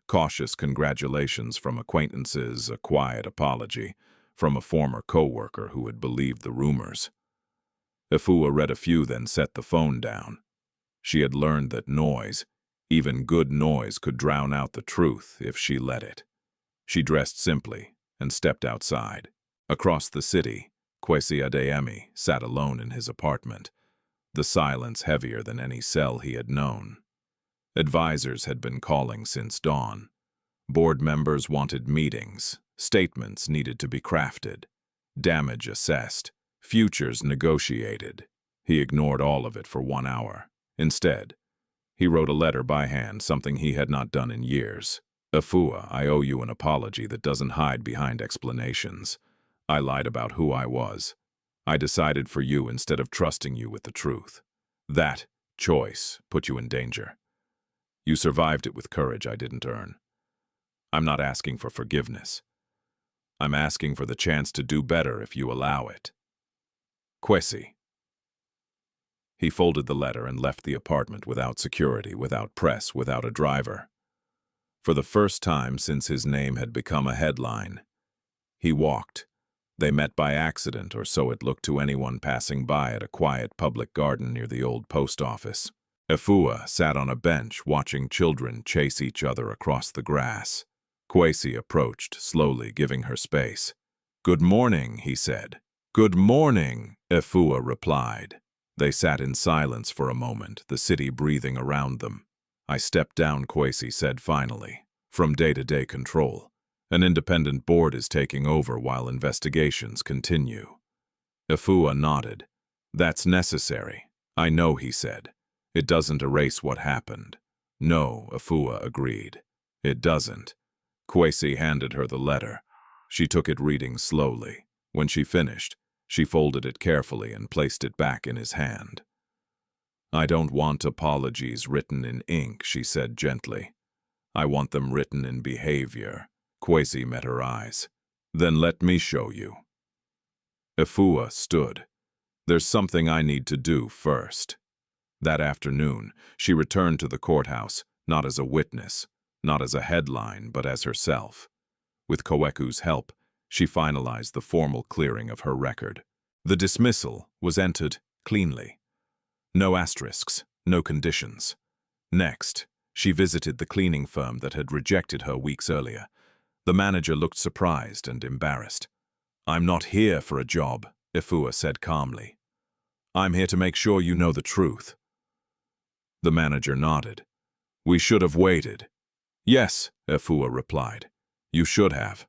[SPEAKER 1] cautious congratulations from acquaintances, a quiet apology from a former co-worker who had believed the rumors. Efua read a few, then set the phone down. She had learned that noise, even good noise, could drown out the truth if she let it. She dressed simply and stepped outside. Across the city, Kwesi Adeyemi sat alone in his apartment, the silence heavier than any cell he had known. Advisors had been calling since dawn. Board members wanted meetings, statements needed to be crafted, damage assessed, futures negotiated. He ignored all of it for 1 hour. Instead, he wrote a letter by hand, something he had not done in years. Efua, I owe you an apology that doesn't hide behind explanations. I lied about who I was. I decided for you instead of trusting you with the truth. That choice put you in danger. You survived it with courage I didn't earn. I'm not asking for forgiveness. I'm asking for the chance to do better if you allow it. Kwesi. He folded the letter and left the apartment without security, without press, without a driver. For the first time since his name had become a headline, he walked. They met by accident, or so it looked to anyone passing by, at a quiet public garden near the old post office. Efua sat on a bench watching children chase each other across the grass. Kwesi approached, slowly giving her space. "Good morning," he said. "Good morning," Efua replied. They sat in silence for a moment, the city breathing around them. "I stepped down," Kwesi said finally, "from day-to-day control. An independent board is taking over while investigations continue." Efua nodded. "That's necessary." "I know," he said. "It doesn't erase what happened." "No," Efua agreed. "It doesn't." Kwesi handed her the letter. She took it, reading slowly. When she finished, she folded it carefully and placed it back in his hand. "I don't want apologies written in ink," she said gently. "I want them written in behavior." Kwesi met her eyes. "Then let me show you." Efua stood. "There's something I need to do first." That afternoon, she returned to the courthouse, not as a witness, not as a headline, but as herself. With Kweku's help, she finalized the formal clearing of her record. The dismissal was entered cleanly. No asterisks, no conditions. Next, she visited the cleaning firm that had rejected her weeks earlier. The manager looked surprised and embarrassed. "I'm not here for a job," Efua said calmly. "I'm here to make sure you know the truth." The manager nodded. "We should have waited." "Yes," Efua replied. "You should have."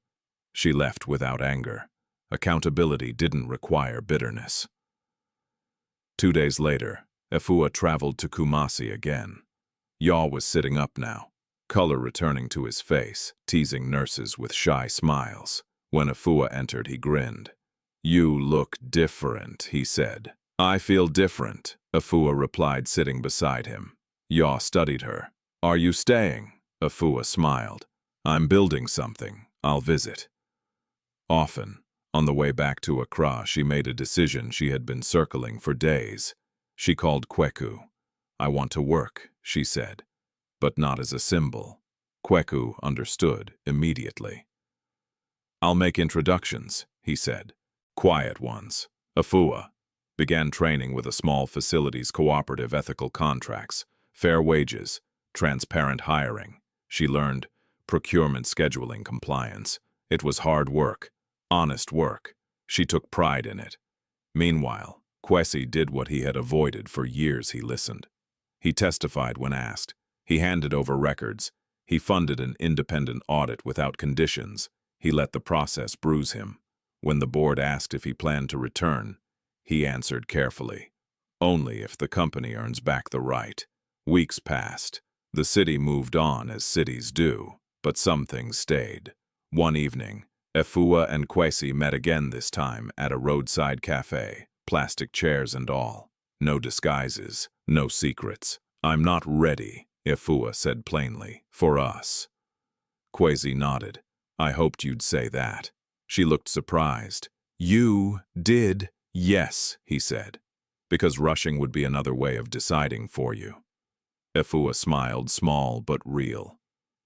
[SPEAKER 1] She left without anger. Accountability didn't require bitterness. 2 days later, Efua traveled to Kumasi again. Yaw was sitting up now, color returning to his face, teasing nurses with shy smiles. When Efua entered, he grinned. "You look different," he said. "I feel different," Efua replied, sitting beside him. Yaw studied her. "Are you staying?" Efua smiled. "I'm building something. I'll visit." Often, on the way back to Accra, she made a decision she had been circling for days. She called Kweku. "I want to work," she said, "but not as a symbol. Kweku understood immediately. "I'll make introductions," he said. "Quiet ones." Efua began training with a small facility's cooperative ethical contracts, fair wages, transparent hiring. She learned procurement scheduling compliance. It was hard work, honest work. She took pride in it. Meanwhile, Kwesi did what he had avoided for years. He listened. He testified when asked. He handed over records. He funded an independent audit without conditions. He let the process bruise him. When the board asked if he planned to return, he answered carefully, "Only if the company earns back the right." Weeks passed. The city moved on as cities do, but some things stayed. One evening, Efua and Kwesi met again, this time at a roadside cafe, plastic chairs and all. No disguises, no secrets. "I'm not ready," Efua said plainly, "for us." Kwesi nodded. "I hoped you'd say that." She looked surprised. "You did?" "Yes," he said, "because rushing would be another way of deciding for you." Efua smiled, small but real.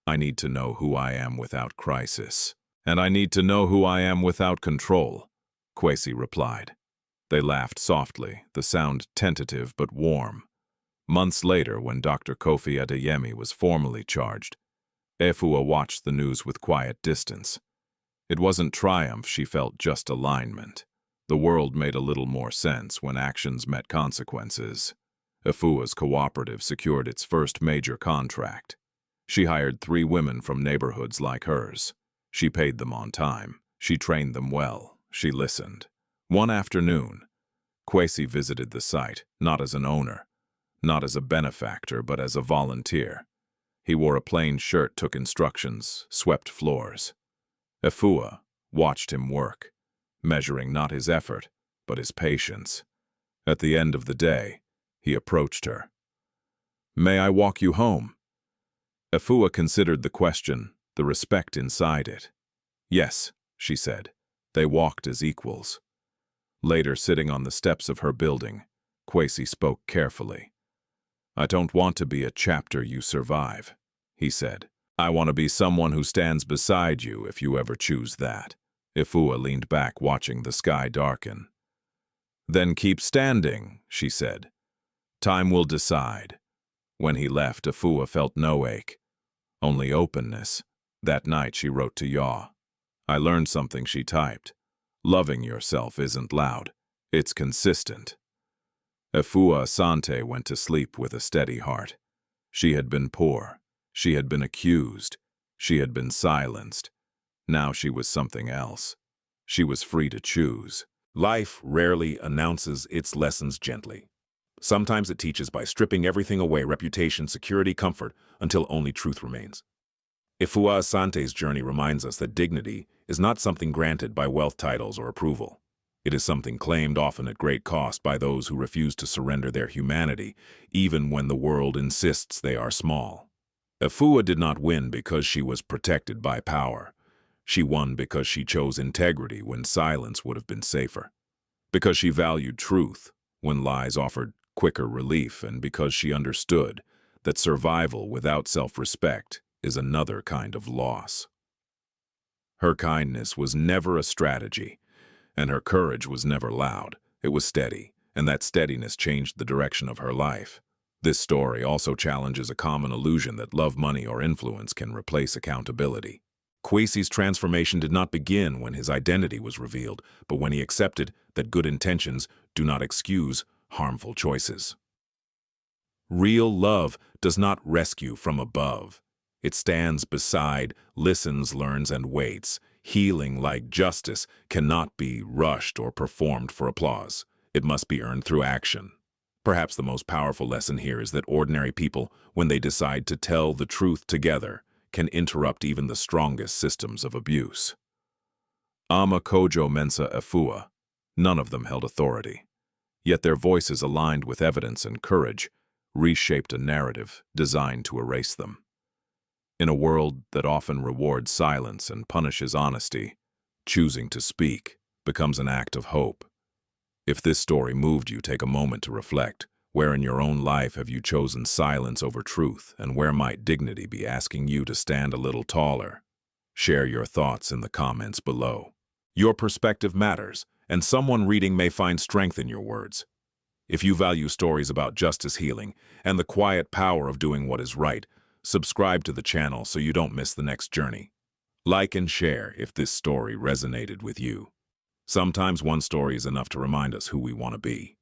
[SPEAKER 1] "I need to know who I am without crisis. And I need to know who I am without control," Kwesi replied. They laughed softly, the sound tentative but warm. Months later, when Dr. Kwesi Adeyemi was formally charged, Efua watched the news with quiet distance. It wasn't triumph she felt, just alignment. The world made a little more sense when actions met consequences. Efua's cooperative secured its first major contract. She hired 3 women from neighborhoods like hers. She paid them on time. She trained them well. She listened. One afternoon, Kwesi visited the site, not as an owner, not as a benefactor, but as a volunteer. He wore a plain shirt, took instructions, swept floors. Efua watched him work, measuring not his effort, but his patience. At the end of the day, he approached her. "May I walk you home?" Efua considered the question, the respect inside it. "Yes," she said. They walked as equals. Later, sitting on the steps of her building, Kwesi spoke carefully. "I don't want to be a chapter you survive," he said. "I want to be someone who stands beside you if you ever choose that." Efua leaned back, watching the sky darken. "Then keep standing," she said. "Time will decide." When he left, Efua felt no ache, only openness. That night she wrote to Yaw. "I learned something," she typed. "Loving yourself isn't loud, it's consistent." Efua Asante went to sleep with a steady heart. She had been poor. She had been accused. She had been silenced. Now she was something else. She was free to choose.
[SPEAKER 2] Life rarely announces its lessons gently. Sometimes it teaches by stripping everything away: reputation, security, comfort, until only truth remains. Efua Asante's journey reminds us that dignity is not something granted by wealth, titles, or approval. It is something claimed, often at great cost, by those who refuse to surrender their humanity, even when the world insists they are small. Efua did not win because she was protected by power. She won because she chose integrity when silence would have been safer. Because she valued truth when lies offered quicker relief, and because she understood that survival without self-respect is another kind of loss. Her kindness was never a strategy, and her courage was never loud. It was steady, and that steadiness changed the direction of her life. This story also challenges a common illusion that love, money, or influence can replace accountability. Kwesi's transformation did not begin when his identity was revealed, but when he accepted that good intentions do not excuse harmful choices. Real love does not rescue from above. It stands beside, listens, learns, and waits. Healing, like justice, cannot be rushed or performed for applause. It must be earned through action. Perhaps the most powerful lesson here is that ordinary people, when they decide to tell the truth together, can interrupt even the strongest systems of abuse. Ama Kojo Mensa Efua. None of them held authority. Yet their voices, aligned with evidence and courage, reshaped a narrative designed to erase them. In a world that often rewards silence and punishes honesty, choosing to speak becomes an act of hope. If this story moved you, take a moment to reflect.
[SPEAKER 1] Where in your own life have you chosen silence over truth, and where might dignity be asking you to stand a little taller? Share your thoughts in the comments below. Your perspective matters, and someone reading may find strength in your words. If you value stories about justice, healing, and the quiet power of doing what is right, subscribe to the channel so you don't miss the next journey. Like and share if this story resonated with you. Sometimes one story is enough to remind us who we want to be.